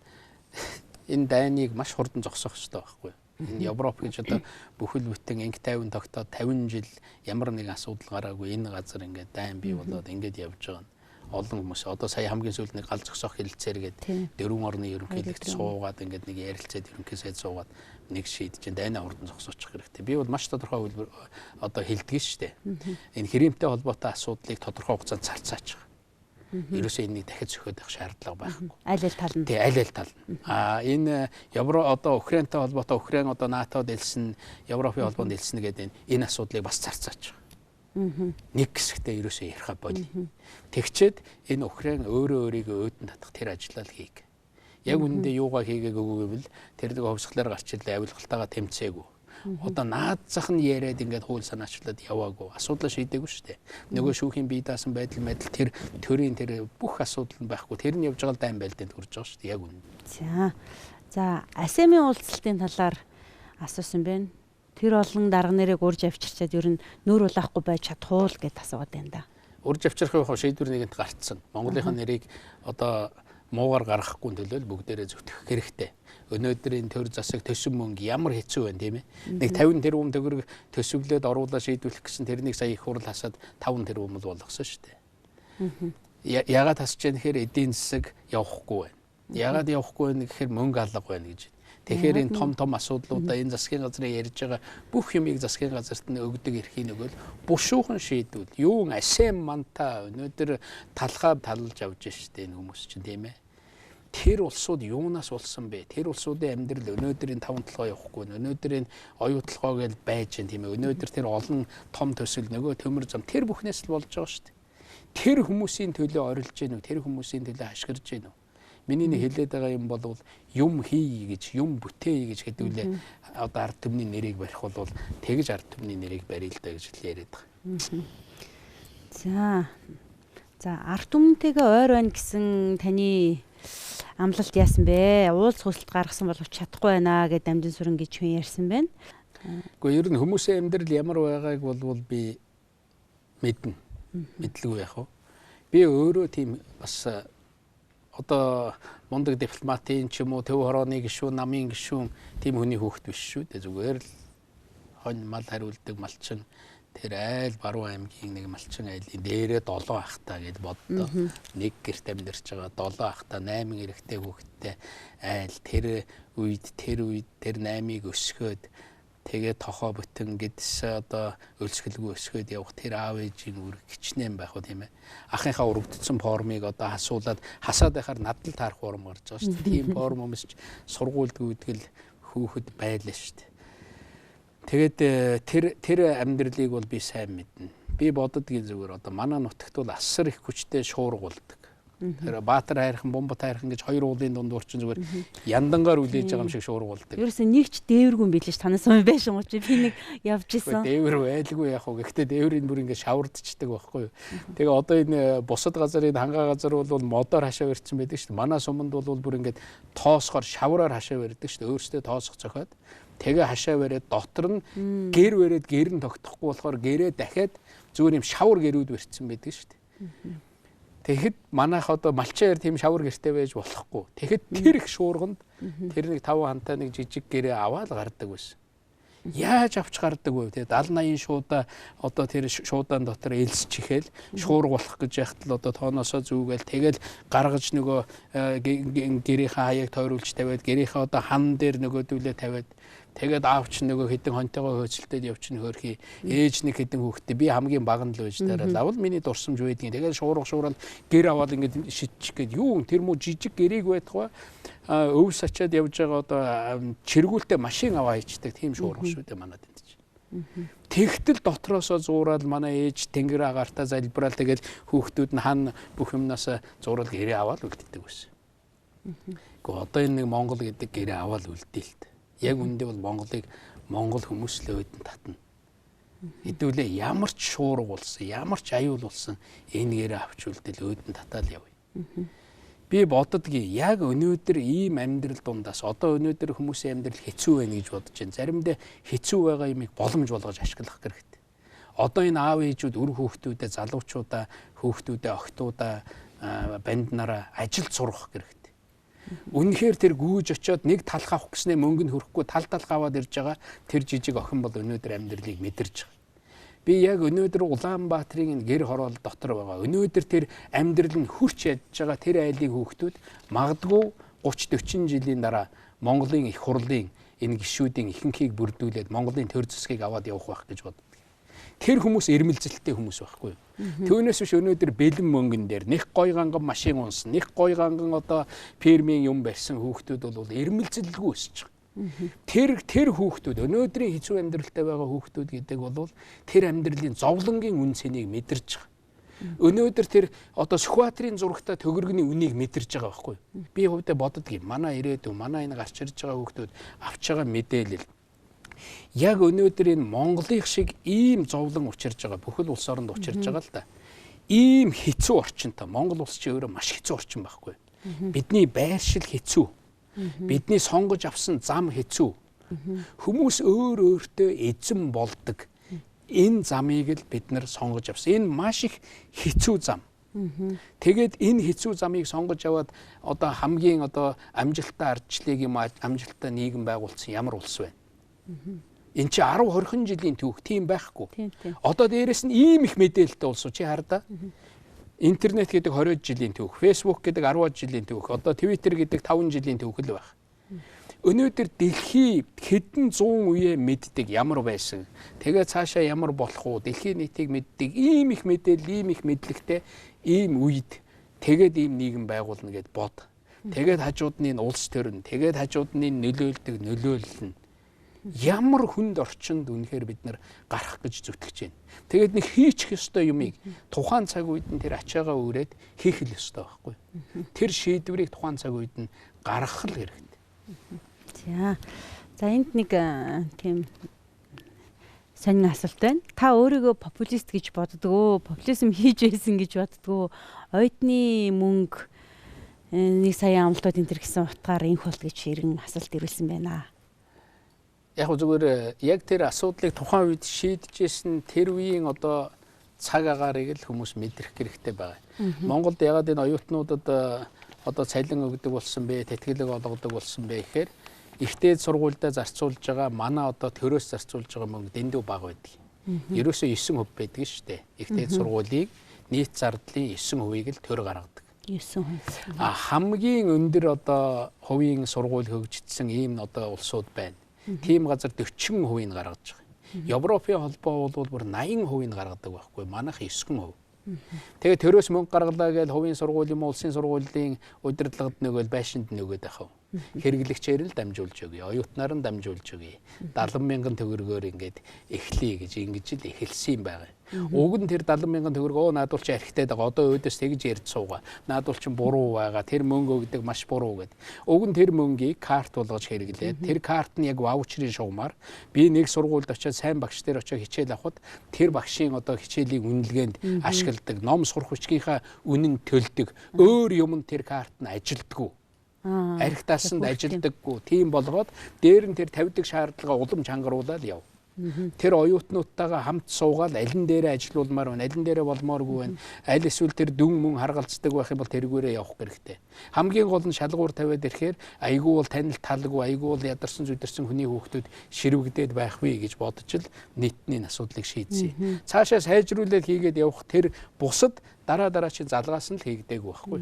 Энэ дайныг маш хурдан зогсоох хэрэгтэй байхгүй юу? Энэ Европ гэж одоо бүхэл бүтэн инг 50 тогтоод 50 жил ямар нэг асуудал гараагүй энэ газар ингээд дайн бий болоод ингээд явж байгаа нь олон хүмүүс одоо сая хамгийн сүүлд нэг гал зогсоох хэлэлцээр гээд 4 орны ерөнхийлөгч суугаад ингээд нэг ярилцаад ерөнхий сайд суугаад нэг шийдэж дайнаа хурдан зогсоочих хэрэгтэй. Би бол маш тодорхой одоо хэлдэг шүү дээ. Энэ хэмжээтэй холбоотой асуудлыг тодорхой хугацаанд царцаачих. Ерөөсөө энийг дахиж зөхиод авах шаардлага байхгүй. Аль аль тал нь. Тий, аль аль тал нь. Энэ одоо Украинтай холбоотой Украин одоо НАТОд элсэн, Европын холбоонд элсэн гэдэг энэ асуудлыг бас зарцаач. Нэг хэсэгтээ ерөөсөө яриха болий. Тэгчээд энэ Украин өөрийгөө өөдөн татах тэр ажлаа л хийг. Яг үүндээ юугаа хийгээгүй гэвэл тэр нэг хөвсглээр гарч ирлээ авилгалтайгаа тэмцээгүй. Одоо наад зах нь яриад ингээд хууль санаачлаад яваагүй. Асуудал шийдээгүй шүү дээ. Нөгөө шүүхийн бие даасан байдал тэр төрийн тэр бүх асуудал нь байхгүй. Тэр нь явж байгаа дайн байлдаанд хүрж байгаа шүү дээ. Яг үнэ. За АСЕМ-ийн уулзалтын талаар асуусан байна. Тэр олон дарга нэрийг урьж авчирчаад ер нь нүүр улаахгүй байж чадах уу гэд асууад байна да. Урьж авчрахын шийдвэр нэгэнт гарцсан. Монголынхаа нэрийг одоо муугаар гаргахгүй төлөөл бүгдээрээ зөвтгөх хэрэгтэй. Өнөөдрийн төр засаг төсөв мөнгө ямар хэцүү байна тийм ээ. Нэг 50 тэрбум төгрөг төсөвлөд оруулаад шийдвэрлэх гэсэн тэрнийг сая их хурл хасаад 5 тэрбум л болгосон шүү дээ. Ягаад хасж яах гэхээр эдийн засаг явахгүй байна. Ягаад явахгүй байна гэхээр мөнгө алга байна гэж. Тэгэхээр энэ том асуудлуудаа энэ засгийн газрын ярьж байгаа бүх юмыг засгийн газарт нь өгдөг эрхийг өгөөл бушуухан шийдвэл юу АСЕМ манта өнөөдөр талхаа талж авж штэ энэ хүмүүс чинь тийм ээ. Тэр улсууд юунаас болсон бэ? Тэр улсуудын амьдрал өнөөдрийн 5 толгой явахгүй нь өнөөдрийн оюу толгой гэж байж гэн тийм ээ. Өнөөдөр тэр олон том төсөл нөгөө төмөр зам тэр бүхнээс л болж байгаа штэ. Тэр хүмүүсийн төлөө орилж гэнэ үү? Тэр хүмүүсийн төлөө ашиглаж гэнэ үү? Миний нэг хэлээд байгаа юм бол юм хий гэж, юм бүтээе гэж хэдүүлээ одоо ард түмний нэрийг барих бол тэгж ард түмний нэрийг барил да гэж л яриад байгаа. За ард түмнтэйгээ ойр байна гэсэн таны амлалт яасан бэ? Уулз хүсэлт гаргасан боловч чадахгүй байна гэд Дамжин Сүрэн гэж хүн ярьсан байна. Гэхдээ ер нь хүмүүсийн амьдрал ямар байгааг бол би мэднэ. Мэдлгүй яах вэ? Би өөрөө тийм бас одоо мундаг дипломатын ч юм уу төв хорооны гишүүн, намын гишүүн тийм хүний хүүхэд биш шүү дээ. Зүгээр л хонь мал хариулдаг малчин тэр айл Баруун аймгийн нэг малчин айлын дээрээ 7 ахтаа гэж боддоо. Нэг гэрт амьдарч байгаа 7 ахтаа 8 эрэгтэй хүүхэдтэй айл тэр үед тэр 8-ыг өсгөөд тэгээ тохоо бүтэн гэдс одоо өлсгөлгүй өсгөөд явах тэр аав ээжийн үрг хичнээн байх уу тийм ээ. Ахынхаа өргөдсөн формыг одоо хасуулаад хасаад байхаар надад таарах форм гарч байгаа шүү дээ. Тийм форм өмсч сургуульд гүйтгэл хүүхэд байлаа шүү дээ. Тэгээд тэр амьдралыг бол би сайн мэднэ. Би боддгийн зүгээр одоо манай нутагт бол асар их хүчтэй шуурга болдог. Тэр Баатар хайрхан, Бомбот хайрхан гэж хоёр уулын дунд урчин зүгээр яндангаар үлээж байгаа юм шиг шуурга болдог. Ерөөсөө нэг ч дээвэргүй юм билээ ш танаас юм байшин уу чи би нэг явж исэн. Дээвэр байлгүй яг уу. Гэхдээ дээврийн бүр ингээд шавардчдаг байхгүй юу. Тэгээ одоо энэ бусад газарын хангаа газар бол модоор хашаа барьсан байдаг шүү дээ. Манай суманд бол бүр ингээд тоосгоор шавраар хашаа барьдаг шүү дээ. Өөрөөсөө тоосох зохиод тэгээ хашаа бариад дотор нь гэр бариад гэр нь тогтохгүй болохоор гэрээ дахиад зүгээр юм шавар гэрүүд барьсан байдаг шүү дээ. Тэгэхэд манайх одоо малчаар тийм шавар гэртэй байж болохгүй. Тэгэхэд тэр их шуурганд тэр нэг 5 хантай нэг жижиг гэрээ аваад гардаг байсан. Яаж авч гардаг вэ? Тэгээ 70-80 шуудаа одоо тэр шуудаан дотор элсч ихээл шуурга болох гэж яхад л одоо тооноосоо зүүгээл тэгэл гаргаж нөгөө гэрийнхээ хаяг тойруулж тавиад гэрийнхээ одоо хан дээр нөгөөдүүлээ тавиад тэгээд аавч нөгөө хэдэн хонтойгоо хөөцөлтөд явчихна хөрхий ээж нэг хэдэн хүүхдээ би хамгийн баган л байж дараа лавл миний дурсамж байдгийн тэгээд шуурал гэр аваад ингээд шидчих гээд юу тэр муу жижиг гэрийг байтгаа өвс ачаад явж байгаа одоо чиргүүлтэй машин аваа хийчдэг тийм шуурга шүү дээ манад энд чинь. Тэгтэл дотроосоо зуураад манай ээж тэнгэр агартаа залбираал тэгээд хүүхдүүд нь хан бүх юмнаас зуурал гэрээ аваад үлддэг байсан. Гэхдээ одоо энэ нэг Монгол гэдэг гэрээ аваад үлдээл. Яг үндэ бол Монголыг Монгол хүмүүс л өөдөн татна. Хэдүүлээ ямар ч шуурга болсон, ямар ч аюул болсон энэ гэрээ авч үлдэл өөдөн татаал явъя. Би боддгийн яг өнөөдөр ийм амьдрал дундаас одоо өнөөдөр хүмүүсийн амьдрал хэцүү байна гэж бодож байна. Заримдаа хэцүү байгаа юмыг боломж болгож ашиглах хэрэгтэй. Одоо энэ аав ээжүүд үр хүүхдүүдээ, залуучуудаа, хүүхдүүдээ, охтуудаа, банднараа ажилд сургах хэрэгтэй. Үнэхээр тэр гүйж очиод нэг талх авах гэснээр мөнгө нь хөрөхгүй талх аваад ирж байгаа тэр жижиг охин бол өнөөдөр амьдралыг мэдэрж байгаа. Би яг өнөөдөр Улаанбаатарын гэр хороол дотор байгаа. Өнөөдөр тэр амьдрал нь хурч ядж байгаа тэр айлын хүүхдүүд магадгүй 30-40 жилийн дараа Монголын их хурлын энэ гишүүдийн ихэнхийг бүрдүүлээд Монголын төр засгийг аваад явах байх гэж боддог. Тэр хүмүүс эрмэлзэлтэй хүмүүс байхгүй юу? Түүнээс биш өнөөдөр бэлэн мөнгөн дээр нэг гой ганган машин унсан, нэг гой ганган одоо фермийн юм барьсан хүүхдүүд бол эрмэлзэлгүй өсөж байгаа. Тэр хүүхдүүд өнөөдрийн хэцүү амьдралтай байгаа хүүхдүүд гэдэг бол тэр амьдралын зовлонгийн үн цэнийг мэдэрч байгаа. Өнөөдөр тэр одоо Сүхбаатарын зурагта төгөргөний үнийг мэдэрч байгаа байхгүй юу? Би хувьдаа боддгийн манай ирээдүйн манай энэ гарч ирж байгаа хүүхдүүд авч байгаа мэдээлэл яг өнөөдөр энэ Монголын шиг ийм зовлон учирж байгаа бүхэл улс оронд учирж байгаа л да. Ийм хэцүү орчинтой Монгол улс чи өөрөө маш хэцүү орчин байхгүй. Бидний байршил хэцүү. Бидний сонгож авсан зам хэцүү. Хүмүүс өөртөө эзэн болдог. Энэ замыг л бид нар сонгож авсан. Энэ маш их хэцүү зам. Тэгээд энэ хэцүү замыг сонгож аваад одоо хамгийн одоо амжилттай ардчлалыг юм амжилттай нийгэм байгуулсан ямар улс вэ? Энд чи 10-20 жилийн түүх тийм байхгүй. Одоо дээрэс нь ийм их мэдээлэлтэй улсуу чи хардаа. Интернет гэдэг 20 жилийн түүх, Facebook гэдэг 10 жилийн түүх, одоо Twitter гэдэг 5 жилийн түүх л байх. Өнөөдөр дэлхий хэдэн 100 үе мэддэг ямар байсан. Тэгээ цаашаа ямар болох уу? Дэлхийн нийтийг мэддэг ийм их мэдээлэл, ийм их мэдлэгтэй ийм үед тэгээд ийм нийгэм байгуулна гэд бод. Тэгээд хажууд нь улс төрн, тэгээд хажууд нь нөлөөлдөг нөлөөлөл нь ямар хүнд орчинд үнэхээр бид нар гарах гэж зүтгэж байна. Тэгээд нэг хийчих ёстой юмыг тухайн цаг үед нь тэр ачаагаа өрөөд хийх л ёстой байхгүй. Тэр шийдвэрийг тухайн цаг үед нь гаргах л хэрэгтэй. За энд нэг тийм сонин асуулт байна. Та өөрийгөө популист гэж боддгоо, популизм хийж байсан гэж боддгоо, оюутны мөнгө 1 сая амлалтууд энэ төр гэсэн утгаар инх болт гэж иргэн асуулт ирүүлсэн байна. Яг зүгээр яг тэр асуудлыг тухайн үед шийдэжсэн тэр үеийн одоо цаг агаарыг л хүмүүс мэдрэх хэрэгтэй байгаа. Монголд ягаад энэ оюутнуудад одоо цалин өгдөг болсон бэ, тэтгэлэг олгодог болсон бэ гэхээр ихтэй сургуультай зарцуулж байгаа манай одоо төрөөс зарцуулж байгаа мөнгө дэндүү бага байдаг. Ерөөсөө 9% байдаг шүү дээ. Ихтэй сургуулийн нийт зардлын 9%-ийг л төр гаргадаг. 9%. Хамгийн өндөр одоо хувийн сургууль хөгжижсэн ийм одоо улсууд байна. Тийм газар 40%-ийг гаргаж байгаа. Европын холбоо бол бүр 80%-ийг гаргадаг байхгүй. Манайх 9%. Тэгээ төрөөс мөнгө гаргалаа гэж хувийн сургууль юм улсын сургуулийн удирдлагад нөгөөл байшинд нөгөөд ахав. Хэрэглэгчээр л дамжуулж өгье. Оюутнаар нь дамжуулж өгье. 70,000 төгрөгөөр ингээд эхлэе гэж ингэж л эхэлсэн юм байна. Уг нь тэр 70,000 төгрөг наад бол чи архитай байгаа. Одоо өөдөөс тэгж ярьж суугаа. Наад бол чи буруу байгаа. Тэр мөнгө өгдөг маш буруу гэд. Уг нь тэр мөнгийг карт болгож хэрэглээд тэр карт нь яг ваучерын шугамар би нэг сургуульд очиод сайн багш дээр очиод хичээл авахд тэр багшийн одоо хичээлийн үнэлгээнд ашигладаг. Ном сурах хүчгийнхаа үнэн төлдөг. Өөр юмд тэр карт нь ажилддаг. Арх таасанд ажилдаггүй. Тийм болгоод дээр нь тэр тавьдаг шаардлага улам чангаруулаад яв. Тэр оюутнуудтайгаа хамт суугаад аль нь дээрээ ажилуулмаар байна, аль нь дээрээ болмооргүй байна. Аль эсвэл тэр дүн мөн харгалцдаг байх юм бол тэргүүрээ явах хэрэгтэй. Хамгийн гол нь шалгуур тавиад ирэхээр айгүй бол танил талгүй, айгүй бол ядарсан зүдэрсэн хүний хүүхдүүд ширвэгдээд байх вэ гэж бодож л нийтний асуудлыг шийдсэн. Цаашаа сайжруулаад хийгээд явах тэр бусад дараа чинь залгаас нь л хийгдээг байхгүй.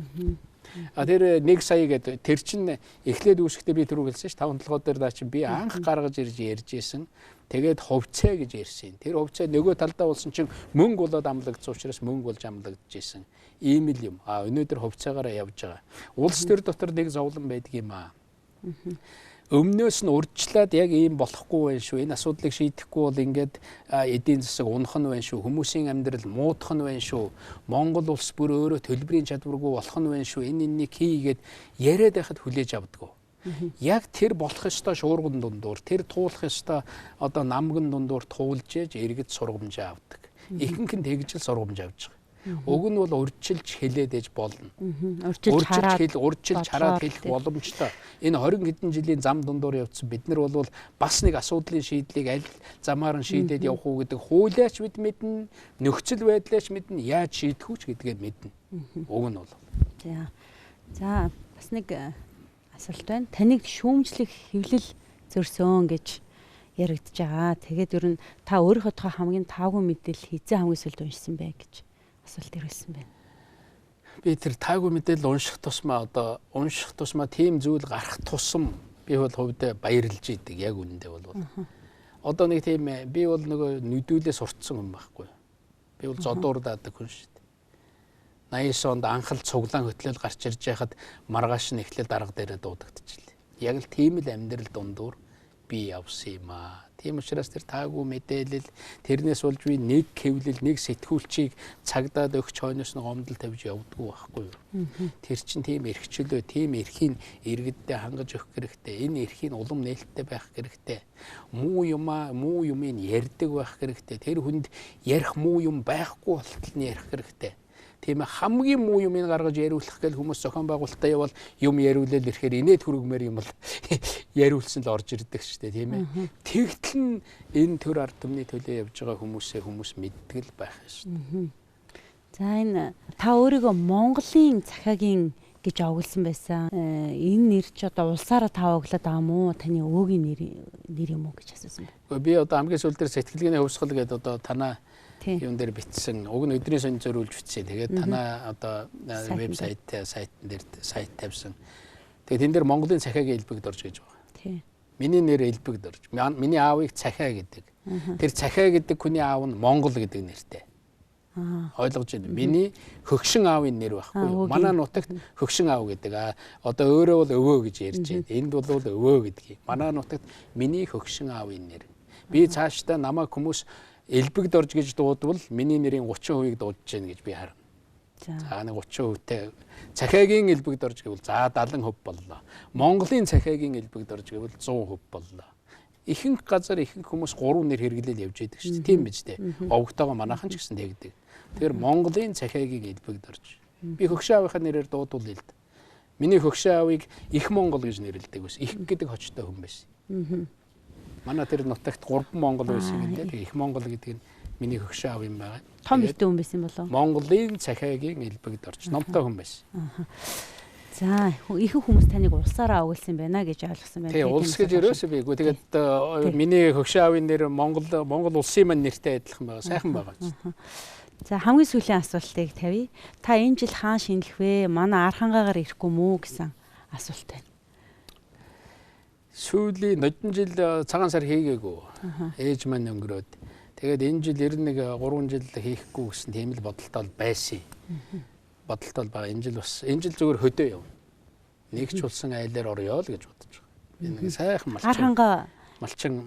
Тэр 1 сая гэдэг тэр чинь эхлээд үүсгэхдээ би түрүү хэлсэн ш 5 толгой дээр даа чинь би анх гаргаж ирж ярьж исэн. Тэгээд хувьцаа гэж ярьсан. Тэр хувьцаа нөгөө талдаа болсон чинь мөнгө болоод амлагдсан учраас мөнгө болж амлагдаж исэн. Ийм л юм. Өнөөдөр хувьцаагаараа явж байгаа. Улс төр дотор нэг зовлон байдаг юм аа. Өмнөөс нь урьдчилаад яг ийм болохгүй байх шүү. Энэ асуудлыг шийдэхгүй бол ингээд эдийн засаг унах нь байх шүү. Хүмүүсийн амьдрал муудах нь байх шүү. Монгол улс бүр өөрөө төлбөрийн чадваргүй болох нь байх шүү. Энэнийг хийгээд яриад байхад хүлээж авдаг. Яг тэр болох ёстой шуурган дундуур, тэр туулах ёстой одоо намган дундуур туулж ээж иргэд сургамжаа авдаг. Ихэнх нь тэгж л сургамж авч байгаа. Уг нь бол урьдчилж хэлээд ээж болно. Урьдчилж хараад хэлэх боломжтой. Энэ 20 хэдэн жилийн зам дундуур явцсан бид нар бол бас нэг асуудлын шийдлийг аль замаар нь шийдээд явах уу гэдэг хуулиач бид мэднэ, нөхцөл байдлаач мэднэ, яаж шийдэх үү гэдгээ мэднэ. Уг нь бол. За бас нэг асуулт байна. Таныг шүүмжлэх хэвлэл зөрсөн гэж яригдж байгаа. Тэгээд ер нь та өөрийнхөө тухай хамгийн таагүй мэдээлэл хизээ хамгийн сүүлд уншсан бай гэж асуулт ирүүлсэн байна. Би тэр таагүй мэдээлэл унших тусмаа тийм зүйл гарах тусам би бол хувьдаа баярлж идэг яг үнэндээ бол. Одоо нэг тийм би бол нөгөө нүдүүлээ сурцсан хүн байхгүй. Би бол зодуур даадаг хүн шүү дээ. 89 онд анхал цуглаан хөтлөл гарч ирж байхад маргааш нь эхлэл дарга дээрээ дуудагдчихлээ. Яг л тийм л амьдрал дундуур би явсан юм аа. Тийм учраас тэр таагүй мэдээлэл тэрнээс болж би нэг хэвлэл, нэг сэтгүүлчийг цагдаад өгч хойноос нь гомдол тавьж явдаггүй байхгүй юу. Тэр чинь тийм эрхчлөө, тийм эрхийг иргэддээ хангаж өгөх хэрэгтэй. Энэ эрхийг улам нээлттэй байх хэрэгтэй. Муу юмыг ярьдаг байх хэрэгтэй. Тэр хүнд ярих муу юм байхгүй болтол нь ярих хэрэгтэй. Тийм хамгийн муу юмыг гаргаж яриулах гэл хүмүүс зохион байгуулалтаа явал юм яриулэл ирэхээр инээд хүргмээр юм бол яриулсан л орж ирдэг шүү дээ тийм ээ. Тэгтэл нь энэ төр ард түмний төлөө явж байгаа хүмүүс мэддэг л байх шүү дээ. За энэ та өөрийгөө Монголын захаагийн гэж овоглсон байсан. Энэ нэр чи одоо улсаараа та оглоод байгаа мó? Таны өөгийн нэр юм уу гэж асуусан байна. Би одоо хамгийн сүүл дээр сэтгэлгээний хувьсгал гэдэг одоо танаа юм дээр бичсэн. Уг нь өдрийн сонь зориулж бичсэн. Тэгээд танаа одоо вебсайт дээр сайт тавьсан. Тэгээд тэн дээр Монголын цахиагийн элбэгд орж гэж байгаа. Тийм. Миний нэр элбэгд орж. Миний аавыг цахиа гэдэг. Тэр цахиа гэдэг хүний аав нь Монгол гэдэг нэртэй. Ойлгож байна. Миний хөгшин аавын нэр байхгүй юу? Манай нутагт хөгшин аав гэдэг. Одоо өөрөө бол өвөө гэж ярьж байна. Энд бол өвөө гэдгийг. Манай нутагт миний хөгшин аавын нэр. Би цаашдаа намайг хүмүүс элбэгд орж гэж дуудвал миний нэрийн 30%-ийг дуудаж байна гэж би харна. За нэг 30%-тэй цахиагийн элбэгд орж гэвэл за 70% боллоо. Монголын цахиагийн элбэгд орж гэвэл 100% боллоо. Ихэнх газар ихэнх хүмүүс 3 нэр хэрэглээл явж байдаг шүү дээ. Тийм биз дээ. Овогтойгоо манайхан ч гэсэн тэгдэг. Тэгэхээр Монголын цахиагийн элбэгд орж. Би хөгшин аавынхаа нэрээр дуудвал л. Миний хөгшин аавыг Их Монгол гэж нэрлэдэг байсан. Их гэдэг хочтой хүн байсан. Манай тэр нутагт 3 Монгол байсан гэдэг. Их Монгол гэдэг нь миний хөгшин аав юм байгаа. Том ихтэй хүн байсан болов уу? Монголын цахиагийн элбэгд орж. Номтой хүн байсан. За ихэнх хүмүүс таныг улсаараа оглсон байна гэж ойлгосон байна. Тийм улс гэж ерөөсөө бийгүй. Тэгээд миний хөгшин аавын нэр Монгол улсын маань нэртэй адилхан байгаа. Сайхан байгаа ч. За хамгийн сүүлийн асуултыг тавья. Та энэ жил хаан шинэлэх вэ? Манай Архангаагаар ирэхгүй мүү гэсэн асуулт байна. Сүүлийн нодон жил цагаан сар хийгээгүй. Ээж маань өнгөрөөд. Тэгээд энэ жил 91 3 жил хийхгүй гэсэн тийм л бодолтой байсан. Бодолтой байгаа. Энэ жил зүгээр хөдөө явна. Нэгч улсын айлаар орё л гэж бодож байгаа. Би нэг сайхан Гар хангаа малчин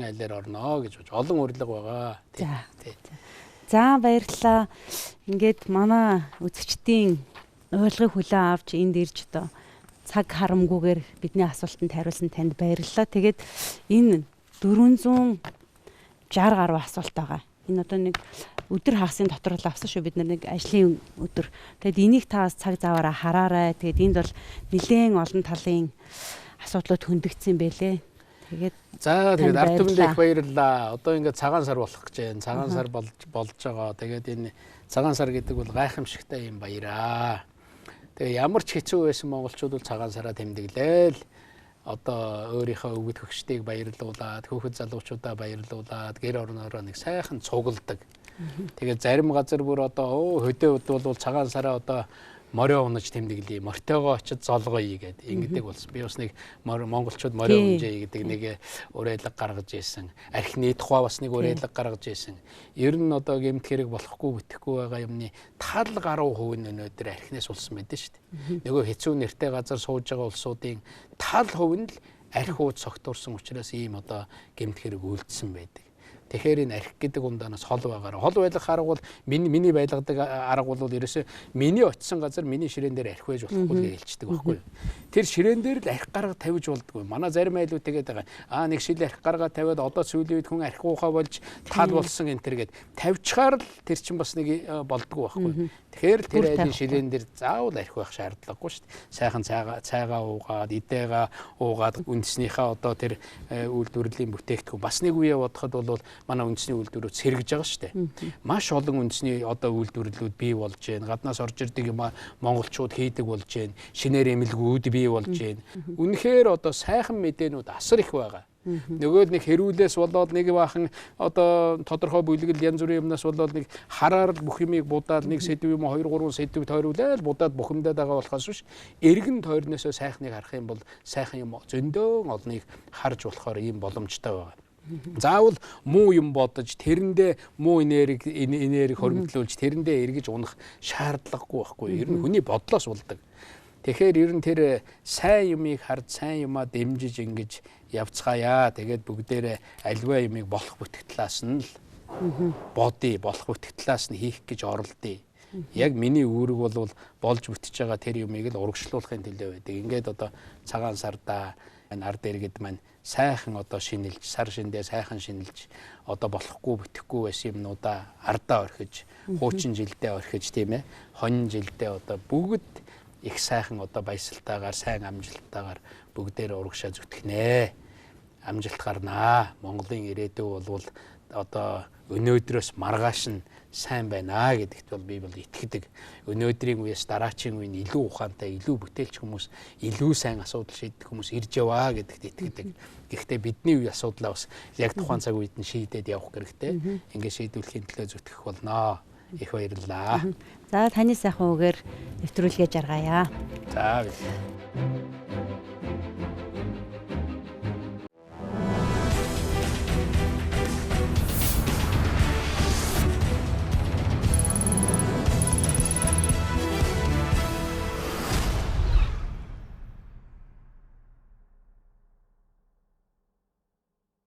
айлаар орно гэж бодож олон урилга байгаа. За баярлалаа. Ингээд манай үзэгчдийн урилгыг хүлээн авч энд ирж одоо цаг харамгүйгээр бидний асуултанд хариулсан танд баярлалаа. Тэгээд энэ 460 гаруй асуулт байгаа. Энэ одоо нэг өдөр хагасын дотор л авсан шүү бид нэг ажлын өдөр. Тэгэд энийг та бас цаг заваараа хараарай. Тэгэд энд бол нэлээд олон талын асуудлууд хөндөгдсөн байлээ. Тэгээд ард түмэнд их баярлалаа. Одоо ингээд цагаан сар болох гэж байна. Цагаан сар болж байгаа. Тэгээд энэ цагаан сар гэдэг бол гайхамшигтай юм баяраа. Тэгээ ямар ч хэцүү байсан монголчууд бол цагаан сараа тэмдэглээл. Одоо өөрийнхөө өвгд хөгчдийг баярлуулад, хүүхэд залуучуудаа баярлуулад, гэр орноороо нэг сайхан цугладаг. Тэгээд зарим газар бүр одоо хөдөөд бол цагаан сараа одоо морио унаж тэмдэглэе, мортойгоо очиж золгоё гэдэг ингэдэг болсон. Би бас нэг монголчууд морио унжээ гэдэг нэг уриалга гаргаж ийсэн. Архины тухай бас нэг уриалга гаргаж ийсэн. Ер нь одоо гэмт хэрэг болохгүй бүтэхгүй байгаа юмны тал гаруй хувь нь өнөөдөр архинаас улсан байдаг шүү дээ. Нөгөө хэцүү нэртэй газар сууж байгаа улсуудын тал хувь нь л архиуд цогтурсан учраас ийм одоо гэмт хэрэг үлдсэн байдаг. Тэгэхээр энэ архи гэдэг ундаанаас хол байгаараа. Хол байлгах арга бол миний байлгадаг арга бол ерөөсөө миний очисон газар миний ширээн дээр архи байж болохгүй гэж хэлчихдэг байхгүй юу. Тэр ширээн дээр л архи гарга тавьж болдгоо. Манай зарим айлууд тэгээд байгаа. Нэг шил архи гарга тавиад одоо сүүлийн үед хүн архи ухаа болж тал болсон энэ төр гэд тавьчихаар л тэр чинь бас нэг болдгоо байхгүй юу. Тэгэхээр тэр айлын ширээн дээр заавал архи байх шаардлагагүй шүү дээ. Сайхан цайгаа уугаад, идэega уугаад үндэснийхээ одоо тэр үйлдвэрлэлийн бүтээгдэхүүн бас нэг үе бодоход бол манай үндэсний үйлдвэрүүд сэргэж байгаа шүү дээ. Маш олон үндэсний одоо үйлдвэрлэлүүд бий болж байна. Гаднаас орж ирдэг юм монголчууд хийдэг болж байна. Шинээр эмэлгүүд бий болж байна. Үнэхээр одоо сайхан мэдээнүүд асар их байгаа. Нөгөө нэг хэрүүлээс болоод нэг бахан одоо тодорхой бүлэгэл янз бүрийн юмнаас болоод нэг хараар бүх юмыг будаад нэг сэдв юм 2 3 сэдв тойруулаад будаад бухимдаад байгаа болохоос биш эргэн тойрносоо сайхныг харах юм бол сайхан юм зөндөө олныг харж болохоор ийм боломжтой байгаа. Заавал муу юм бодож тэрэндээ муу энерги хоригдлуулж тэрэндээ эргэж унах шаардлагагүй байхгүй. Ер нь хүний бодлоос болдог. Тэгэхээр ер нь тэр сайн юмыг харж сайн юмаа дэмжиж ингэж явцгаая. Тэгээд бүгдээрээ альва юмыг болох бүтгтлээс нь л бодъё, болох бүтгтлээс нь хийх гэж оролдъё. Яг миний үүрэг бол болж бүтэж байгаа тэр юмыг л урагшлуулахын төлөө байдаг. Ингээд одоо цагаан сардаа ард иргэд маань сайхан одоо шинэлж, сар шиндээ сайхан шинэлж, одоо болохгүй бүтэхгүй байсан юмнуудаа ардаа орхиж, хуучин жилдээ орхиж тийм ээ, хонин жилдээ одоо бүгд их сайхан одоо баясалтайгаар, сайн амжилттайгаар бүгдээр урагшаа зүтгэнэ. Амжилт гарнаа. Монголын ирээдүй бол одоо өнөөдрөөс маргааш нь сайн байна гэдэгт бол би бол итгэдэг. Өнөөдрийн үеэс дараачийн үеийн илүү ухаантай, илүү бүтээлч хүмүүс, илүү сайн асуудал шийдэх хүмүүс ирж яваа гэдэгт итгэдэг. Гэхдээ бидний үе асуудлаа бас яг тухайн цаг үед нь шийдээд явах хэрэгтэй. Ингээд шийдвэрлэхийн төлөө зүтгэх болноо. Их баярлалаа. За таны сайхан үгээр нэвтрүүлгээ жаргаая. За баярлалаа.